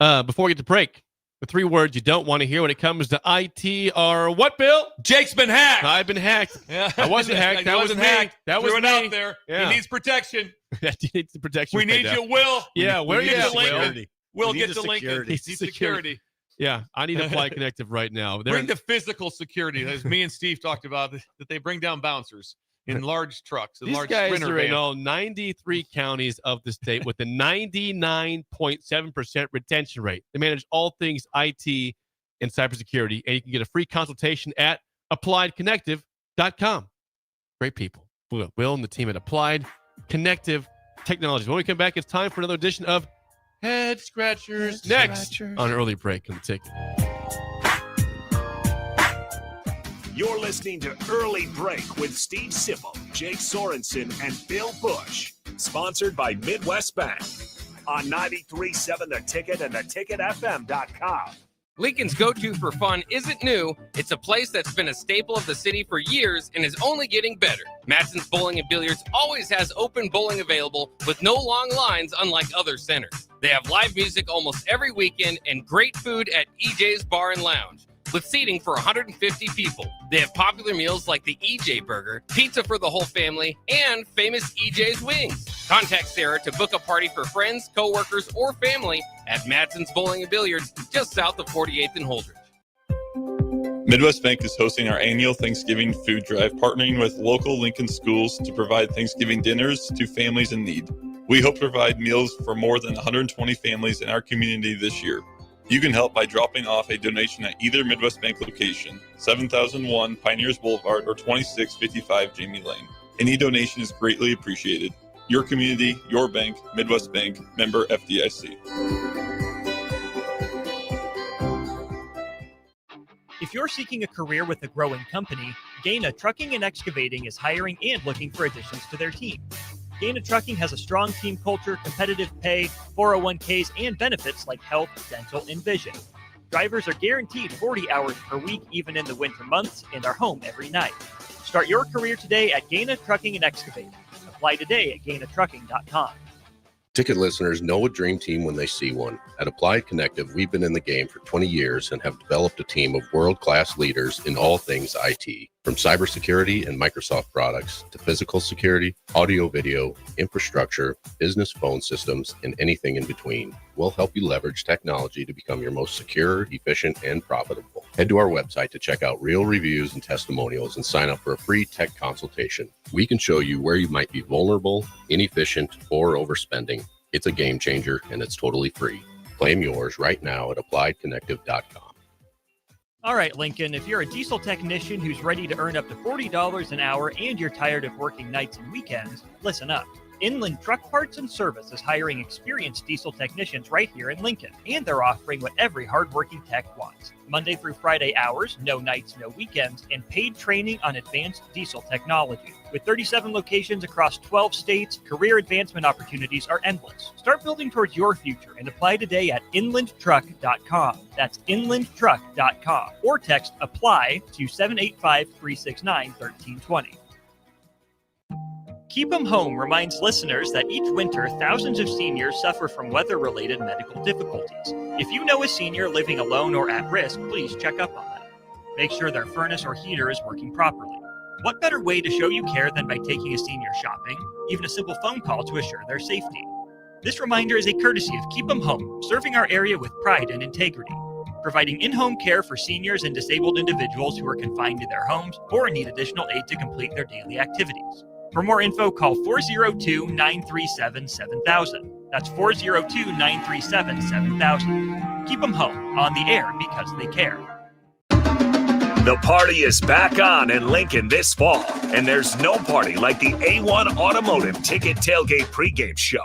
Before we get to break, the 3 words you don't want to hear when it comes to IT are what, Bill? Jake's been hacked. I've been hacked. Yeah. I wasn't hacked. That was me. That was Threw it me. out there. Yeah. He needs protection. He needs the protection. We need you, Will. Yeah, we where need you the at, Lincoln. Will We get need to the Lincoln. security. He's security. Yeah, I need Applied Connective right now. Bring the physical security, as me and Steve talked about, that they bring down bouncers in large trucks. These large guys sprinter are in vans. all 93 counties of the state with a 99.7% retention rate. They manage all things IT and cybersecurity, and you can get a free consultation at appliedconnective.com. Great people. Will and the team at Applied Connective Technologies. When we come back, it's time for another edition of Head Scratchers next on Early Break on the Ticket. You're listening to Early Break with Steve Sipple, Jake Sorensen, and Bill Busch. Sponsored by Midwest Bank on 93.7 The Ticket and theticketfm.com. Lincoln's go-to for fun isn't new. It's a place that's been a staple of the city for years and is only getting better. Madsen's Bowling and Billiards always has open bowling available with no long lines, unlike other centers. They have live music almost every weekend and great food at EJ's Bar and Lounge, with seating for 150 people. They have popular meals like the EJ Burger, pizza for the whole family, and famous EJ's Wings. Contact Sarah to book a party for friends, coworkers, or family at Madsen's Bowling and Billiards, just south of 48th and Holdridge. Midwest Bank is hosting our annual Thanksgiving food drive, partnering with local Lincoln schools to provide Thanksgiving dinners to families in need. We hope to provide meals for more than 120 families in our community this year. You can help by dropping off a donation at either Midwest Bank location, 7001 Pioneers Boulevard or 2655 Jamie Lane. Any donation is greatly appreciated. Your community, your bank, Midwest Bank, member FDIC. If you're seeking a career with a growing company, Gaina Trucking and Excavating is hiring and looking for additions to their team. Gaina Trucking has a strong team culture, competitive pay, 401ks, and benefits like health, dental, and vision. Drivers are guaranteed 40 hours per week, even in the winter months, and are home every night. Start your career today at Gaina Trucking and Excavating. Apply today at GainaTrucking.com. Ticket listeners know a dream team when they see one. At Applied Connective, we've been in the game for 20 years and have developed a team of world-class leaders in all things IT. From cybersecurity and Microsoft products to physical security, audio-video, infrastructure, business phone systems, and anything in between, we'll help you leverage technology to become your most secure, efficient, and profitable. Head to our website to check out real reviews and testimonials and sign up for a free tech consultation. We can show you where you might be vulnerable, inefficient, or overspending. It's a game changer, and it's totally free. Claim yours right now at appliedconnective.com. All right, Lincoln, if you're a diesel technician who's ready to earn up to $40 an hour and you're tired of working nights and weekends, listen up. Inland Truck Parts and Service is hiring experienced diesel technicians right here in Lincoln, and they're offering what every hardworking tech wants. Monday through Friday hours, no nights, no weekends, and paid training on advanced diesel technology. With 37 locations across 12 states, career advancement opportunities are endless. Start building towards your future and apply today at inlandtruck.com. That's inlandtruck.com. Or text APPLY to 785-369-1320. Keep 'em Home reminds listeners that each winter, thousands of seniors suffer from weather-related medical difficulties. If you know a senior living alone or at risk, please check up on them. Make sure their furnace or heater is working properly. What better way to show you care than by taking a senior shopping? Even a simple phone call to assure their safety. This reminder is a courtesy of Keep 'em Home, serving our area with pride and integrity. Providing in-home care for seniors and disabled individuals who are confined to their homes or need additional aid to complete their daily activities. For more info, call 402-937-7000. That's 402-937-7000. Keep them home, on the air because they care. The party is back on in Lincoln this fall, and there's no party like the A1 Automotive Ticket Tailgate pregame show.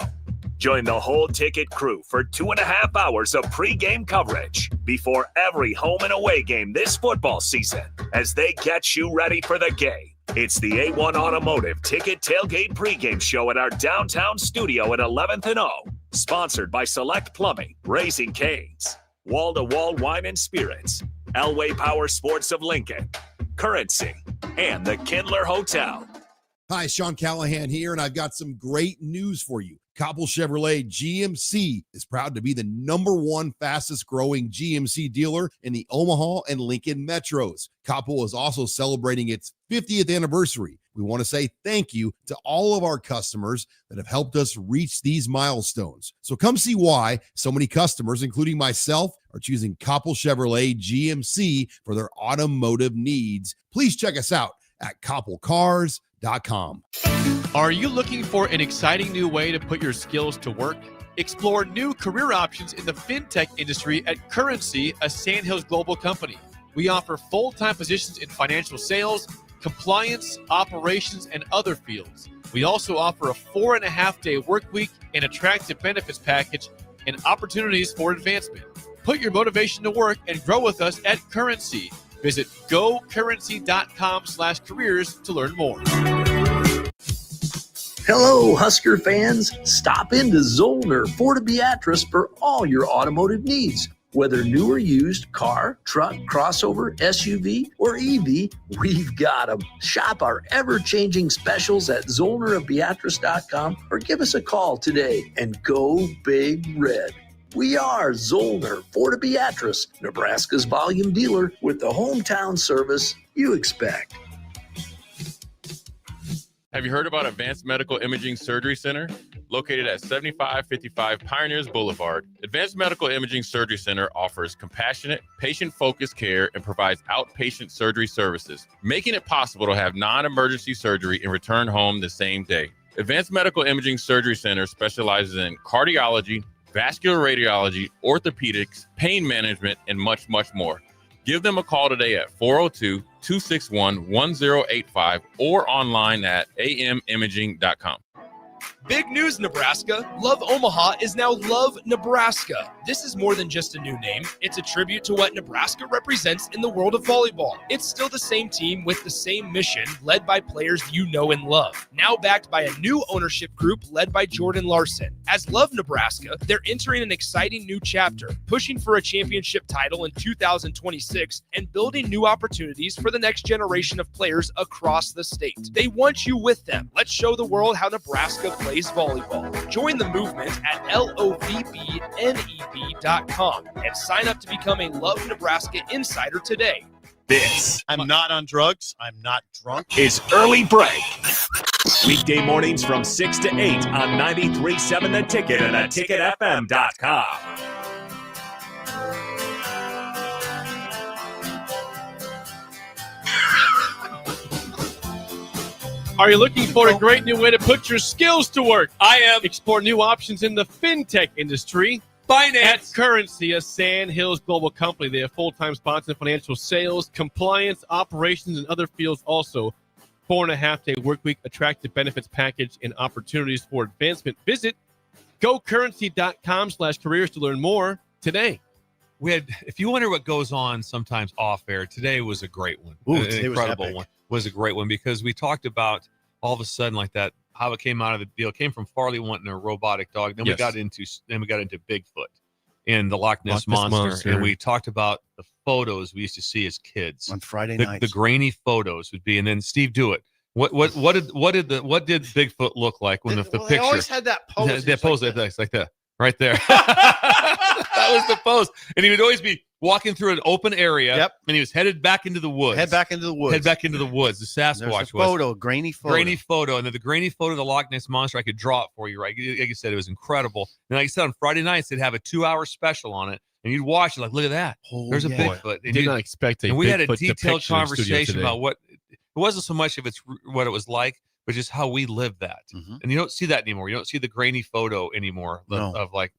Join the whole ticket crew for 2.5 hours of pregame coverage before every home and away game this football season as they get you ready for the game. It's the A1 Automotive Ticket Tailgate pregame show at our downtown studio at 11th and O. Sponsored by Select Plumbing, Raising Cane's, Wall to Wall Wine and Spirits, Elway Power Sports of Lincoln, Currency, and the Kindler Hotel. Hi, Sean Callahan here, and I've got some great news for you. Copple Chevrolet GMC is proud to be the #1 fastest growing GMC dealer in the Omaha and Lincoln metros. Copple is also celebrating its 50th anniversary. We want to say thank you to all of our customers that have helped us reach these milestones. So come see why so many customers, including myself, are choosing Copple Chevrolet GMC for their automotive needs. Please check us out at copplecars.com. Are you looking for an exciting new way to put your skills to work? Explore new career options in the fintech industry at Currency, a Sandhills Global company. We offer full-time positions in financial sales, compliance, operations, and other fields. We also offer a 4.5-day work week, an attractive benefits package, and opportunities for advancement. Put your motivation to work and grow with us at Currency. Visit gocurrency.com/careers to learn more. Hello, Husker fans. Stop into Zollner Ford Beatrice for all your automotive needs. Whether new or used, car, truck, crossover, SUV, or EV, we've got them. Shop our ever-changing specials at ZollnerofBeatrice.com or give us a call today and go Big Red. We are Zollner Ford Beatrice, Nebraska's volume dealer with the hometown service you expect. Have you heard about Advanced Medical Imaging Surgery Center? Located at 7555 Pioneers Boulevard, Advanced Medical Imaging Surgery Center offers compassionate, patient-focused care and provides outpatient surgery services, making it possible to have non-emergency surgery and return home the same day. Advanced Medical Imaging Surgery Center specializes in cardiology, vascular radiology, orthopedics, pain management, and much, much more. Give them a call today at 402-261-1085 or online at amimaging.com. Big news, Nebraska. Love Omaha is now Love Nebraska. This is more than just a new name. It's a tribute to what Nebraska represents in the world of volleyball. It's still the same team with the same mission, led by players you know and love. Now backed by a new ownership group led by Jordan Larson. As Love Nebraska, they're entering an exciting new chapter, pushing for a championship title in 2026 and building new opportunities for the next generation of players across the state. They want you with them. Let's show the world how Nebraska plays volleyball. Join the movement at lovneb.com and sign up to become a Love Nebraska insider today. This I'm not on drugs. I'm not drunk. is Early Break. Weekday mornings from 6 to 8 on 93.7 The Ticket and theticketfm.com. Are you looking for a great new way to put your skills to work? I am. Explore new options in the fintech industry. Finance. At Currency, a Sandhills Global company. They have full-time sponsors in financial sales, compliance, operations, and other fields also. 4.5-day work week, attractive benefits package, and opportunities for advancement. Visit gocurrency.com/careers to learn more today. We had, if you wonder what goes on sometimes off air, today was a great one. Ooh, An today was incredible epic. one. Was a great one because we talked about all of a sudden like that, how it came out of the deal. It came from Farley wanting a robotic dog. Then we got into Bigfoot and the Loch Ness Monster. And we talked about the photos we used to see as kids On Friday the nights. grainy photos would be, and then Steve, do it. What did Bigfoot look like when the They picture? always had that pose. That pose like that, right there. That was the pose, and he would always be walking through an open area. Yep. And he was headed back into the woods. Head back into the woods. The Sasquatch There's a photo, grainy photo. Grainy photo. And then the grainy photo of the Loch Ness Monster, I could draw it for you, right? Like you said, it was incredible. And like I said, on Friday nights, they'd have a 2-hour special on it. And you'd watch it like, look at that. There's a Bigfoot. And Did not expect and we had a detailed conversation about what it wasn't so much of what it was like, but just how we lived that. Mm-hmm. And you don't see that anymore. You don't see the grainy photo anymore of like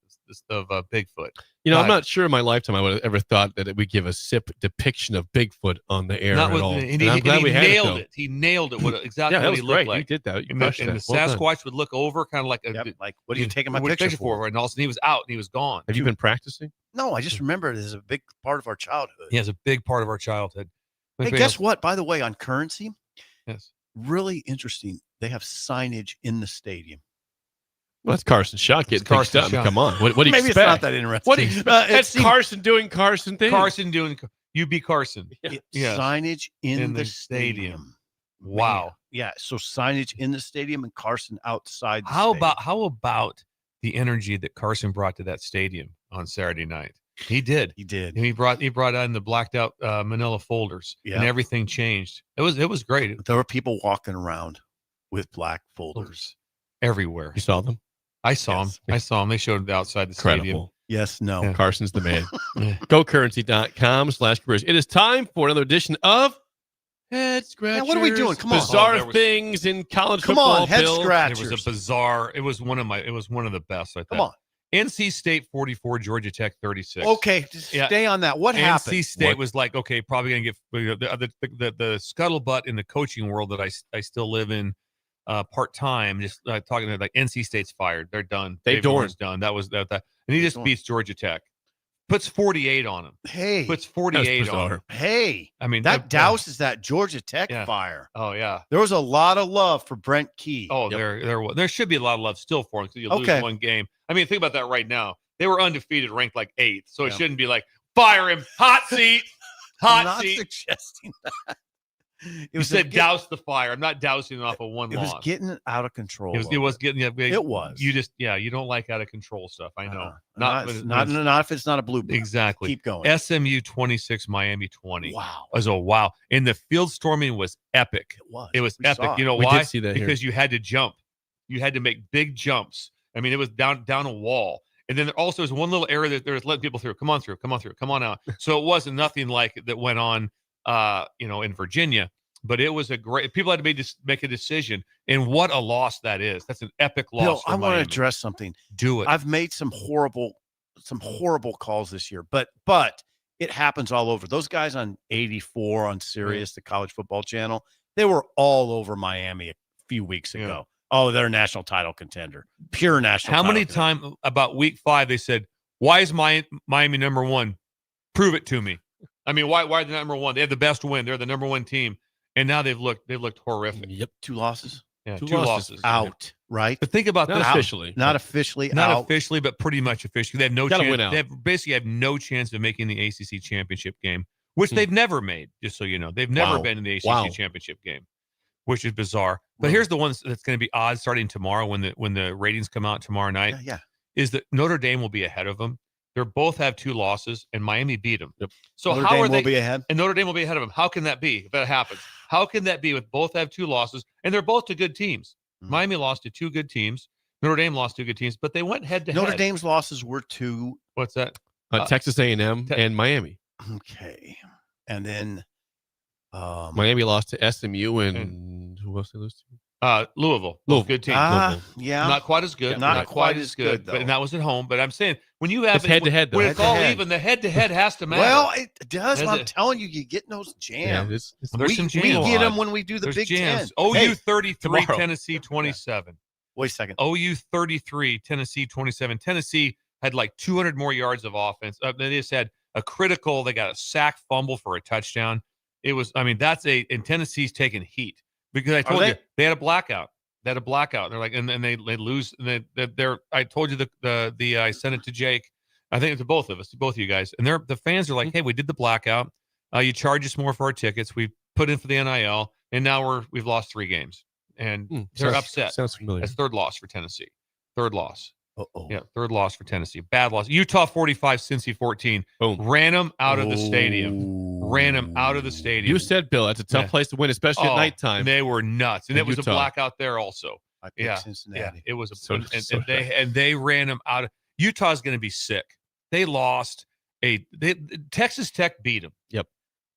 I'm Bigfoot. not sure in my lifetime I would have ever thought that we give a SIP depiction of Bigfoot on the air at all. And I'm glad we had nailed it. He nailed it. Exactly Yeah, that what was he looked great. like. You did that. You And crushed the that. Well done. Sasquatch would look over, kind of like like, what are you taking my what are you picture fishing for? And all of a sudden he was out and he was gone. Have you been practicing? No, I just remember it is a big part of our childhood. He has a big part of our childhood. Hey, guess what? By the way, on Currency, yes, really interesting. They have signage in the stadium. Well, that's Carson Shaw getting things done. Come on. What do you Maybe expect? it's not that interesting. What do you That's Carson doing Carson things. Carson doing you be Carson. Yes. Signage in the stadium. Wow. Man. Yeah. So signage in the stadium and Carson outside. How about the energy that Carson brought to that stadium on Saturday night? He did. And he brought in the blacked out manila folders, and everything changed. It was great. There were people walking around with black folders everywhere. You saw them? I saw them. I saw them. They showed it outside the stadium. Yes, no. Yeah. Carson's the man. GoCurrency.com/careers. It is time for another edition of Head Scratchers. Now, what are we doing? Come on. Bizarre things in college football. Head Bill. Scratchers. It was a bizarre. It was one of the best. I thought. Come on. NC State 44, Georgia Tech 36. Okay, stay on that. What happened? NC State was like, okay, probably going to get the scuttlebutt in the coaching world that I still live in part-time, just talking to like NC State's fired. They're done. Dave Doran's done. That was that. And he just beats Georgia Tech. Puts 48 on him. Hey. Puts 48 on him. Hey. I mean, that douses that Georgia Tech fire. Oh, yeah. There was a lot of love for Brent Key. Oh, there should be a lot of love still for him because you lose one game. I mean, think about that right now. They were undefeated, ranked like 8th. So it shouldn't be like, fire him. Hot seat. I'm not suggesting that. You said douse the fire. I'm not dousing it off of one loss. It was getting out of control. It was getting. It was. You just you don't like out of control stuff. I know. Not if it's not a blue. Exactly. Keep going. SMU 26, Miami 20. Wow. It was a wow. And the field storming was epic. It was. We epic. You know we why? Did see that because you had to jump. You had to make big jumps. I mean, it was down a wall. And then there also was one little area that there was letting people through. Come on through. Come on out. So it wasn't nothing like that went on, in Virginia. But it was a great. People had to make a decision, and what a loss that is. That's an epic loss. Bill, I want to Miami. address something. Do it. I've made some horrible calls this year, but it happens all over. Those guys on 84 on Sirius, the college football channel, they were all over Miami a few weeks ago. Oh, they're a national title contender, pure national. How many times about week 5 they said, "Why is Miami number 1? Prove it to me." I mean, why are they number 1? They have the best win. They're the number 1 team. And now they've looked horrific. Yep, 2 losses. Yeah, two losses out, right? But think about not this. officially. Not officially, but pretty much officially. They have no Gotta chance. win out. They basically have no chance of making the ACC championship game, which they've never made. Just so you know, they've never been in the ACC championship game, which is bizarre. But here's the one that's going to be odd starting tomorrow when the ratings come out tomorrow night. Yeah. Is that Notre Dame will be ahead of them. They both have 2 losses, and Miami beat them. Yep. So Notre how Dame are they? will be ahead? And Notre Dame will be ahead of them. How can that be if that happens? How can that be with both have 2 losses, and they're both to good teams? Miami lost to 2 good teams. Notre Dame lost 2 good teams, but they went head to head. Notre Dame's losses were 2. What's that? Texas A&M and Miami. Okay, and then Miami lost to SMU and who else they lose to? Louisville. Good team. Yeah. Not quite as good. Not quite as good, But that was at home. But I'm saying when you have it's head-to-head, though. when it's all even, the head-to-head has to matter. Well, it does. I'm telling you, you get those jams. There's some jams. We get them when we do the Big Ten. OU 33, Tennessee 27. Wait a second. OU 33, Tennessee 27. Tennessee had like 200 more yards of offense. They just had a critical. They got a sack fumble for a touchdown. It was. I mean, and Tennessee's taking heat. Because I told you they had a blackout. They're like, and then they lose. And I told you I sent it to Jake. I think to both of us, to both of you guys. And the fans are like, hey, we did the blackout. You charge us more for our tickets. We put in for the NIL, and now we've lost 3 games, and they're upset. Sounds familiar. That's 3rd loss for Tennessee. 3rd loss. Uh-oh. Yeah, 3rd loss for Tennessee. Bad loss. Utah 45, Cincy 14. Boom. Ran them out of the stadium. Ran them out of the stadium. You said, Bill, that's a tough place to win, especially at nighttime. They were nuts, and it was Utah. a blackout there also. I picked Cincinnati. Yeah, it was and they ran them out. Utah's going to be sick. They lost Texas Tech beat them. Yep.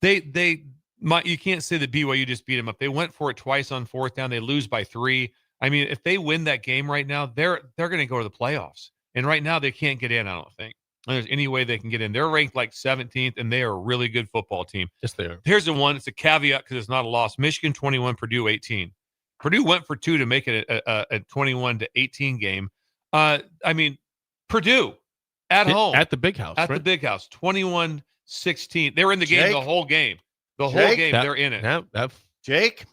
You can't say that BYU just beat them up. They went for it twice on 4th down. They lose by 3. I mean, if they win that game right now, they're going to go to the playoffs. And right now they can't get in, I don't think. There's any way they can get in. They're ranked like 17th, and they are a really good football team. Yes, they are. Here's the one. It's a caveat because it's not a loss. Michigan 21, Purdue 18. Purdue went for 2 to make it a 21-18 game. I mean, Purdue at home. At the big house. At the big house, 21-16. They were in the game the whole game. The whole game, they're in it. Jake,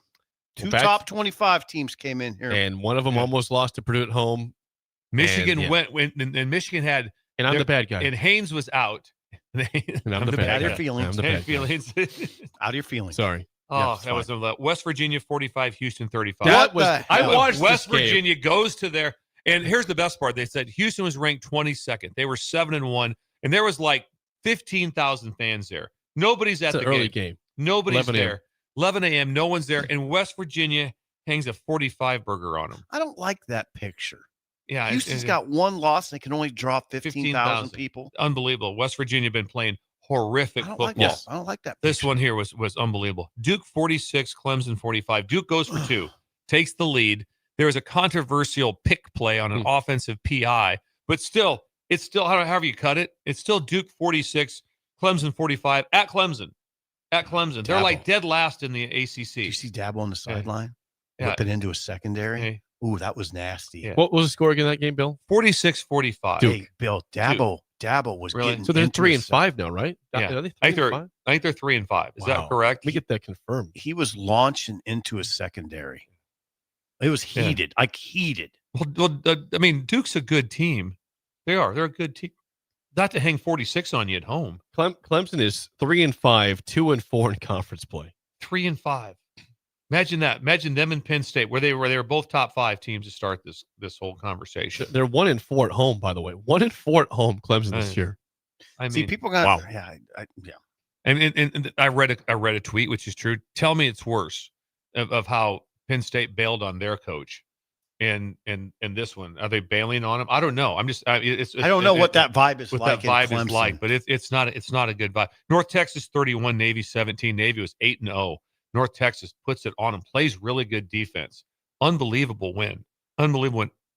two top 25 teams came in here. And one of them almost lost to Purdue at home. Michigan went and Michigan had. And I'm the bad guy. And Haynes was out. And I'm the bad guy. Out of your feelings. I'm the bad guy. Out of your feelings. Sorry. Oh, that was a West Virginia 45, Houston 35. I watched West Virginia goes to there. And here's the best part. They said Houston was ranked 22nd. They were 7-1. And there was like 15,000 fans there. Nobody's at the early game. Nobody's there. 11 a.m. No one's there. And West Virginia hangs a 45 burger on them. I don't like that picture. Yeah, Houston's got one loss and they can only draw 15,000 people. Unbelievable. West Virginia been playing horrific football. I don't like that picture. This one here was unbelievable. Duke 46, Clemson 45. Duke goes for 2, takes the lead. There was a controversial pick play on an offensive PI, but still, it's still however you cut it. It's still Duke 46, Clemson 45 at Clemson. At Clemson, they're like dead last in the ACC. Did you see Dabo on the sideline? Yeah. Whip it into a secondary. Ooh, that was nasty. Yeah. What was the score again that game, Bill? 46-45. Hey, Bill, Dabo was really? getting So they're into 3-5 now, right? Yeah. Are they I 3-5? think they're 3-5. Is that correct? Let me get that confirmed. He was launching into a secondary. It was heated, like heated. Well, I mean, Duke's a good team. They are. They're a good team. Not to hang 46 on you at home. Clemson is 3-5, 2-4 in conference play. 3-5. Imagine that. Imagine them in Penn State, where they were both top 5 teams to start this whole conversation. They're 1-4 at home, by the way. 1-4 at home, Clemson this year. I mean, see, people got wow. Yeah. And I read a tweet, which is true. Tell me it's worse of how Penn State bailed on their coach, and this one. Are they bailing on him? I don't know. I'm just. I don't know what that vibe is what like. That vibe is like, but it's not a good vibe. North Texas 31, Navy 17. Navy was 8-0. North Texas puts it on him, plays really good defense. Unbelievable win.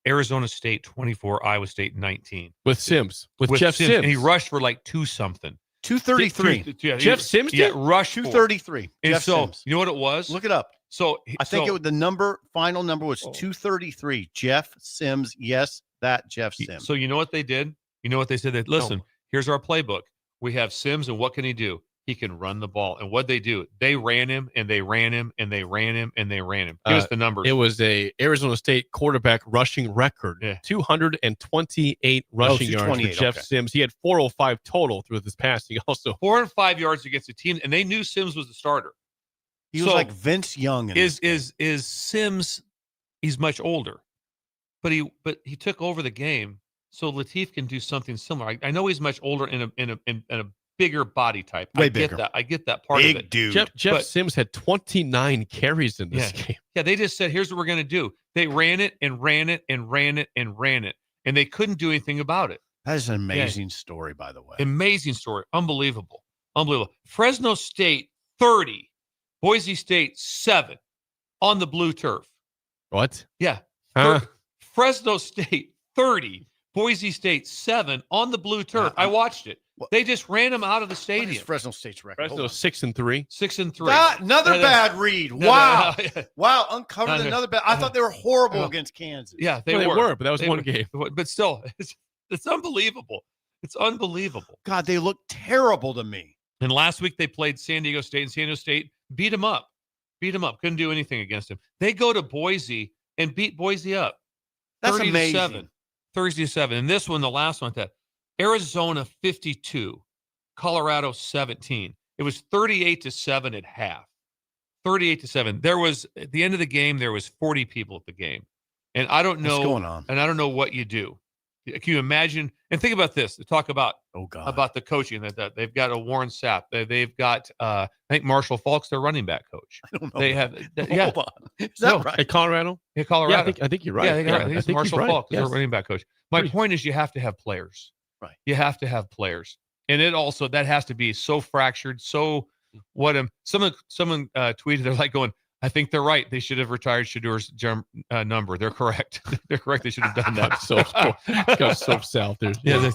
Arizona State 24, Iowa State 19. With Sims. With Jeff Sims. And he rushed for like 2-something. 233. Yeah, Jeff Sims did? Yeah, rushed 233. And Jeff so, Sims. you know what it was? Look it up. So I think the final number was 233. Jeff Sims. Yes, that Jeff Sims. So you know what they did? You know what they said? That listen, here's our playbook. We have Sims, and what can he do? He can run the ball. And what they do? They ran him, and they ran him, and they ran him, and they ran him. Give us the numbers. It was a Arizona State quarterback rushing record. 228 rushing yards for Jeff Sims. He had 405 total through this passing. Also 405 yards against a team, and they knew Sims was the starter. He was like Vince Young. Is Sims? He's much older, but he took over the game, so Latif can do something similar. I know he's much older in a bigger body type. Way bigger. I get that part Big of it. Dude. Jeff Sims had 29 carries in this game. Yeah, they just said, here's what we're going to do. They ran it and ran it and ran it and ran it, and they couldn't do anything about it. That is an amazing story, by the way. Amazing story. Unbelievable. Fresno State 30, Boise State 7 on the blue turf. What? Yeah. Fresno State 30, Boise State 7 on the blue turf. I watched it. They just ran them out of the stadium. What is Fresno State's record? Fresno 6-3. 6-3. Another bad read. Wow. Wow. Uncovered another bad. I thought they were horrible against Kansas. Yeah, they were, but that was one game. But still, it's unbelievable. It's unbelievable. God, they look terrible to me. And last week they played San Diego State, and San Diego State beat them up. Couldn't do anything against them. They go to Boise and beat Boise up. That's amazing. 30-7. And this one, the last one, that Arizona 52, Colorado 17. It was 38-7 at half. 38-7. There was, at the end of the game, there was 40 people at the game. And I don't know what's going on. And I don't know what you do. Can you imagine? And think about this. Talk about the coaching that they've got a Warren Sapp. They've got I think Marshall Falk's their running back coach. I don't know. They have Hold on. Is that right? At Colorado? Yeah, Colorado. Yeah, I think you're right. Yeah, I think Marshall Falk is their Yes. running back coach. My point is you have to have players. Right. You have to have players. And it also that has to be so fractured, so someone tweeted, they're like going, I think they're right. They should have retired Shadur's number. They're correct. They're correct. They should have done that. Got so south there. Yeah,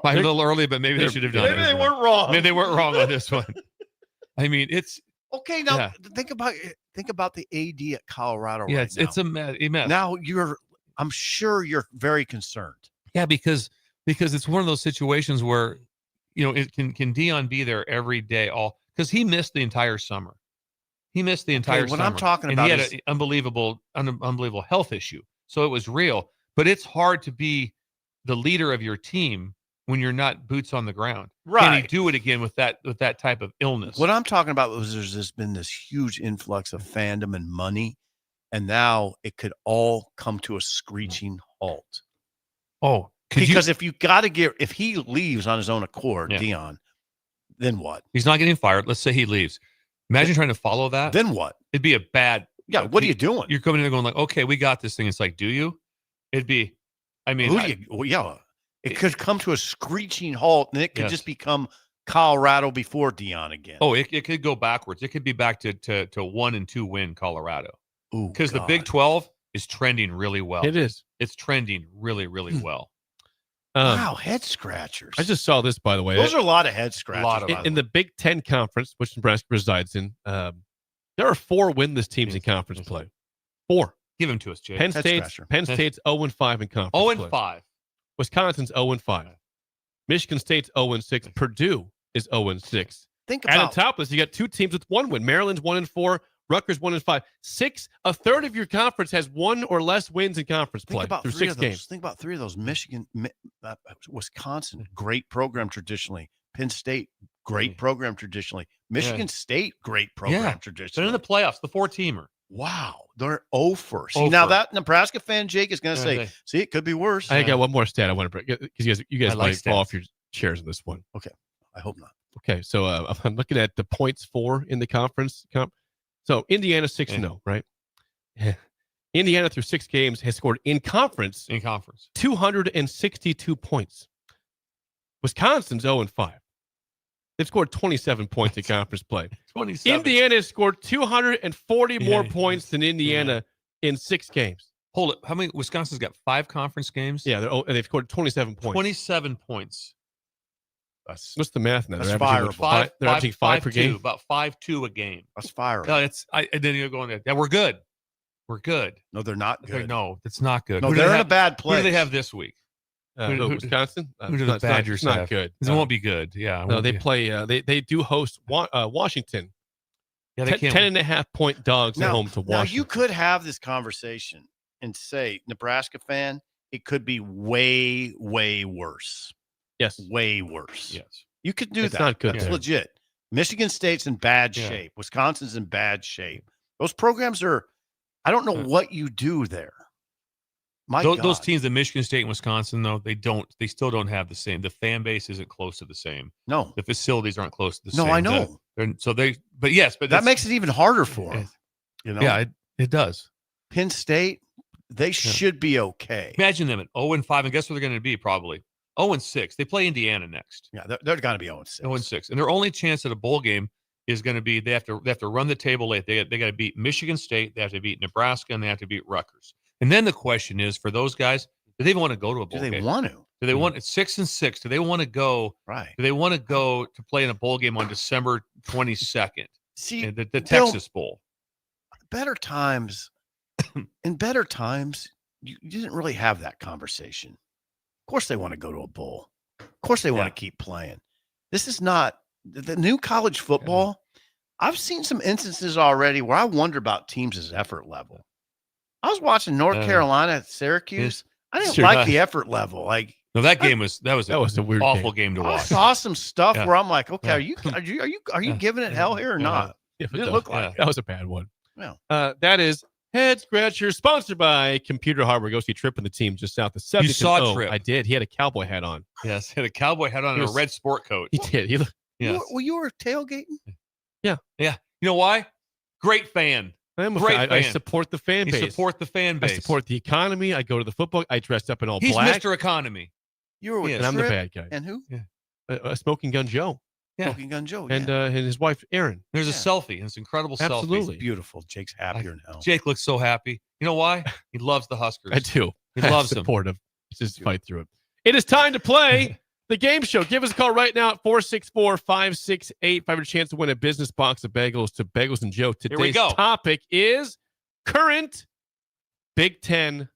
by a little early, but maybe they should have done it. Maybe they weren't wrong. Maybe they weren't wrong on this one. I mean, it's okay. Now yeah. think about the AD at Colorado. Yeah, right it's a mess. Now I'm sure you're very concerned. Yeah, because it's one of those situations where, it can Dion be there every day because he missed the entire summer. He missed the entire summer. What I'm talking and about he had an unbelievable health issue. So it was real, but it's hard to be the leader of your team when you're not boots on the ground. Right. Can he do it again with that type of illness? What I'm talking about was there's been this huge influx of fandom and money, and now it could all come to a screeching halt. Oh, because if he leaves on his own accord, Dion, then what? He's not getting fired. Let's say he leaves. Imagine trying to follow that. Then what? It'd be a bad. Yeah. What are you doing? You're coming in there going like, okay, we got this thing. It's like, do you? It'd be. I mean, it could come to a screeching halt, and it could just become Colorado before Dion again. Oh, it could go backwards. It could be back to 1-2 win Colorado. Because the Big 12 is trending really well. It is. It's trending really, really well. Wow, head scratchers. I just saw this, by the way. Those are a lot of head scratchers. In the Big Ten Conference, which Nebraska resides in, there are 4 winless teams in conference play. 4. Give them to us, Jay. Penn State's 0-5 in conference. 0-5. Wisconsin's 0-5. Michigan State's 0-6. Purdue is 0-6. Think about about on top of this, you got 2 teams with 1 win. Maryland's 1-4. Rutgers 1-5. A third of your conference has 1 or less wins in conference play through 6 games. Think about 3 of those. Wisconsin, great program traditionally. Penn State, great program traditionally. Michigan State, great program traditionally. They're in the playoffs, the 4-teamer. Wow, they're 0-for. See, now that Nebraska fan Jake is going to say, "See, it could be worse." I got one more stat I want to bring because you guys might fall off your chairs in this one. Okay, I hope not. Okay, so I'm looking at the points for in the conference. So Indiana 6-0, right? Indiana through 6 games has scored in conference 262 points. Wisconsin's 0-5. They've scored 27 points in conference play. 27. Indiana has scored 240 more points than Indiana in 6 games. Hold it. How many? Wisconsin's got 5 conference games? Yeah, they've scored 27 points. 27 points. What's the math now? That's they're averaging 5 per game. About 5-2 a game. That's fire. No, and then you're going there. Yeah, we're good. We're good. No, they're not good. No, it's not good. No, they're in a bad place. Who do they have this week? Wisconsin? Who do the Badgers have? Not good. It won't be good. Yeah. No, they play. They do host Washington. Yeah, they can't. 10.5 point dogs at home to Washington. Now you could have this conversation and say, Nebraska fan, it could be way, way worse. Yes, way worse. Yes, you could do that. It's not good. It's legit. Michigan State's in bad shape. Wisconsin's in bad shape. Those programs are. I don't know what you do there. Those teams, the Michigan State and Wisconsin, though, they still don't have the same. The fan base isn't close to the same. No, the facilities aren't close to the same. No, I know. But that makes it even harder for them. You know? Yeah, it does. Penn State, they should be okay. Imagine them at 0-5, and guess what they're going to be? Probably 0-6. They play Indiana next. Yeah, they're going to be 0-6. 0-6, and their only chance at a bowl game is going to be they have to run the table late. They got to beat Michigan State, they have to beat Nebraska, and they have to beat Rutgers. And then the question is, for those guys, do they want to go to a bowl game? Do they want to? Do they want 6-6? Do they want to go? Right. Do they want to go to play in a bowl game on December 22nd? See, the Texas Bowl. In better times, you didn't really have that conversation. Of course, they want to go to a bowl. Of course, they want to keep playing. This is not the new college football. I've seen some instances already where I wonder about teams' effort level. I was watching North Carolina at Syracuse. I didn't like the effort level. That game was a weird, awful game to watch. I saw some stuff where I'm like, okay, are you giving it hell here or not? It didn't look like that was a bad one. Yeah. That is Head Scratcher, sponsored by Computer Hardware. Go see Tripp and the team just south of 70th. You saw Tripp. I did. He had a cowboy hat on. Yes, he had a cowboy hat on and a red sport coat. He did. You were tailgating? Yeah. Yeah. You know why? Great fan. I support the fan base. You support the fan base. I support the economy. I go to the football. I dressed up in all He's black. Mr. Economy. You were with and I'm the bad guy. And who? Yeah. Smoking Gun Joe. Smoking Gun Joe. And his wife, Erin. There's a selfie. It's an incredible selfie. Absolutely. Beautiful. Jake's happier now. Jake looks so happy. You know why? He loves the Huskers. I do. He loves them. Supportive. Just fight through it. It is time to play the game show. Give us a call right now at 464-568. Have a chance to win a business box of bagels to Bagels and Joe. Today's topic is current Big Ten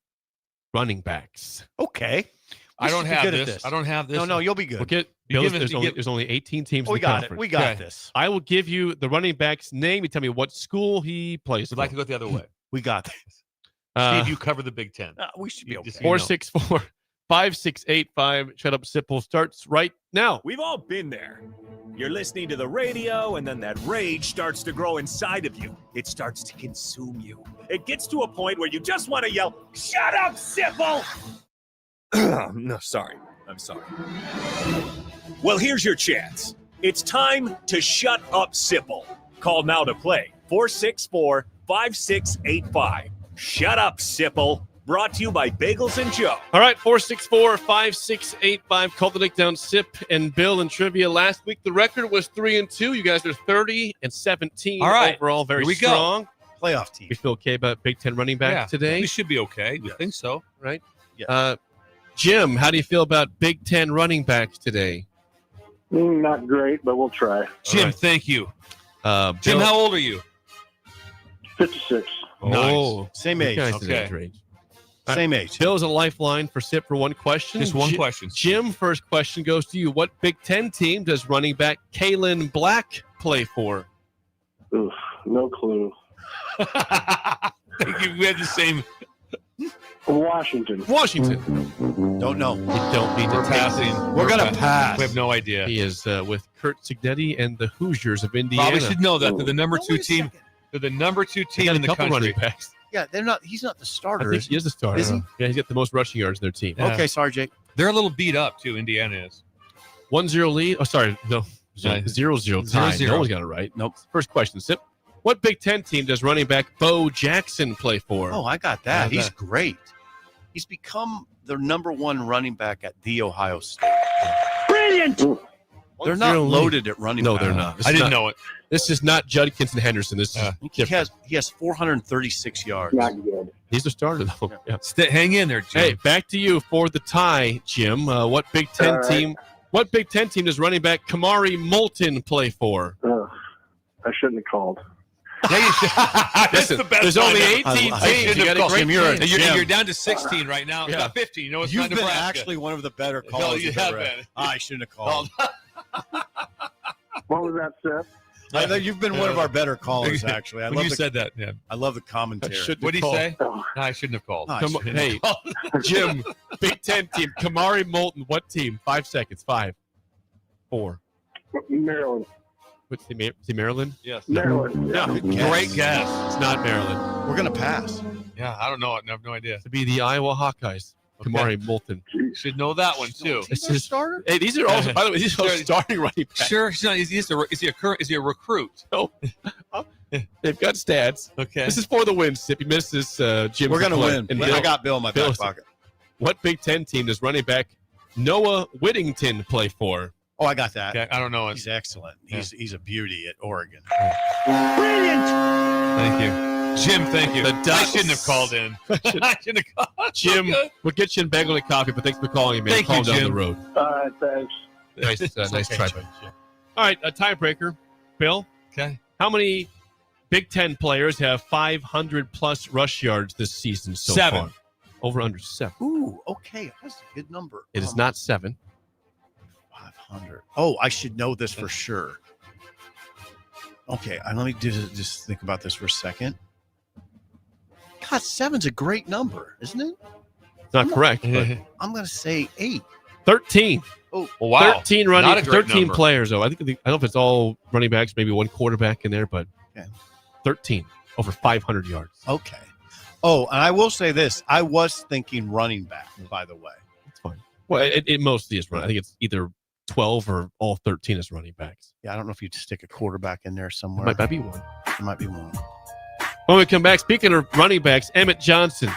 running backs. Okay. I don't have this. I don't have this. No, you'll be good. We'll get, there's only 18 teams in the conference. We got this. I will give you the running back's name. You tell me what school he plays for. We'd like to go the other way. We got this. Steve, you cover the Big Ten. We should be okay. 464-5685. Shut up, Sipple starts right now. We've all been there. You're listening to the radio, and then that rage starts to grow inside of you. It starts to consume you. It gets to a point where you just want to yell, "Shut up, Sipple!" No, sorry. I'm sorry. Well, here's your chance. It's time to shut up, Sipple. Call now to play. 464-5685. Shut up, Sipple. Brought to you by Bagels and Joe. All right, 464-5685. Call the Nick down. Sip and Bill and trivia. Last week, the record was 3-2. You guys are 30-17. All right. Overall, very Here we strong. Go. Playoff team. We feel okay about Big Ten running back today? We should be okay. We think so. Right? Yes. Jim, how do you feel about Big Ten running backs today? Not great, but we'll try. Jim, thank you. Jim, Bill, how old are you? 56. Oh, same age. Okay. Same age. Bill's a lifeline for Sip for one question. Just one question. Jim, first question goes to you. What Big Ten team does running back Kalen Black play for? Oof, no clue. We had the same. Washington. Don't know. You don't need to pass. We're going to pass. We have no idea. He is with Kurt Signetti and the Hoosiers of Indiana. Probably should know that. They're the number two team. They're the number 2 team in the country. Running backs. Yeah, they're not. He's not the starter. I think he is the starter. Is he? Yeah, he's got the most rushing yards in their team. Yeah. Okay, sorry, Jake. They're a little beat up too. Indiana is 1-0 lead. Oh, sorry, no, 0-0 tie. 0-0. No one's got it right. Nope. First question, Sip. What Big Ten team does running back Bo Jackson play for? Oh, I got that. He's great. He's become the number 1 running back at The Ohio State. Brilliant. They're not loaded at running back. No, they're not. I didn't know it. This is not Judkins and Henderson. This is he has 436 yards. Not good. He's the starter though. Yeah. Hang in there, Jim. Hey, back to you for the tie, Jim. What Big Ten team? What Big Ten team does running back Kamari Moulton play for? I shouldn't have called. Listen, there's only 18 teams. You got a great you're down to 16 right now. Yeah. 15. You know, it's You've not been Nebraska. actually one of the better callers. No, you have been. I shouldn't have called. What was that, Seth? I think you've been one of our better callers, actually. When you said that, yeah. I love the commentary. What did he say? No, I shouldn't have called. No, Hey, Jim, Big Ten team, Kamari Moulton, what team? 5 seconds. 5, 4. Maryland. What's the Maryland? Yes. Maryland. Yeah, Great guess. It's not Maryland. We're going to pass. Yeah, I don't know. I have no idea. To be the Iowa Hawkeyes. Kamari Moulton. Should know that one too. This is starter. Hey, these are all. By the way, these are all starting running backs. Sure, is he a recruit? No, they've got stats. Okay, this is for the win. Sip, you missed this. Jim, we're gonna win. And I got Bill in my back pocket. What Big Ten team does running back Noah Whittington play for? Oh, I got that. Okay, I don't know. He's excellent. He's a beauty at Oregon. Brilliant. Thank you. Jim, thank you. The I shouldn't have called in. I shouldn't have called. Jim, we'll get you in bagel and coffee, but thanks for calling, man. Thank Call you, down Jim. the road. All right, thanks. Nice try. All right, a tiebreaker. Bill, okay. How many Big Ten players have 500-plus rush yards this season so 7. far? Over under 7. Ooh, okay. That's a good number. It is not 7. 500. Oh, I should know this for sure. Okay, let me just think about this for a second. God, 7's a great number, isn't it? It's not correct. But I'm going to say 8. 13. Oh, wow. 13 running, Not a great 13 number. players, though. I don't know if it's all running backs, maybe one quarterback in there, but okay. 13 over 500 yards. Okay. Oh, and I will say this. I was thinking running back, by the way. It's fine. Well, it mostly is running. I think it's either 12 or all 13 is running backs. Yeah, I don't know if you'd stick a quarterback in there somewhere. Might be one. There might be one. When we come back, speaking of running backs, Emmett Johnson.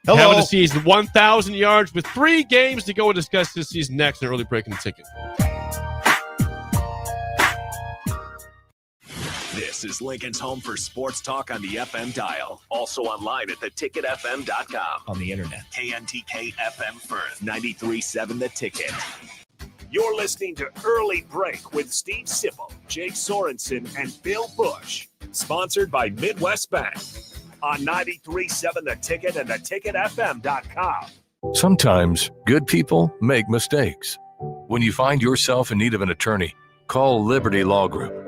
Hello. Having a season, 1,000 yards with 3 games to go. We'll discuss this season next in Early Break in the Ticket. This is Lincoln's home for sports talk on the FM dial. Also online at theticketfm.com. On the internet. KNTK FM Firth, 93.7 The Ticket. You're listening to Early Break with Steve Sipple, Jake Sorensen, and Bill Busch. Sponsored by Midwest Bank. On 93.7 The Ticket and theticketfm.com. Sometimes good people make mistakes. When you find yourself in need of an attorney, call Liberty Law Group.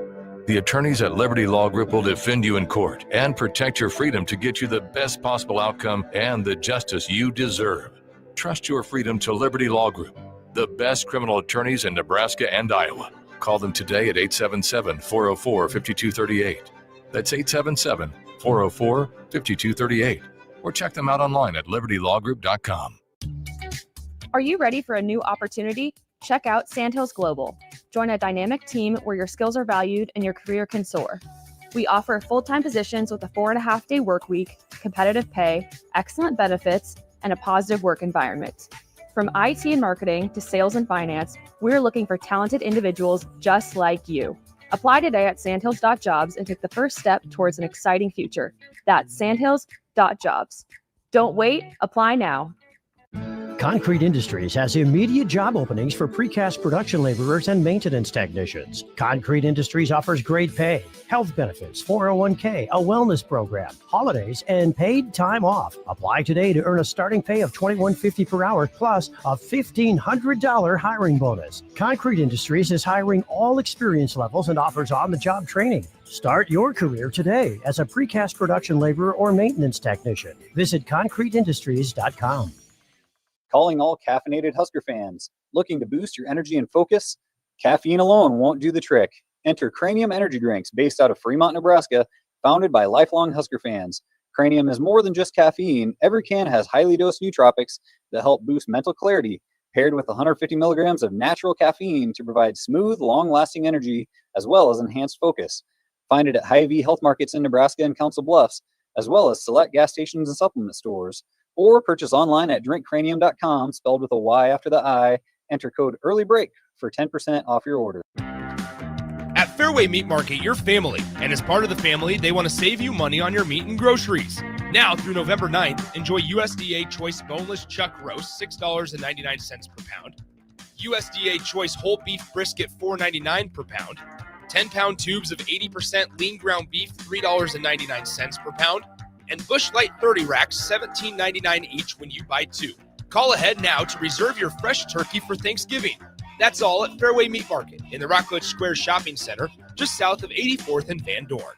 The attorneys at Liberty Law Group will defend you in court and protect your freedom to get you the best possible outcome and the justice you deserve. Trust your freedom to Liberty Law Group, the best criminal attorneys in Nebraska and Iowa. Call them today at 877-404-5238. That's 877-404-5238. Or check them out online at libertylawgroup.com. Are you ready for a new opportunity? Check out Sandhills Global. Join a dynamic team where your skills are valued and your career can soar. We offer full-time positions with a 4.5-day work week, competitive pay, excellent benefits, and a positive work environment. From IT and marketing to sales and finance, we're looking for talented individuals just like you. Apply today at sandhills.jobs and take the first step towards an exciting future. That's sandhills.jobs. Don't wait, apply now. Concrete Industries has immediate job openings for precast production laborers and maintenance technicians. Concrete Industries offers great pay, health benefits, 401k, a wellness program, holidays, and paid time off. Apply today to earn a starting pay of $21.50 per hour plus a $1,500 hiring bonus. Concrete Industries is hiring all experience levels and offers on-the-job training. Start your career today as a precast production laborer or maintenance technician. Visit concreteindustries.com. Calling all caffeinated Husker fans. Looking to boost your energy and focus? Caffeine alone won't do the trick. Enter Cranium Energy Drinks based out of Fremont, Nebraska, founded by lifelong Husker fans. Cranium is more than just caffeine. Every can has highly dosed nootropics that help boost mental clarity, paired with 150 milligrams of natural caffeine to provide smooth, long-lasting energy as well as enhanced focus. Find it at Hy-Vee Health Markets in Nebraska and Council Bluffs, as well as select gas stations and supplement stores. Or purchase online at drinkcranium.com, spelled with a Y after the I. Enter code EARLYBREAK for 10% off your order. At Fairway Meat Market, you're family. And as part of the family, they want to save you money on your meat and groceries. Now through November 9th, enjoy USDA Choice Boneless Chuck Roast, $6.99 per pound. USDA Choice Whole Beef Brisket, $4.99 per pound. 10-pound tubes of 80% lean ground beef, $3.99 per pound. And Busch Light 30 racks, $17.99 each when you buy 2. Call ahead now to reserve your fresh turkey for Thanksgiving. That's all at Fairway Meat Market in the Rockledge Square Shopping Center, just south of 84th and Van Dorn.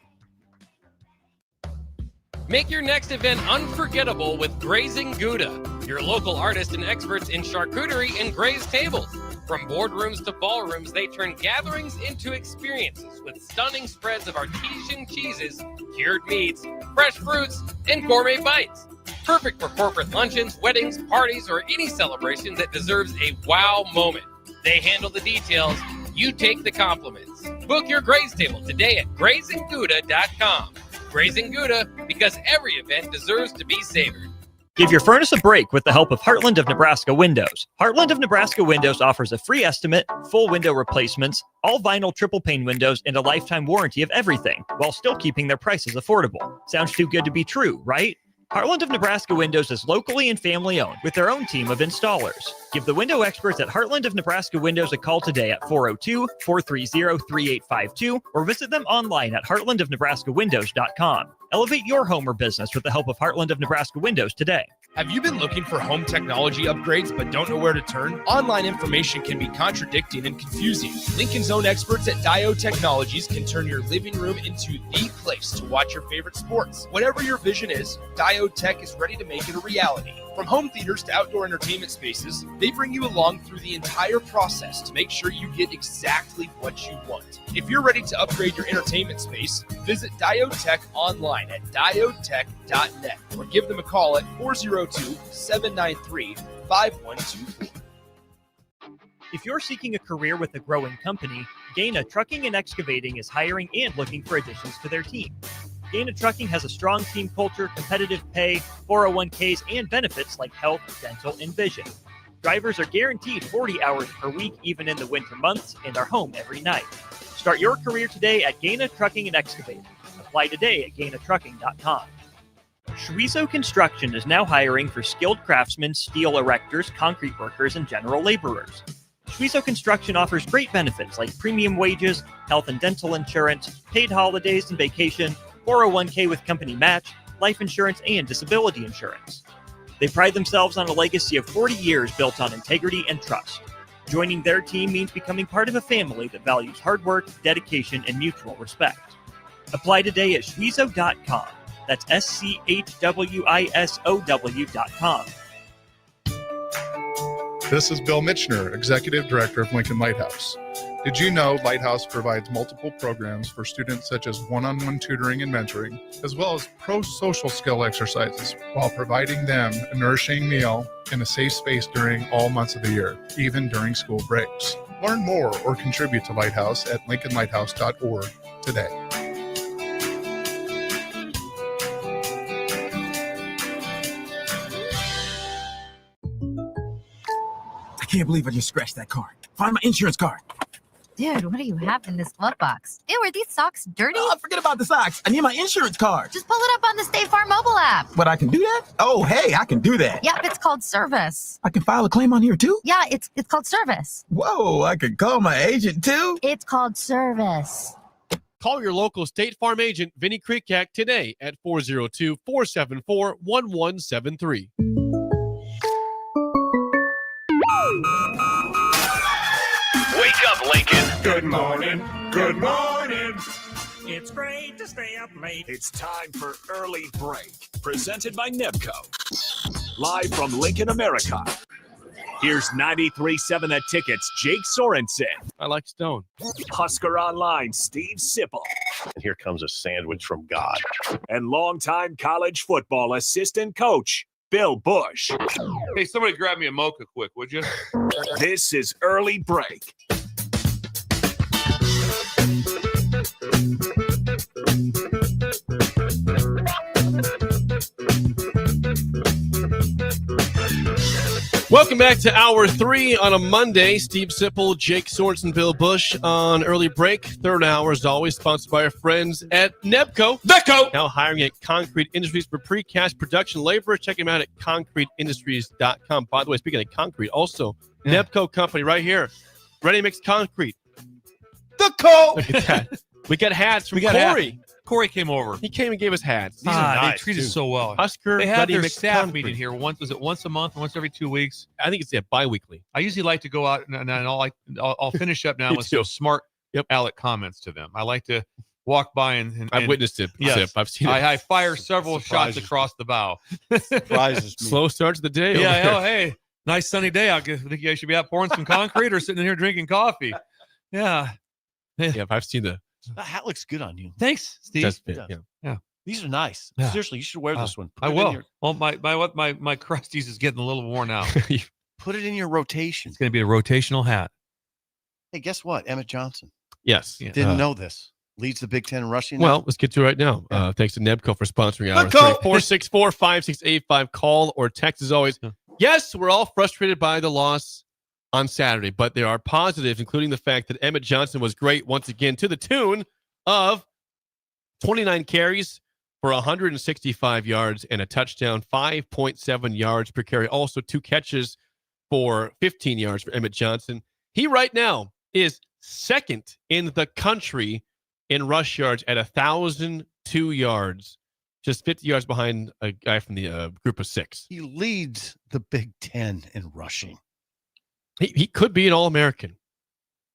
Make your next event unforgettable with Grazing Gouda, your local artists and experts in charcuterie and grazed tables. From boardrooms to ballrooms, they turn gatherings into experiences with stunning spreads of artesian cheeses, cured meats, fresh fruits, and gourmet bites. Perfect for corporate luncheons, weddings, parties, or any celebration that deserves a wow moment. They handle the details, you take the compliments. Book your graze table today at GrazingGouda.com. Grazing Gouda, because every event deserves to be savored. Give your furnace a break with the help of Heartland of Nebraska Windows. Heartland of Nebraska Windows offers a free estimate, full window replacements, all vinyl triple pane windows, and a lifetime warranty of everything, while still keeping their prices affordable. Sounds too good to be true, right? Heartland of Nebraska Windows is locally and family owned with their own team of installers. Give the window experts at Heartland of Nebraska Windows a call today at 402-430-3852 or visit them online at heartlandofnebraskawindows.com. Elevate your home or business with the help of Heartland of Nebraska Windows today. Have you been looking for home technology upgrades but don't know where to turn? Online information can be contradicting and confusing. Lincoln's own experts at Diode Technologies can turn your living room into the place to watch your favorite sports. Whatever your vision is, Diode Tech is ready to make it a reality. From home theaters to outdoor entertainment spaces, they bring you along through the entire process to make sure you get exactly what you want. If you're ready to upgrade your entertainment space, visit Diode Tech online at diodetech.net or give them a call at 402-793-5124. If you're seeking a career with a growing company, Gaina Trucking and Excavating is hiring and looking for additions to their team. Gaina Trucking has a strong team culture, competitive pay, 401ks, and benefits like health, dental, and vision. Drivers are guaranteed 40 hours per week, even in the winter months, and are home every night. Start your career today at Gaina Trucking and Excavating. Apply today at GainaTrucking.com. Schweizo Construction is now hiring for skilled craftsmen, steel erectors, concrete workers, and general laborers. Schweizo Construction offers great benefits like premium wages, health and dental insurance, paid holidays and vacation, 401k with company match, life insurance, and disability insurance. They pride themselves on a legacy of 40 years built on integrity and trust. Joining their team means becoming part of a family that values hard work, dedication, and mutual respect. Apply today at Schweizo.com. That's SCHWISOW.com. This is Bill Mitchner, Executive Director of Lincoln Lighthouse. Did you know Lighthouse provides multiple programs for students such as one-on-one tutoring and mentoring, as well as pro-social skill exercises, while providing them a nourishing meal and a safe space during all months of the year, even during school breaks? Learn more or contribute to Lighthouse at lincolnlighthouse.org today. I can't believe I just scratched that card. Find my insurance card. Dude, what do you have in this glove box? Ew, are these socks dirty? Oh, forget about the socks. I need my insurance card. Just pull it up on the State Farm mobile app. But I can do that? Oh, hey, I can do that. Yep, it's called service. I can file a claim on here too? Yeah, it's called service. Whoa, I can call my agent too? It's called service. Call your local State Farm agent, Vinny Krikak, today at 402-474-1173. Wake up, Lincoln. Good morning. Good morning. It's great to stay up late. It's time for Early Break, presented by Nebco. Live from Lincoln, America. Here's 93.7 The Ticket's Jake Sorensen. I like Stone. Husker Online, Steve Sipple. And here comes a sandwich from God. And longtime college football assistant coach, Bill Busch. Hey, somebody grab me a mocha quick, would you? This is Early Break. Welcome back to Hour 3 on a Monday. Steve Sipple, Jake Sorensen, Bill Busch on Early Break. Third hour, as always, sponsored by our friends at Nebco. Nebco! Now hiring at Concrete Industries for precast production labor. Check them out at concreteindustries.com. By the way, speaking of concrete, also, Nebco company right here. Ready Mix Concrete. The co! Look at that. We got hats from Corey. Corey came over. He came and gave us hats. These are nice, they treat us too. so well. Husker, they have Ready their Mix staff Concrete. meeting here once a month, once every 2 weeks. I think it's bi-weekly. I usually like to go out and I'll finish up now Me with too. some smart Alec comments to them. I like to walk by and I've witnessed it. Yes, Sip. I've seen it. I fire several shots across the bow. Surprises me. Slow start to the day. over Yeah. here. Oh, hey, nice sunny day. I think you guys should be out pouring some concrete or sitting in here drinking coffee. Yeah. Yeah, I've seen the. That hat looks good on you. Thanks, Steve. Does fit, Yeah. yeah. These are nice. Yeah. Seriously, you should wear this one. I Put it in will. your- Well, my crusties is getting a little worn out. Put it in your rotation. It's going to be a rotational hat. Hey, guess what? Emmett Johnson. Yes. Didn't know this. Leads the Big Ten in rushing. Well, let's get to it right now. Thanks to Nebco for sponsoring Hour 3. 464-5685. Call or text as always. Yes, we're all frustrated by the loss on Saturday, but there are positives, including the fact that Emmett Johnson was great once again to the tune of 29 carries for 165 yards and a touchdown, 5.7 yards per carry. Also 2 catches for 15 yards for Emmett Johnson. He right now is second in the country in rush yards at 1,002 yards, just 50 yards behind a guy from the group of 6. he leads the Big Ten in rushing. He could be an All-American.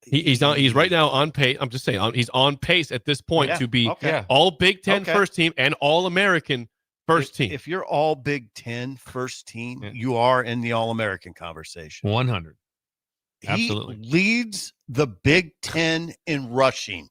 He's right now on pace. I'm just saying, he's on pace at this point to be all Big Ten first team and All-American first team. If you're all Big Ten first team, you are in the All-American conversation. 100. Absolutely. He leads the Big Ten in rushing.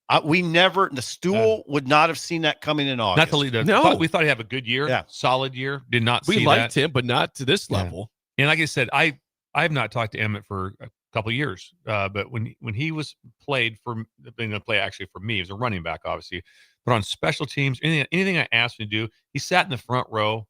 The stool would not have seen that coming in August. Not to lead. No. We thought he'd have a good year, solid year. Did not see We liked that. him, but not to this level. And like I said, I have not talked to Emmett for a couple of years, but when he was played for, been going to play actually for me, he was a running back, obviously, but on special teams, anything I asked him to do, he sat in the front row,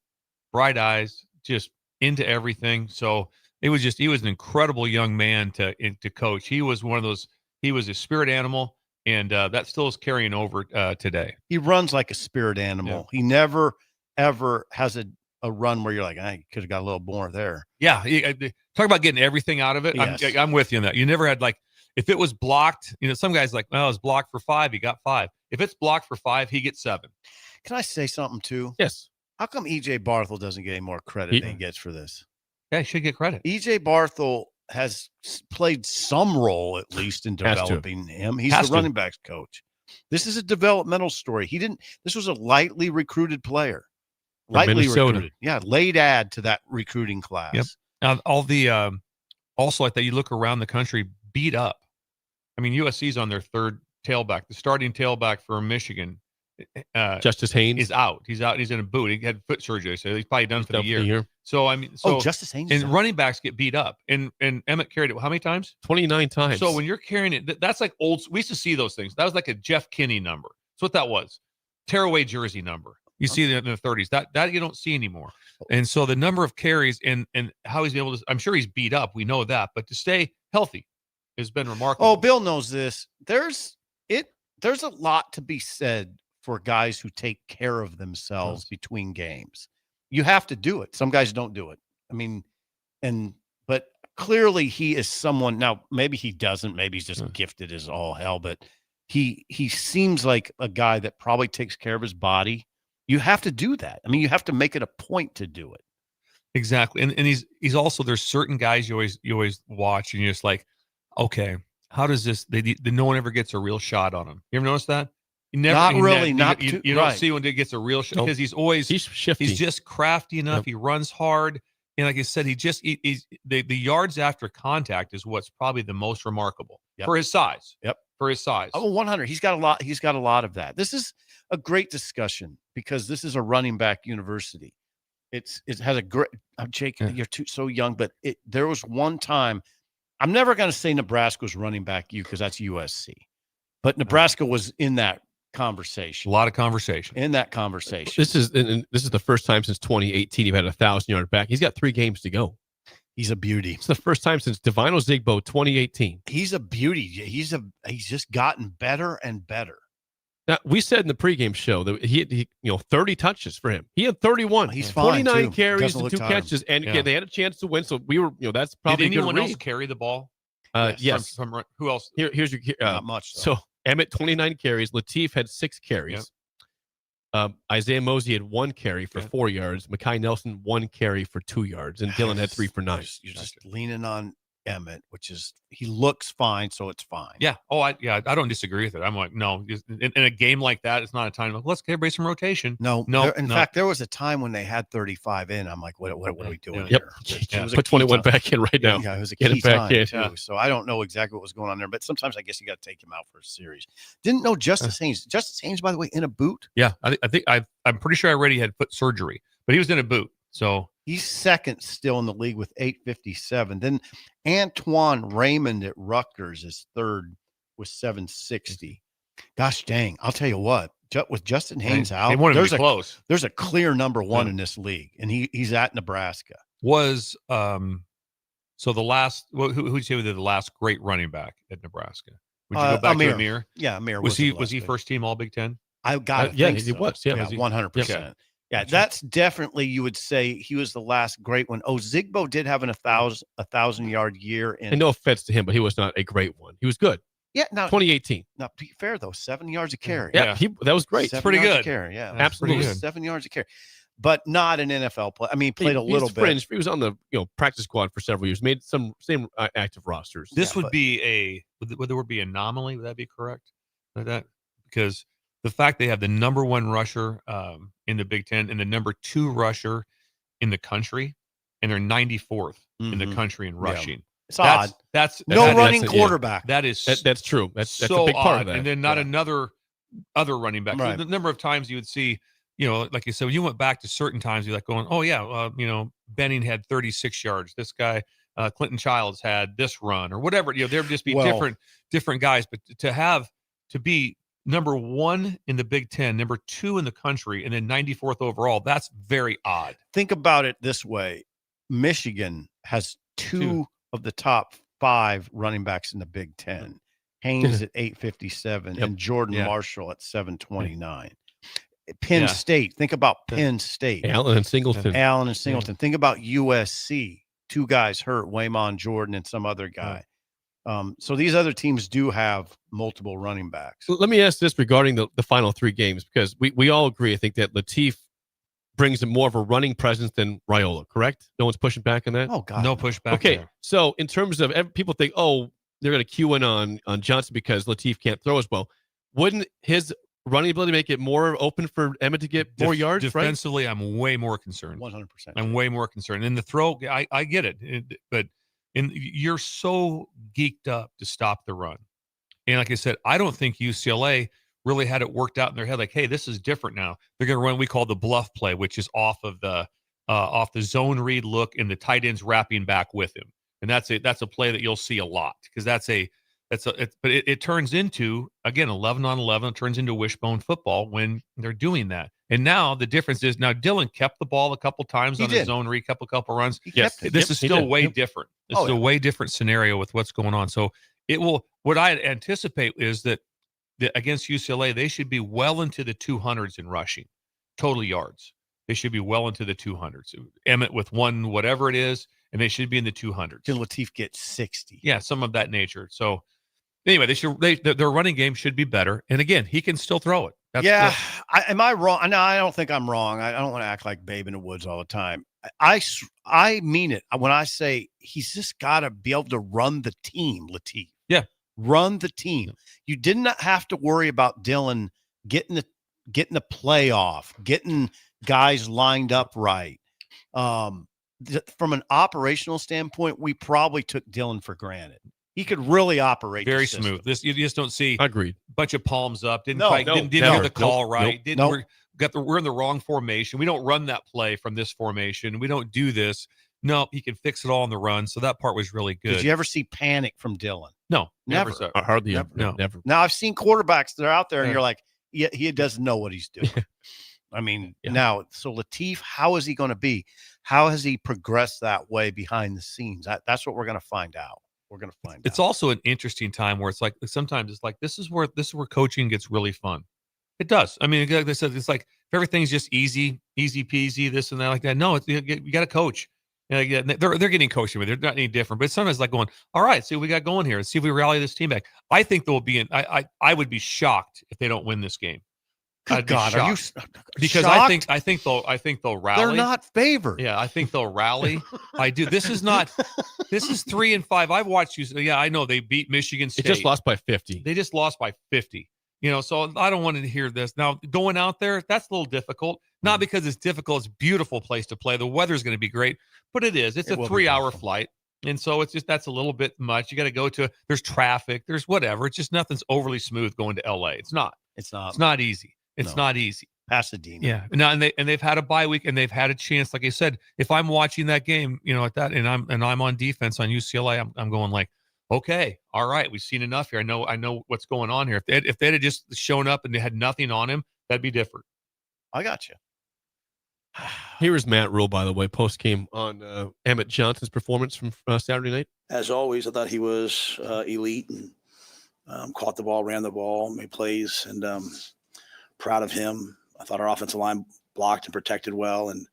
bright eyes, just into everything. So he was an incredible young man to coach. He was one of those. He was a spirit animal, and that still is carrying over today. He runs like a spirit animal. He never, ever has a run where you're like, I could have got a little more there. Yeah. Talk about getting everything out of it. Yes. I'm with you on that. You never had if it was blocked, some guys it was blocked for 5, he got 5. If it's blocked for 5, he gets 7. Can I say something too? Yes. How come EJ Barthel doesn't get any more credit than he gets for this? Yeah, he should get credit. EJ Barthel has played some role, at least, in developing him. He's the running backs coach. This is a developmental story. This was a lightly recruited player. Lightly recruited. Yeah, late add to that recruiting class. Yep. Now, all the also like that, you look around the country beat up. I mean, USC's on their third tailback. The starting tailback for Michigan, Justice Haynes, is out. He's out. He's in a boot. He had foot surgery, so he's probably done for the year. So I mean, Justice Haynes, and running backs get beat up. And Emmett carried it how many times? 29 times. So when you're carrying it, that's like old. We used to see those things. That was like a Jeff Kinney number. That's what that was. Tearaway jersey number. You see that in the 30s. That you don't see anymore. And so the number of carries and how he's able to. I'm sure he's beat up. We know that, but to stay healthy has been remarkable. Oh, Bill knows this. There's a lot to be said for guys who take care of themselves between games. You have to do it. Some guys don't do it. I mean, but clearly he is someone. Now maybe he doesn't. Maybe he's just gifted as all hell. But he seems like a guy that probably takes care of his body. You have to do that. I mean, you have to make it a point to do it. Exactly. And he's also, there's certain guys you always watch and you're just like, okay, how does this, no one ever gets a real shot on him. You ever notice that? You don't see when he gets a real shot because he's shifty. He's just crafty enough. Yep. He runs hard. And like I said, he's the yards after contact is what's probably the most remarkable for his size. Yep. For his size. Oh, 100. He's got a lot of that. This is a great discussion because this is a running back university. It has a great. Jake, you're so young, but there was one time. I'm never going to say Nebraska was running back because that's USC, but Nebraska was in that conversation. A lot of conversation in that conversation. This is the first time since 2018 you've had a 1,000-yard back. He's got 3 games to go. He's a beauty. It's the first time since Divino Zigbo 2018. He's a beauty. He's just gotten better and better. Now, we said in the pregame show that he 30 touches for him. He had 31. He's fine. 29 carries and 2 catches, and they had a chance to win. So we were, that's probably. Did anyone else carry the ball? Yes. From who else? Here's your not much. Though. So Emmett 29 carries. Latif had 6 carries. Isaiah Mosey had 1 carry for 4 yards. Mekhi Nelson 1 carry for 2 yards, and Dylan had 3 for 9. You're just leaning on Emmett, which is he looks fine, so it's fine. Yeah. Oh, I don't disagree with it. I'm like, no, in a game like that, it's not a time. Let's get everybody some rotation. No. In fact, there was a time when they had 35 in. I'm like, what are we doing here? Put 21 time. Back in right now. Yeah, it was a key time too. So I don't know exactly what was going on there, but sometimes I guess you got to take him out for a series. Didn't know Justice Haynes. Justice Haynes, by the way, in a boot. Yeah, I think I'm pretty sure I already had foot surgery, but he was in a boot. So he's second still in the league with 857. Then Antoine Raymond at Rutgers is third with 760. Gosh dang. I'll tell you what, with Justin Haynes out, there's a clear number 1 in this league, and he's at Nebraska. Was so the last who'd you say was the last great running back at Nebraska? Would you go back to Amir? Yeah, Amir was he first team All Big Ten? I got he was. Yeah, 100%. Yeah, that's definitely, you would say he was the last great one. Oh, Zigbo did have 1,000-yard year. And no offense to him, but he was not a great one. He was good. Yeah, now 2018. Now, to be fair though, 7 yards a carry. Yeah, that was great. It's pretty good. Carry, yeah, absolutely. 7 yards a carry, but not an NFL play. I mean, he played a little bit. Fringe. He was on the practice squad for several years. Made some same active rosters. This would be would there be an anomaly? Would that be correct? Like that, because the fact they have the number 1 rusher in the Big Ten and the number 2 rusher in the country, and they're 94th in the country in rushing. It's odd. That's running quarterback. That's true. That's so a big part odd. of that. And then not other running back. Right. The number of times you would see, like you said, when you went back to certain times, you're like going, oh yeah, Benning had 36 yards. This guy, Clinton Childs had this run or whatever. There would just be different guys, but to be number 1 in the Big Ten, number 2 in the country, and then 94th overall. That's very odd. Think about it this way. Michigan has 2 of the top 5 running backs in the Big Ten. Haynes at 8:57, and Jordan Marshall at 7:29. Penn State. Think about Penn State. Allen and Singleton. Think about USC. 2 guys hurt, Waymon Jordan and some other guy. So these other teams do have multiple running backs. Let me ask this regarding the final 3 games, because we all agree, I think, that Latif brings more of a running presence than Raiola, correct? No one's pushing back on that? Oh, God. No pushback. Okay, there. so in terms of people think, they're going to cue in on Johnson because Latif can't throw as well. Wouldn't his running ability make it more open for Emmett to get more yards? Defensively, right? I'm way more concerned. 100%. I'm way more concerned. In the throw, I get it, but you're so geeked up to stop the run. And like I said, I don't think UCLA really had it worked out in their head. Like, hey, this is different now. They're going to run what we call the bluff play, which is off the zone read look and the tight ends wrapping back with him. And that's a play that you'll see a lot, because but it turns into, again, 11 on 11. It turns into wishbone football when they're doing that. And now the difference is, now Dylan kept the ball a couple times on his zone read, couple runs. Yes, this is still way different. This is a way different scenario with what's going on. So what I anticipate is that against UCLA, they should be well into the 200s in rushing, total yards. They should be well into the 200s. Emmett with one, whatever it is, and they should be in the 200s. Can Latif get 60? Yeah, some of that nature. So anyway, their running game should be better. And again, he can still throw it. Am I wrong? No, I don't think I'm wrong. I don't want to act like Babe in the Woods all the time. I mean it when I say he's just got to be able to run the team, Latif. Yeah. Run the team. You did not have to worry about Dylan getting the playoff, getting guys lined up right. From an operational standpoint, we probably took Dylan for granted. He could really operate very smooth. You just don't see agreed. Bunch of palms up. Didn't never. get the call right. Nope. We're in the wrong formation. We don't run that play from this formation. We don't do this. No, he can fix it all on the run. So that part was really good. Did you ever see panic from Dylan? No, never. Hardly ever. No, never. Now I've seen quarterbacks that are out there, and you're like, yeah, he doesn't know what he's doing. I mean, now, so Latif, how is he going to be? How has he progressed that way behind the scenes? That's what we're going to find out. We're going to find out. It's also an interesting time where it's like, sometimes it's like, this is where coaching gets really fun. It does. I mean, like I said, it's like, if everything's just easy peasy, this and that, like that. No, you got to coach. They're getting coaching, but they're not any different. But sometimes like going, all right, see what we got going here. Let's see if we rally this team back. I think there will be I would be shocked if they don't win this game. Good God, are you? Because shocked? I think they'll rally. They're not favored. Yeah, I think they'll rally. I do. This is 3-5. I've watched you. Yeah, I know they beat Michigan State. They just lost by 50. They just lost by 50. So I don't want to hear this. Now, going out there, that's a little difficult. Not because it's difficult. It's a beautiful place to play. The weather's going to be great, but it is. It's a 3-hour flight. And so it's just, that's a little bit much. You got to go there's traffic, there's whatever. It's just nothing's overly smooth going to LA. It's not easy. It's not easy. Pasadena. Yeah. Now, and they've had a bye week, and they've had a chance. Like I said, if I'm watching that game, at that, and I'm on defense on UCLA, I'm going like, okay, all right, we've seen enough here. I know what's going on here. If they had just shown up and they had nothing on him, that'd be different. I got you. Here is Matt Rule, by the way, post game on Emmett Johnson's performance from Saturday night. As always, I thought he was elite and caught the ball, ran the ball, made plays, and proud of him. I thought our offensive line blocked and protected well, and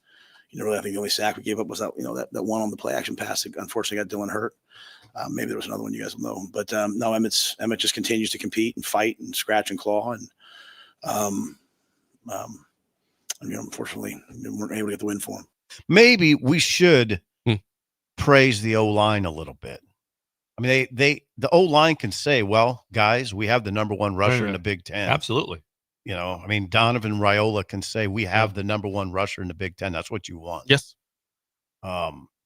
really, I think the only sack we gave up was that that one on the play action pass that unfortunately got Dylan hurt. Maybe there was another one you guys will know, but no, Emmett just continues to compete and fight and scratch and claw, and unfortunately, we weren't able to get the win for him. Maybe we should praise the O-line a little bit. I mean, the O-line can say, well, guys, we have the number one rusher in the Big Ten. Absolutely. I mean, Donovan Raiola can say we have the number one rusher in the Big Ten. That's what you want. Yes.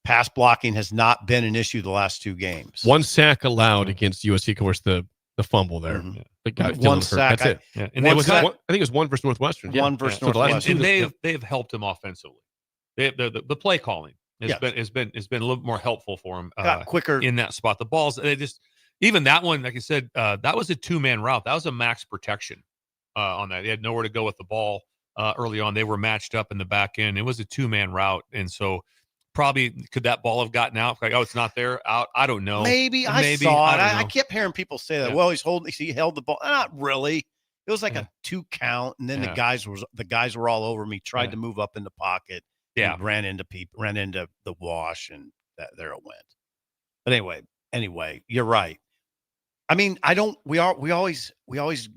Pass blocking has not been an issue the last 2 games. 1 sack allowed against USC. Of course, the fumble there. Mm-hmm. The guy 1 sack. That's it. Yeah. And I think it was 1 versus Northwestern. One versus Northwestern. And they've helped him offensively. The play calling has been a little more helpful for him. Got quicker in that spot. The balls, even that one, like I said, that was a 2-man route. That was a max protection on that. They had nowhere to go with the ball early on. They were matched up in the back end. It was a 2-man route, and so probably could that ball have gotten out? Like, oh, it's not there, out. I don't know. Maybe I saw it. I know. kept hearing people say that. Yeah. Well, he held the ball. Not really. It was like a 2 count, and then the guys were all over me. Tried to move up in the pocket. Yeah, ran into the wash, and there it went. But anyway, you're right. I mean, we always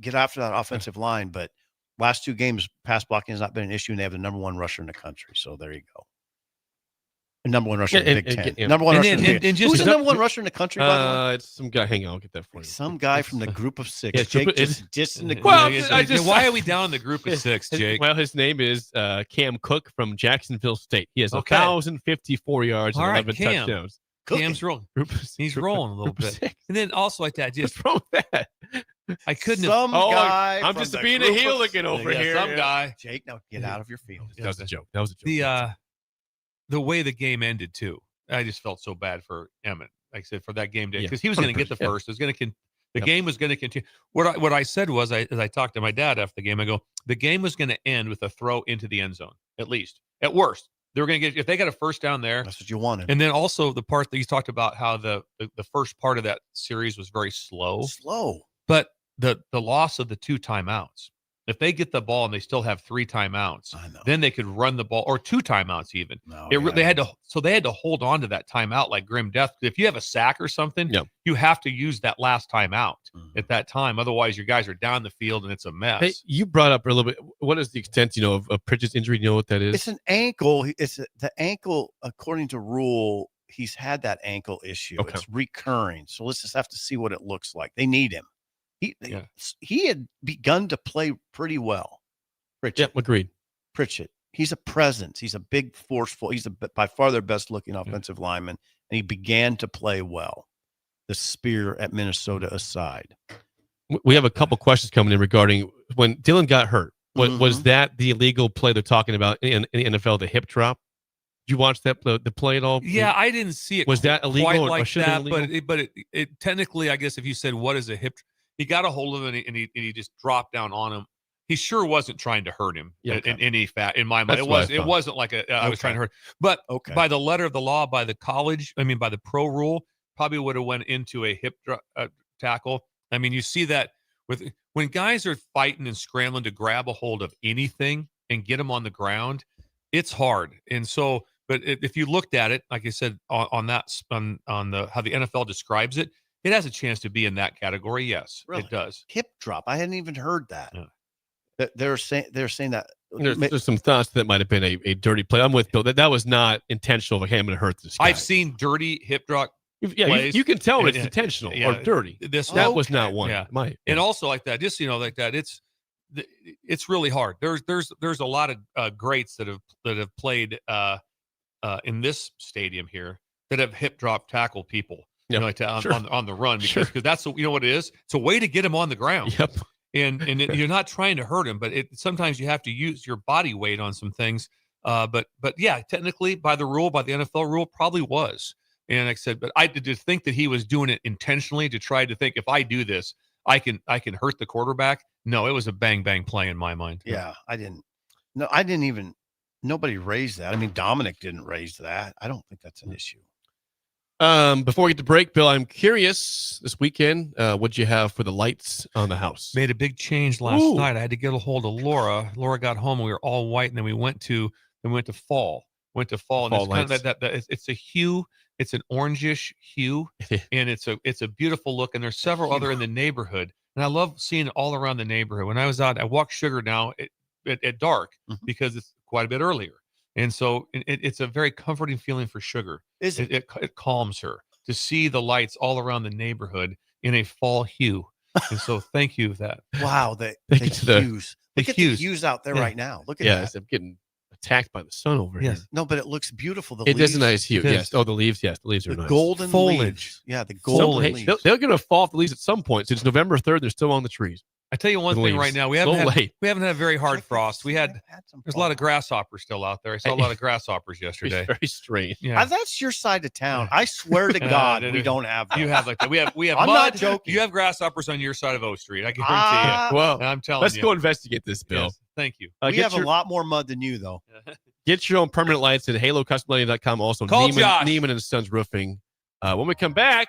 get after that offensive line, but last 2 games, pass blocking has not been an issue, and they have the number 1 rusher in the country. So there you go. The number 1 rusher in the Big Ten. Number 1 rusher in the Big Ten. Who's the number 1 rusher in the country, by the way? It's some guy. Hang on, I'll get that for you. Some guy from the group of 6. Yeah, Jake just in the Well, why are we down in the group of 6, Jake? Well, his name is Cam Cook from Jacksonville State. He has 1,054 yards and 11 touchdowns. Cam's rolling. He's rolling a little bit. And then also like that, just what's wrong with that? I couldn't some have. guy. I'm just being a hooligan over here. Some guy. Jake, now get out of your field. That was a joke. That was a joke. The way the game ended too. I just felt so bad for Emmett. Like I said, for that game day, because he was going to get the first. It was going to. The game was going to continue. What I said was, as I talked to my dad after the game, I go, the game was going to end with a throw into the end zone, at least. At worst, they were going to get, if they got a first down there. That's what you wanted. And then also the part that you talked about, how the first part of that series was very slow. But the loss of the 2 timeouts. If they get the ball and they still have 3 timeouts, then they could run the ball, or 2 timeouts even. They had to hold on to that timeout like grim death. If you have a sack or something, you have to use that last timeout at that time. Otherwise, your guys are down the field and it's a mess. Hey, you brought up a little bit. What is the extent, of Pritchett's injury? You know what that is? It's an ankle. The ankle, according to rule, he's had that ankle issue. Okay. It's recurring. So let's just have to see what it looks like. They need him. He had begun to play pretty well. Pritchett. Yep, agreed. Pritchett. He's a presence. He's a big, forceful. He's by far their best looking offensive lineman, and he began to play well. The spear at Minnesota aside. We have a couple questions coming in regarding when Dylan got hurt. Was that the illegal play they're talking about in the NFL, the hip drop? Did you watch that the play at all? Yeah, I didn't see it. Was that illegal? Quite or like should that, illegal? but it technically, I guess, if you said what is a hip, he got a hold of it and he just dropped down on him. He sure wasn't trying to hurt him in any in my mind. It wasn't like I was trying to hurt. But by the letter of the law, by the by the pro rule, probably would have went into a hip tackle. I mean, you see that when guys are fighting and scrambling to grab a hold of anything and get them on the ground, it's hard. And so, but if you looked at it, like I said, on the how the NFL describes it, it has a chance to be in that category. Yes, really? It does. Hip drop. I hadn't even heard that. Yeah. They're saying that. There's some thoughts that might have been a dirty play. I'm with Bill. That was not intentional. Like, hey, I'm going to hurt this guy. I've seen dirty hip drop. You can tell it's intentional or dirty. That was not one. Yeah, and also like that. Just like that. It's really hard. There's a lot of greats that have played in this stadium here that have hip drop tackle people. On the run because that's what it is. It's a way to get him on the ground. Yep. And you're not trying to hurt him, but sometimes you have to use your body weight on some things. But yeah, technically by the NFL rule, probably was. And like I said, but I did think that he was doing it intentionally to try to think, if I do this, I can hurt the quarterback. No, it was a bang bang play in my mind. Yeah, I didn't even. Nobody raised that. I mean, Dominic didn't raise that. I don't think that's an issue. Before we get to break, Bill, I'm curious this weekend, what'd you have for the lights on the house? Made a big change last night. I had to get a hold of Laura. Laura got home and we were all white, and then we went to fall. And it's kind of it's a hue. It's an orangish hue, and it's a beautiful look. And there's several other in the neighborhood, and I love seeing it all around the neighborhood. When I was out, I walked Sugar now at dark because it's quite a bit earlier. And so it's a very comforting feeling for Sugar. It calms her to see the lights all around the neighborhood in a fall hue. And so thank you for that. Wow, the hues. Look at the hues out there right now. Look at that. I'm getting attacked by the sun over here. No, but it looks beautiful. The leaves. It is a nice hue. Yes. Oh, the leaves. Yes, the leaves are nice. Golden foliage. Leaves. Yeah, the golden leaves. They're going to fall off the leaves at some point. Since November 3rd, they're still on the trees. I tell you one thing right now, we haven't had a very hard frost. There's a lot of grasshoppers still out there. I saw a lot of grasshoppers yesterday. It's very strange. Yeah. That's your side of town. I swear to God, we don't have that. You have like that. We have I'm mud. not joking. You have grasshoppers on your side of O Street. I guarantee you. Well, I'm telling let's you. go investigate this, Bill. Yes, thank you. We have a lot more mud than you, though. Get your own permanent lights at halocustomlighting.com. Also, Call Josh. Neiman and Sons Roofing. When we come back,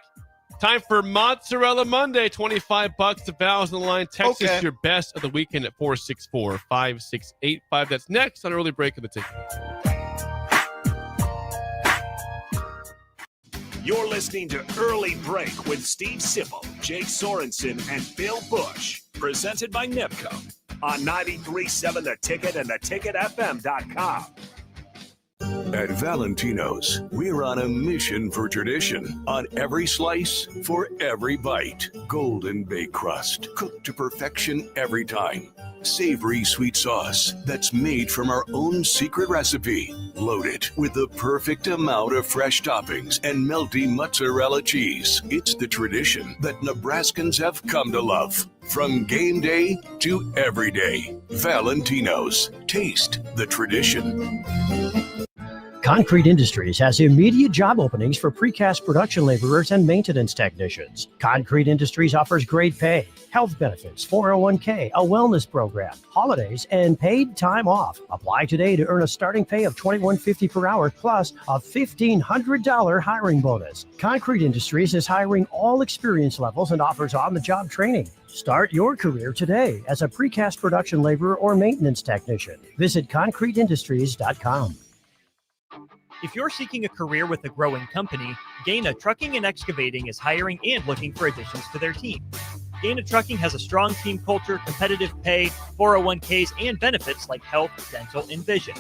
time for Mozzarella Monday. $25. The Val's on the line. Text us your best of the weekend at 464-5685. That's next on Early Break of the Ticket. You're listening to Early Break with Steve Sipple, Jake Sorensen, and Bill Busch. Presented by NIPCO on 93.7 The Ticket and theticketfm.com. At Valentino's, we're on a mission for tradition. On every slice, for every bite. Golden baked crust, cooked to perfection every time. Savory sweet sauce that's made from our own secret recipe. Loaded with the perfect amount of fresh toppings and melty mozzarella cheese. It's the tradition that Nebraskans have come to love. From game day to every day. Valentino's. Taste the tradition. Concrete Industries has immediate job openings for precast production laborers and maintenance technicians. Concrete Industries offers great pay, health benefits, 401k, a wellness program, holidays, and paid time off. Apply today to earn a starting pay of $21.50 per hour plus a $1,500 hiring bonus. Concrete Industries is hiring all experience levels and offers on-the-job training. Start your career today as a precast production laborer or maintenance technician. Visit concreteindustries.com. If you're seeking a career with a growing company, Gaina Trucking and Excavating is hiring and looking for additions to their team. Gaina Trucking has a strong team culture, competitive pay, 401ks, and benefits like health, dental, and vision.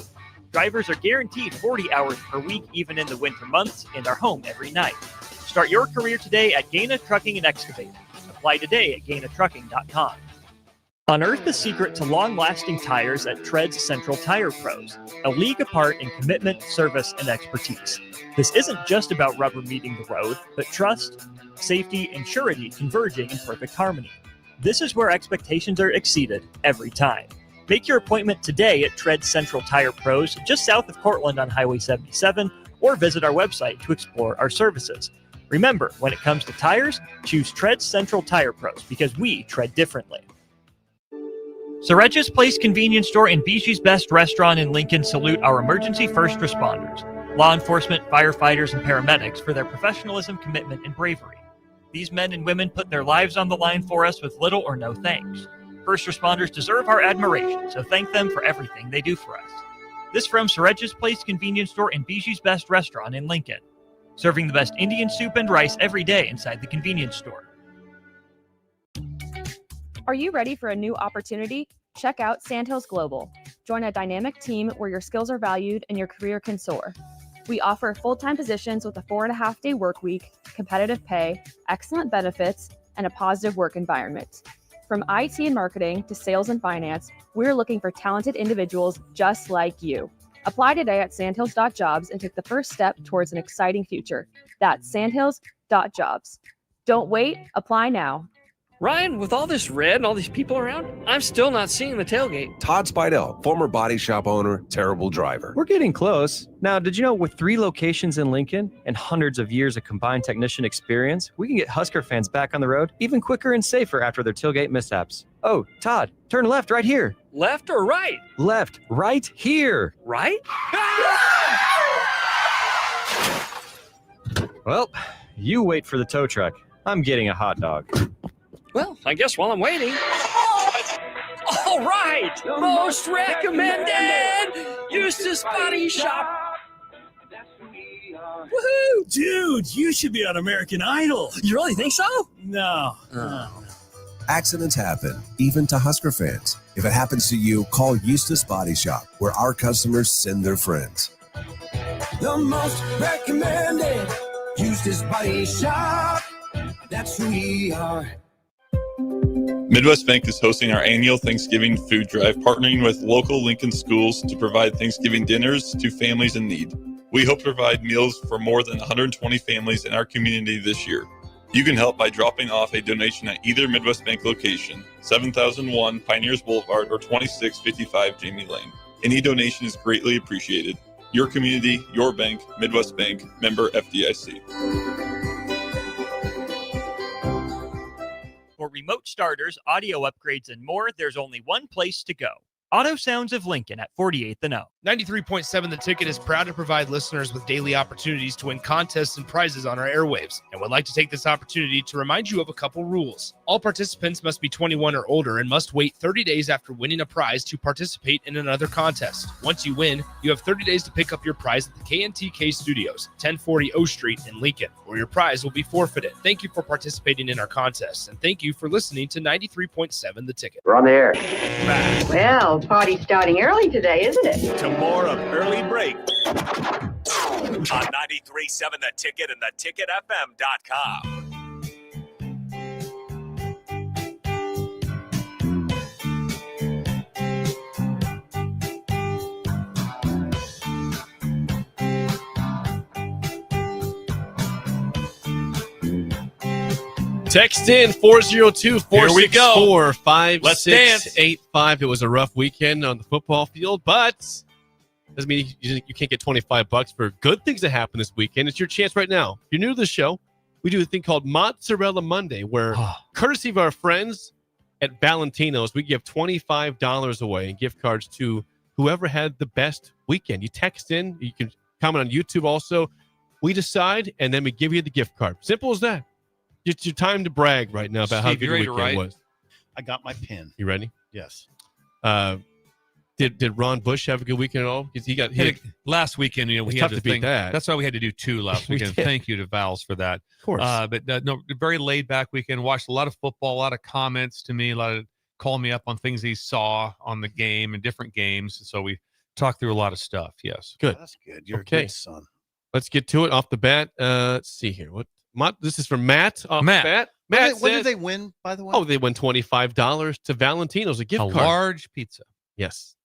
Drivers are guaranteed 40 hours per week, even in the winter months, and are home every night. Start your career today at Gaina Trucking and Excavating. Apply today at gainatrucking.com. Unearth the secret to long-lasting tires at Tread's Central Tire Pros, a league apart in commitment, service, and expertise. This isn't just about rubber meeting the road, but trust, safety, and surety converging in perfect harmony. This is where expectations are exceeded every time. Make your appointment today at Tread's Central Tire Pros, just south of Cortland on Highway 77, or visit our website to explore our services. Remember, when it comes to tires, choose Tread's Central Tire Pros because we tread differently. Soreja's Place Convenience Store and Bushy's Best Restaurant in Lincoln salute our emergency first responders, law enforcement, firefighters, and paramedics for their professionalism, commitment, and bravery. These men and women put their lives on the line for us with little or no thanks. First responders deserve our admiration, so thank them for everything they do for us. This from Soreja's Place Convenience Store and Bushy's Best Restaurant in Lincoln, serving the best Indian soup and rice every day inside the convenience store. Are you ready for a new opportunity? Check out Sandhills Global. Join a dynamic team where your skills are valued and your career can soar. We offer full-time positions with a 4.5-day work week, competitive pay, excellent benefits, and a positive work environment. From IT and marketing to sales and finance, we're looking for talented individuals just like you. Apply today at sandhills.jobs and take the first step towards an exciting future. That's sandhills.jobs. Don't wait, apply now. Ryan, with all this red and all these people around, I'm still not seeing the tailgate. Todd Spidell, former body shop owner, terrible driver. We're getting close. Now, did you know with 3 locations in Lincoln and hundreds of years of combined technician experience, we can get Husker fans back on the road even quicker and safer after their tailgate mishaps? Oh, Todd, turn left right here. Left or right? Left, right here. Right? Well, you wait for the tow truck. I'm getting a hot dog. Well, I guess while I'm waiting. All right! Most recommended! Eustace Body Shop! Woohoo! Dude, you should be on American Idol. You really think so? No. Accidents happen, even to Husker fans. If it happens to you, call Eustace Body Shop, where our customers send their friends. The most recommended Eustace Body Shop. That's who we are. Midwest Bank is hosting our annual Thanksgiving food drive, partnering with local Lincoln schools to provide Thanksgiving dinners to families in need. We hope to provide meals for more than 120 families in our community this year. You can help by dropping off a donation at either Midwest Bank location, 7001 Pioneers Boulevard or 2655 Jamie Lane. Any donation is greatly appreciated. Your community, your bank, Midwest Bank, member FDIC. For remote starters, audio upgrades, and more, there's only one place to go. Auto Sounds of Lincoln at 48th and O. 93.7 The Ticket is proud to provide listeners with daily opportunities to win contests and prizes on our airwaves, and would like to take this opportunity to remind you of a couple rules. All participants must be 21 or older and must wait 30 days after winning a prize to participate in another contest. Once you win, you have 30 days to pick up your prize at the KNTK Studios, 1040 O Street in Lincoln, or your prize will be forfeited. Thank you for participating in our contests, and thank you for listening to 93.7 The Ticket. We're on the air. Well, party's starting early today, isn't it? To more of Early Break on 93.7 The Ticket and theticketfm.com. Text in 402-464-5685. It was a rough weekend on the football field, but doesn't mean you can't get $25 for good things that happen this weekend. It's your chance right now. If you're new to the show, we do a thing called Mozzarella Monday, where courtesy of our friends at Valentino's, we give $25 away in gift cards to whoever had the best weekend. You text in, you can comment on YouTube also. We decide, and then we give you the gift card. Simple as that. It's your time to brag right now about how good your weekend was. I got my pin. You ready? Yes. Did Ron Busch have a good weekend at all? Because he got hit last weekend. We had to beat that. That's why we had to do 2 last weekend. Thank you to Val's for that. Of course. But no, very laid back weekend. Watched a lot of football, a lot of comments to me, a lot of calling me up on things he saw on the game and different games. So we talked through a lot of stuff. Yes. Good. That's good. You're okay. a good son. Let's get to it off the bat. Let's see here. This is from Matt. Matt What did they win, by the way? Oh, they won $25 to Valentino's, a gift card. Large pizza. Yes.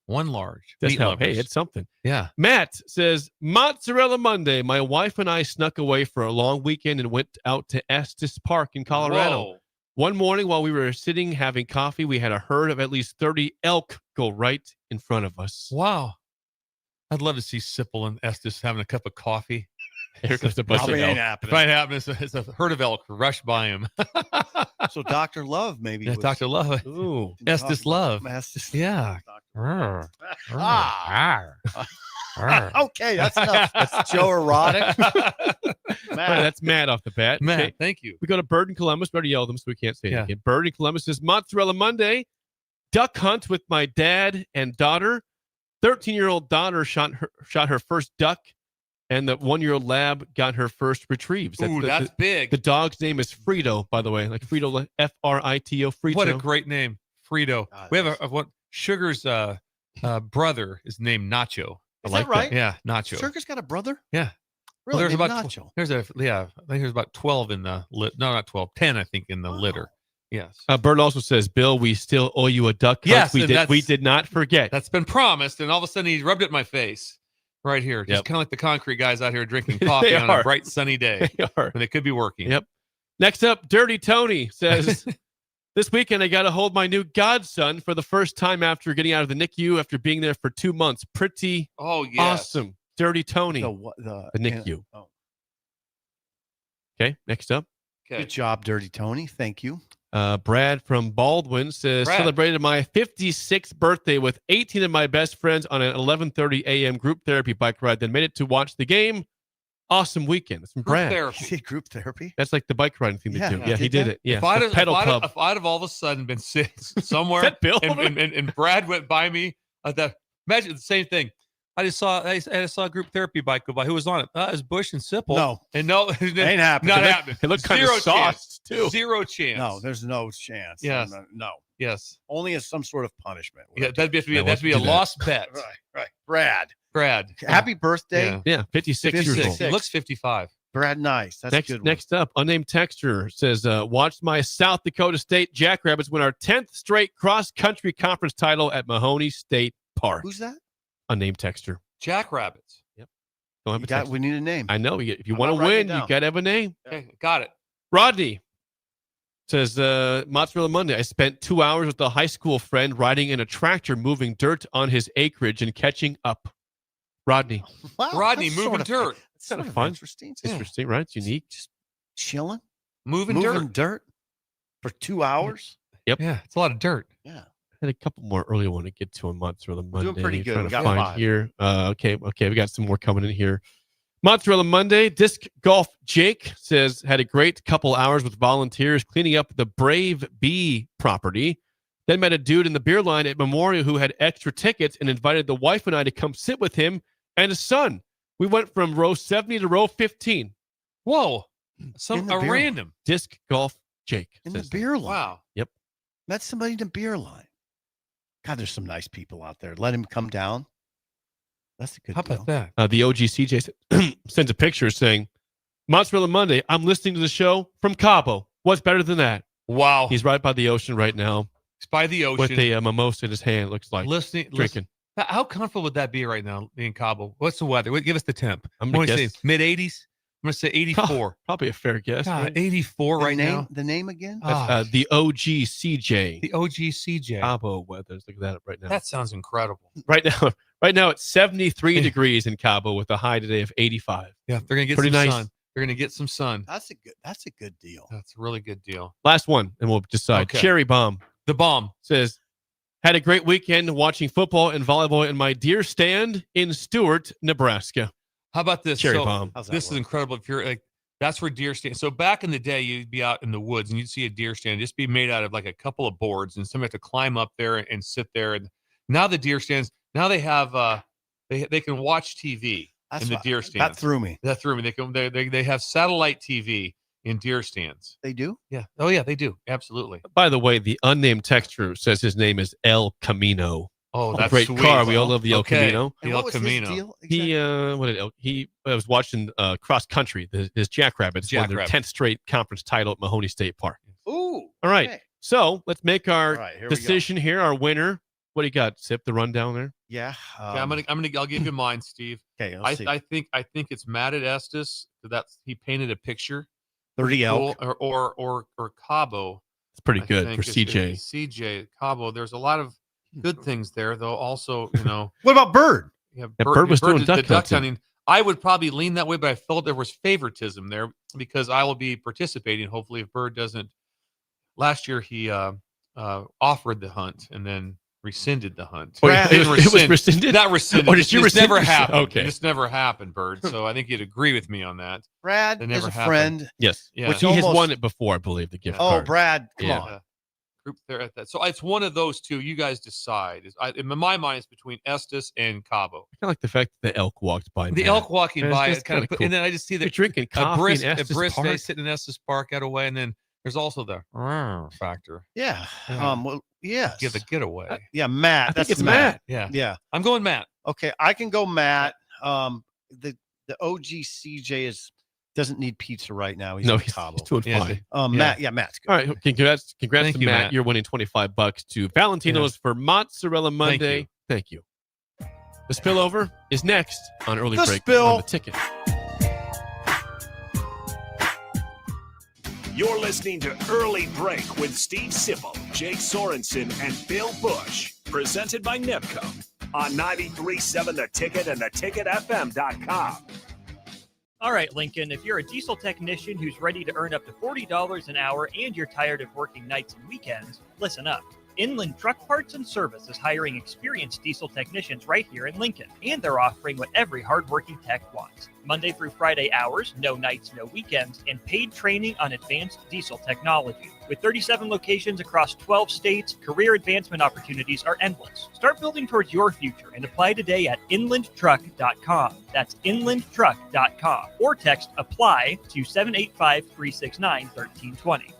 One large. Hey, it's something. Yeah. Matt says, Mozzarella Monday. My wife and I snuck away for a long weekend and went out to Estes Park in Colorado. Whoa. One morning while we were sitting having coffee, we had a herd of at least 30 elk go right in front of us. Wow. I'd love to see Sipple and Estes having a cup of coffee. Here comes the bunch of elk. If it happens, it's a herd of elk rush by him. So Dr. Love maybe. Yeah, Dr. Love. Ooh. Estes Love. Estes. Yeah. Okay, that's enough. That's Joe Erotic. Matt. That's Matt off the bat. Matt, okay. thank you. We go to Bird in Columbus. We already yelled them, so we can't say it again. Bird in Columbus says, Mozzarella Monday. Duck hunt with my dad and daughter. 13-year-old daughter shot her first duck. And the 1-year-old lab got her first retrieves. That's big. The dog's name is Frito, by the way. Like Frito, F-R-I-T-O, Frito. What a great name, Frito. We have Sugar's brother is named Nacho. Is that right? Yeah, Nacho. Sugar's got a brother? Yeah. Really? Well, there's about Nacho. I think there's about 12 in the no, not 12, 10 I think in the litter. Yes. Bert also says, Bill, we still owe you a duck hunt. Yes, we did not forget. That's been promised, and all of a sudden he rubbed it in my face. Right here, just kind of like the concrete guys out here drinking coffee on a bright sunny day. They are. When they could be working. Yep. Next up, Dirty Tony says, this weekend I got to hold my new godson for the first time after getting out of the NICU after being there for 2 months. Pretty awesome. Dirty Tony. The NICU. Okay, next up. Okay. Good job, Dirty Tony. Thank you. Brad from Baldwin says, celebrated my 56th birthday with 18 of my best friends on an 11:30 a.m. group therapy bike ride, then made it to watch the game. Awesome weekend. That's from Brad. Group therapy? That's like the bike riding thing they do. Yeah, he did it. Yeah. If I'd have all of a sudden been sitting somewhere and Brad went by me, imagine the same thing. I saw a group therapy bike go by. Who was on it? It was Busch and Sipple. No. And no, ain't happening. Not happening. It looked kind of sauced, too. 0 chance. No, there's no chance. Yes. No. Yes. Only as some sort of punishment. Yeah, that'd be a lost bet. Right. Brad. Happy birthday. Yeah, 56 years old. He looks 55. Brad, nice. That's good. Next up, unnamed texter says, watched my South Dakota State Jackrabbits win our 10th straight cross-country conference title at Mahoney State Park. Who's that? Unnamed texter. Jackrabbits. Yep. We need a name. I know. If you want to win, you got to have a name. Okay, got it. Rodney says, Mozzarella Monday. I spent 2 hours with a high school friend riding in a tractor, moving dirt on his acreage and catching up. Rodney. Wow, Rodney moving dirt. It's kind of fun. Interesting, right? It's unique. Just chilling. Moving dirt for 2 hours. Yep. Yeah, it's a lot of dirt. Yeah. had a couple more early one to get to on Mozzarella Monday. Doing pretty good. Trying We to got find 5 here. Okay, we got some more coming in here. Mozzarella Monday, Disc Golf Jake says, had a great couple hours with volunteers cleaning up the Brave Bee property. Then met a dude in the beer line at Memorial who had extra tickets and invited the wife and I to come sit with him and his son. We went from row 70 to row 15. Whoa. Random. Disc Golf Jake. In the beer line. Wow. Yep. Met somebody in the beer line. God, there's some nice people out there. Let him come down. That's a good How deal. about that? The OG CJ sends a picture saying, Mozzarella Monday, I'm listening to the show from Cabo. What's better than that? Wow. He's right by the ocean right now. He's by the ocean. With a mimosa in his hand, looks like. Drinking. Listen, how comfortable would that be right now in Cabo? What's the weather? Give us the temp. I'm going to say mid-80s. I'm going to say 84. Probably a fair guess. God, Right? 84 right now. The name again? The OG CJ. The OG CJ. Cabo weather. Look at that up right now. That sounds incredible. Right now it's 73 degrees in Cabo with a high today of 85. Yeah, they're going to get Pretty some nice. sun. They're going to get some sun. That's a good deal. That's a really good deal. Last one, and we'll decide. Okay. Cherry Bomb. The bomb says, had a great weekend watching football and volleyball in my deer stand in Stewart, Nebraska. How about this? Cherry Bomb. This is incredible. If you're like, that's where deer stand. So back in the day, you'd be out in the woods and you'd see a deer stand just be made out of like a couple of boards, and somebody had to climb up there and sit there. And now the deer stands, now they have they can watch TV in the deer stands. That threw me. They have satellite TV in deer stands. They do? Yeah. Oh yeah, they do. Absolutely. By the way, the unnamed texter says his name is El Camino. Oh, that's great sweet. car. We all love the El Okay. Camino. The El Camino. He was watching cross country, his Jackrabbits won their 10th straight conference title at Mahoney State Park. Ooh. All right. Okay. So let's make our here we decision here. Our winner. What do you got? Sip the rundown there. Yeah. Okay, I'll give you mine, Steve. Okay. I think it's Matt at Estes. He painted a picture. 30 elk. Or Cabo. It's pretty I good think for is CJ. CJ Cabo. There's a lot of good things there, though. Also, What about Bird? Yeah, Bird was doing the duck hunting. I would probably lean that way, but I felt there was favoritism there because I will be participating. Hopefully, if Bird doesn't. Last year, he offered the hunt and then rescinded the hunt. It was rescinded? Not rescinded. Or did you This rescind never it? happened. Okay. This never happened, Bird. So I think you'd agree with me on that. Brad That is never a happened. friend. Yes. Yeah. Which he has won it before, I believe, the gift Oh, card. Brad, come Yeah. on. Group there at that. So it's one of those two. You guys decide. In my mind, it's between Estes and Cabo. I kind of like the fact that the elk walked by. The Matt. elk walking And it's by just is kind of kinda cool. And then I just see You're that drinking coffee brisk, in Estes brisk Park. day sitting in Estes Park out away, and then there's also the factor. Yeah. Well, yes. Give a getaway. Yeah, Matt. I think That's it's Matt. Yeah. Yeah. I'm going Matt. Okay, I can go Matt. The OG CJ doesn't need pizza right now. He's No, in he's Cabo. doing fine. Matt. Yeah, Matt's good. All right. Congrats Thank to you, Matt. Matt. You're winning $25 to Valentino's for Mozzarella Monday. Thank you. The spillover is next on Early The Break spill. on the ticket. You're listening to Early Break with Steve Sipple, Jake Sorensen, and Bill Busch. Presented by Nepco on 93.7 The Ticket and theticketfm.com. All right, Lincoln, if you're a diesel technician who's ready to earn up to $40 an hour and you're tired of working nights and weekends, listen up. Inland Truck Parts and Service is hiring experienced diesel technicians right here in Lincoln, and they're offering what every hardworking tech wants. Monday through Friday hours, no nights, no weekends, and paid training on advanced diesel technology. With 37 locations across 12 states, career advancement opportunities are endless. Start building towards your future and apply today at inlandtruck.com. That's inlandtruck.com. Or text APPLY to 785-369-1320.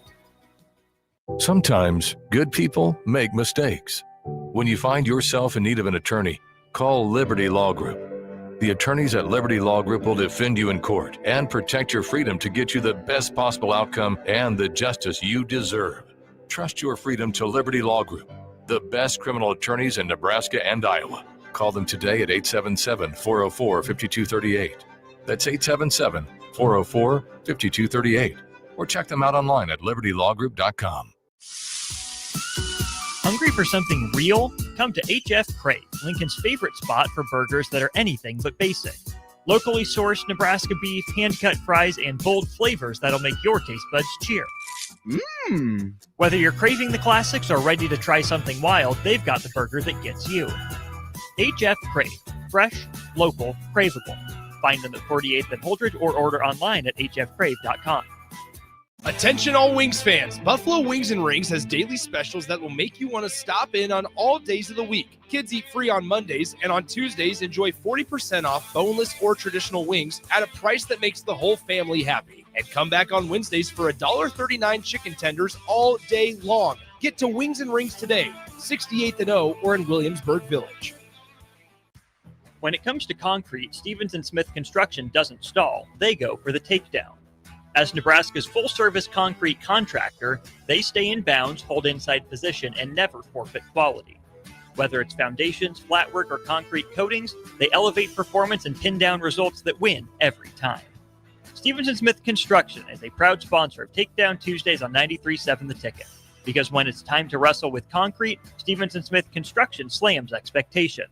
Sometimes good people make mistakes. When you find yourself in need of an attorney, call Liberty Law Group. The attorneys at Liberty Law Group will defend you in court and protect your freedom to get you the best possible outcome and the justice you deserve. Trust your freedom to Liberty Law Group, the best criminal attorneys in Nebraska and Iowa. Call them today at 877-404-5238. That's 877-404-5238. Or check them out online at libertylawgroup.com. Hungry for something real? Come to HF Crave, Lincoln's favorite spot for burgers that are anything but basic. Locally sourced Nebraska beef, hand-cut fries, and bold flavors that'll make your taste buds cheer. Whether you're craving the classics or ready to try something wild, they've got the burger that gets you. HF Crave. Fresh, local, craveable. Find them at 48th and Holdridge or order online at hfcrave.com. Attention all Wings fans. Buffalo Wings and Rings has daily specials that will make you want to stop in on all days of the week. Kids eat free on Mondays, and on Tuesdays, enjoy 40% off boneless or traditional wings at a price that makes the whole family happy. And come back on Wednesdays for $1.39 chicken tenders all day long. Get to Wings and Rings today, 68th and O, or in Williamsburg Village. When it comes to concrete, Stevens & Smith Construction doesn't stall. They go for the takedown. As Nebraska's full-service concrete contractor, they stay in bounds, hold inside position, and never forfeit quality. Whether it's foundations, flatwork, or concrete coatings, they elevate performance and pin down results that win every time. Stevens & Smith Construction is a proud sponsor of Takedown Tuesdays on 93.7 The Ticket. Because when it's time to wrestle with concrete, Stevens & Smith Construction slams expectations.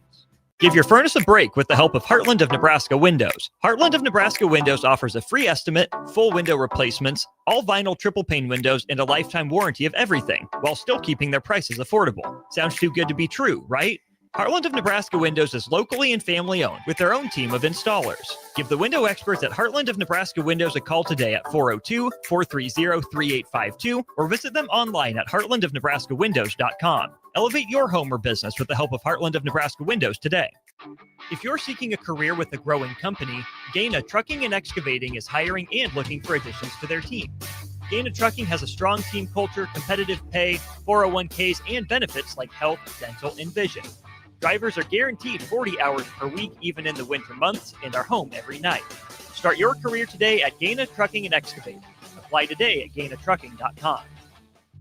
Give your furnace a break with the help of Heartland of Nebraska Windows. Heartland of Nebraska Windows offers a free estimate, full window replacements, all vinyl triple pane windows, and a lifetime warranty of everything, while still keeping their prices affordable. Sounds too good to be true, right? Heartland of Nebraska Windows is locally and family owned with their own team of installers. Give the window experts at Heartland of Nebraska Windows a call today at 402-430-3852 or visit them online at heartlandofnebraskawindows.com. Elevate your home or business with the help of Heartland of Nebraska Windows today. If you're seeking a career with a growing company, Dana Trucking and Excavating is hiring and looking for additions to their team. Dana Trucking has a strong team culture, competitive pay, 401ks, and benefits like health, dental, and vision. Drivers are guaranteed 40 hours per week, even in the winter months, and are home every night. Start your career today at Gaina Trucking and Excavating. Apply today at GainaTrucking.com.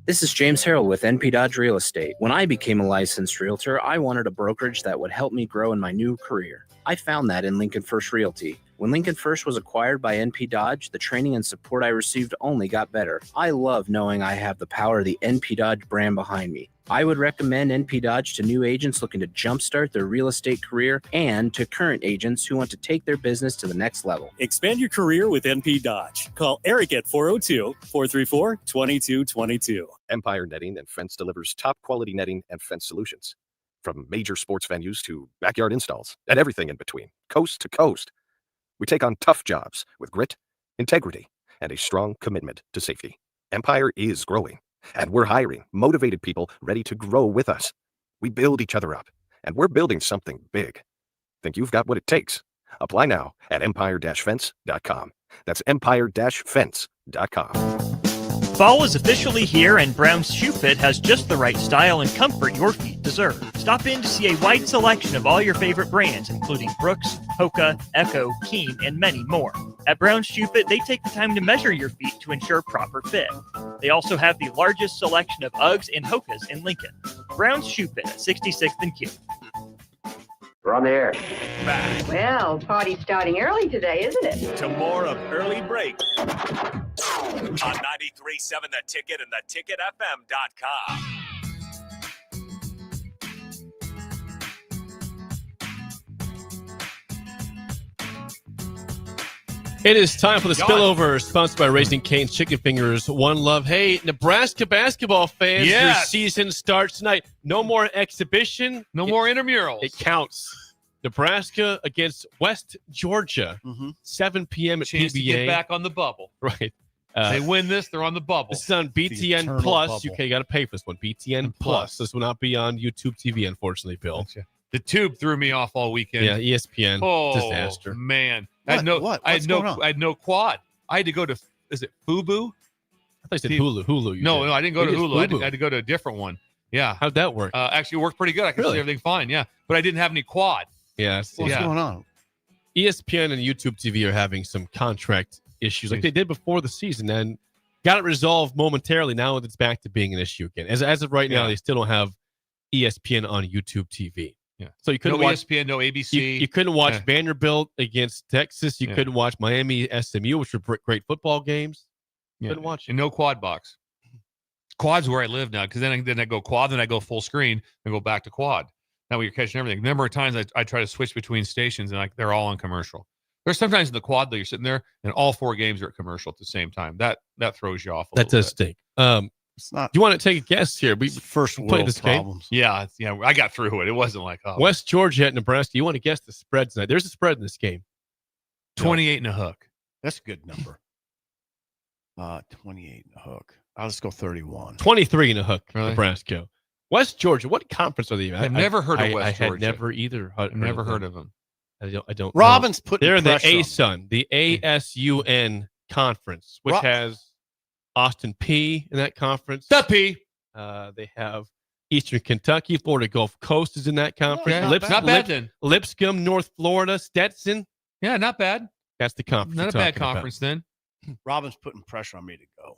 This is James Harrell with NP Dodge Real Estate. When I became a licensed realtor, I wanted a brokerage that would help me grow in my new career. I found that in Lincoln First Realty. When Lincoln First was acquired by NP Dodge, the training and support I received only got better. I love knowing I have the power of the NP Dodge brand behind me. I would recommend NP Dodge to new agents looking to jumpstart their real estate career and to current agents who want to take their business to the next level. Expand your career with NP Dodge. Call Eric at 402-434-2222. Empire Netting and Fence delivers top quality netting and fence solutions. From major sports venues to backyard installs and everything in between, coast to coast. We take on tough jobs with grit, integrity, and a strong commitment to safety. Empire is growing, and we're hiring motivated people ready to grow with us. We build each other up, and we're building something big. Think you've got what it takes? Apply now at empire-fence.com. That's empire-fence.com. Fall is officially here, and Brown's Shoe Fit has just the right style and comfort your feet deserve. Stop in to see a wide selection of all your favorite brands, including Brooks, Hoka, Echo, Keen, and many more. At Brown's Shoe Fit, they take the time to measure your feet to ensure proper fit. They also have the largest selection of Uggs and Hokas in Lincoln. Brown's Shoe Fit at 66th and Q. We're on the air. Back. Well, party's starting early today, isn't it? To more of Early Break on 93.7 The Ticket and theticketfm.com. It is time for the spillover, sponsored by Raising Cane's Chicken Fingers. One Love. Hey, Nebraska basketball fans, your season starts tonight. No more exhibition. No more intramurals. It counts. Nebraska against West Georgia, 7 p.m. at Chance PBA. to get back on the bubble. Right. They win this, they're on the bubble. This is on BTN Plus. You got to pay for this one. BTN Plus. This will not be on YouTube TV, unfortunately, Bill. Gotcha. The tube threw me off all weekend. Yeah, ESPN. Disaster. Man. What? I had no quad. I had to go to, is it Fubu? I thought you said Hulu. No, I didn't go to Hulu. I had to go to a different one. Yeah. How'd that work? Actually, it worked pretty good. I could see everything fine. Yeah. But I didn't have any quad. Yeah. What's going on? ESPN and YouTube TV are having some contract issues like they did before the season and got it resolved momentarily. Now it's back to being an issue again. As of right now, they still don't have ESPN on YouTube TV. Yeah. So you couldn't watch ESPN, no ABC. You couldn't watch Vanderbilt against Texas. You couldn't watch Miami SMU, which were great football games. Couldn't watch. And no quad box. Quad's where I live now, because then I go quad, then I go full screen, and go back to quad. Now you're catching everything. The number of times I try to switch between stations, and they're all on commercial. There's sometimes in the quad that you're sitting there and all 4 games are at commercial at the same time. That throws you off a That little does bit. stink. It's not. Do you want to take a guess here? We first played world this game. problems. Yeah, I got through it. It wasn't like West Georgia at Nebraska. You want to guess the spread tonight? There's a spread in this game. 28 and a hook. That's a good number. 28 and a hook. I'll just go 31. 23 and a hook. Really? Nebraska. West Georgia. What conference are they in? I've never heard of West I Georgia. had never either. I've never heard of them. I don't. Robin's know. putting They're in the pressure on them. ASUN, the ASUN conference, which has Austin P in that conference. The P. They have Eastern Kentucky, Florida Gulf Coast is in that conference. Okay, not bad then. Lipscomb, North Florida, Stetson. Yeah, not bad. That's the conference. Not a bad conference then. Robin's putting pressure on me to go.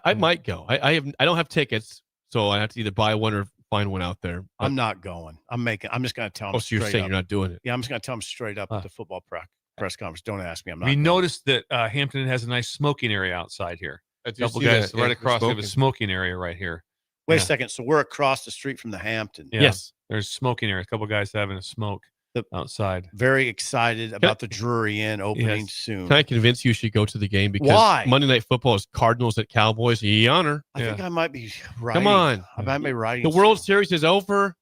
I might go. I don't have tickets, so I have to either buy one or find one out there. I'm not going. I'm just going to tell him. Oh, so you're saying you're not doing it? Yeah, I'm just going to tell him straight up at the football press conference. Don't ask me. I'm not. We going. noticed that Hampton has a nice smoking area outside here. A couple see guys that? right Yeah, across. They have a smoking. smoking area right here. Wait a second. So we're across the street from the Hampton. Yeah. Yes. There's smoking area. A couple guys having a smoke outside. Very excited about the Drury Inn opening soon. Can I convince you should go to the game? Because Why? Monday Night Football is Cardinals at Cowboys. Yonner. I think I might be right. Come on. I might be right. The World Series is over.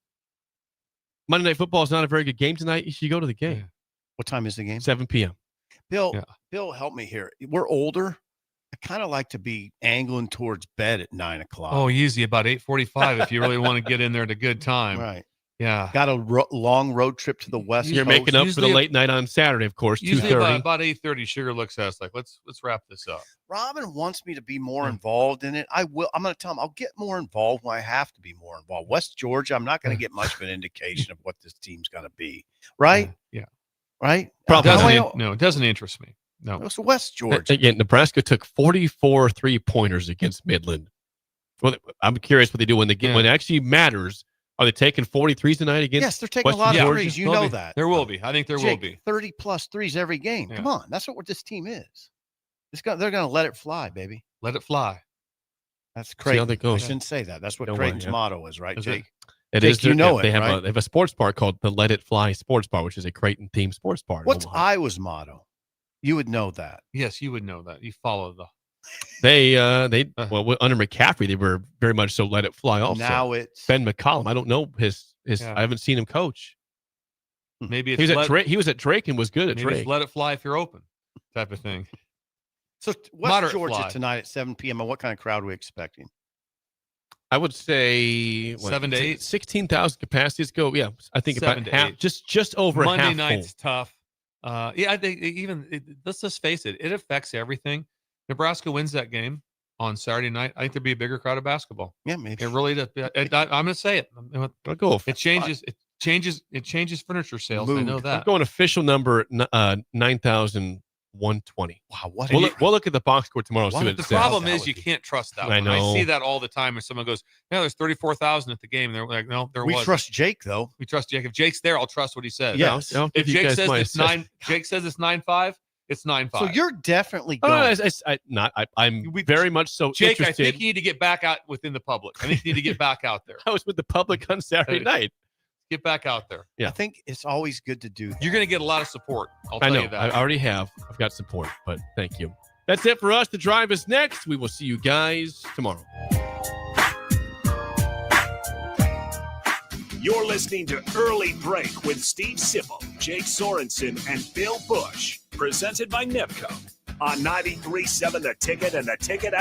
Monday Night Football is not a very good game tonight. You should go to the game. What time is the game? 7 p.m. Bill, help me here. We're older. I kind of like to be angling towards bed at 9 o'clock. Oh, easy. About 8:45 if you really want to get in there at a good time. Right. Yeah. Got a long road trip to the West You're Coast. making up for the late night on Saturday, of course. Usually 2:30. about 8:30, Sugar looks at us like, let's wrap this up. Robin wants me to be more involved in it. I will. I'm going to tell him I'll get more involved when I have to be more involved. West Georgia, I'm not going to get much of an indication of what this team's going to be. Right? Yeah. Right? Probably No, it doesn't interest me. No. It's West Georgia. Again, Nebraska took 44 3-pointers against Midland. Well, I'm curious what they do when when it actually matters. Are they taking 43s tonight against? Yes, they're taking West a lot Georgia? of threes. You know that. There will be. I think there will Jake, be. 30 plus threes every game. Yeah. Come on. That's what this team is. They're going to let it fly, baby. Let it fly. That's See Creighton. how that goes. I shouldn't say that. That's what Don't worry, Creighton's yeah. motto is, right, Is Jake? It Jake, is. you know they it, have right? they have a sports bar called the Let It Fly Sports Bar, which is a Creighton themed sports bar. in What's Omaha. Iowa's motto? You would know that. Yes, you would know that. You follow the. They under McCaffrey, they were very much so let it fly. Also, Now it's Ben McCollum. I don't know his. Yeah. I haven't seen him coach. Maybe He it's was at Drake. He was at Drake and was good at maybe Drake. it's let it fly if you're open, type of thing. so West Moderate Georgia fly. tonight at 7 p.m. And what kind of crowd are we expecting? I would say 7 to 8? 16,000 capacities go. Yeah, I think 7 about to half, 8. just over Monday half night's full. tough. I think let's just face it. It affects everything. Nebraska wins that game on Saturday night. I think there'd be a bigger crowd of basketball. Yeah, maybe. It really does. I'm going to say it. I'll go. It changes. It changes furniture sales. I know Mood. that. I'm going official number 9,120. Wow, what? We'll look at the box score tomorrow. See what it The says. problem is you can't trust that. I one. know. I see that all the time. When someone goes, "Yeah, there's 34,000 at the game," and they're like, "No, there We was." trust Jake though. We trust Jake. If Jake's there, I'll trust what he says. Yes. I'll If give you Jake guys says my it's assessment. Jake says it's 9.5. It's 9.5. So you're definitely Oh, going. I'm very much so Jake, interested. I think you need to get back out within the public. I think you need to get back out there. I was with the public on Saturday night. Get back out there. Yeah. I think it's always good to do that. You're going to get a lot of support. I'll I tell know. you that. I already have. I've got support, but thank you. That's it for us. The drive is next. We will see you guys tomorrow. You're listening to Early Break with Steve Sipple, Jake Sorensen, and Bill Busch. Presented by Nepco on 93.7 The Ticket and the Ticket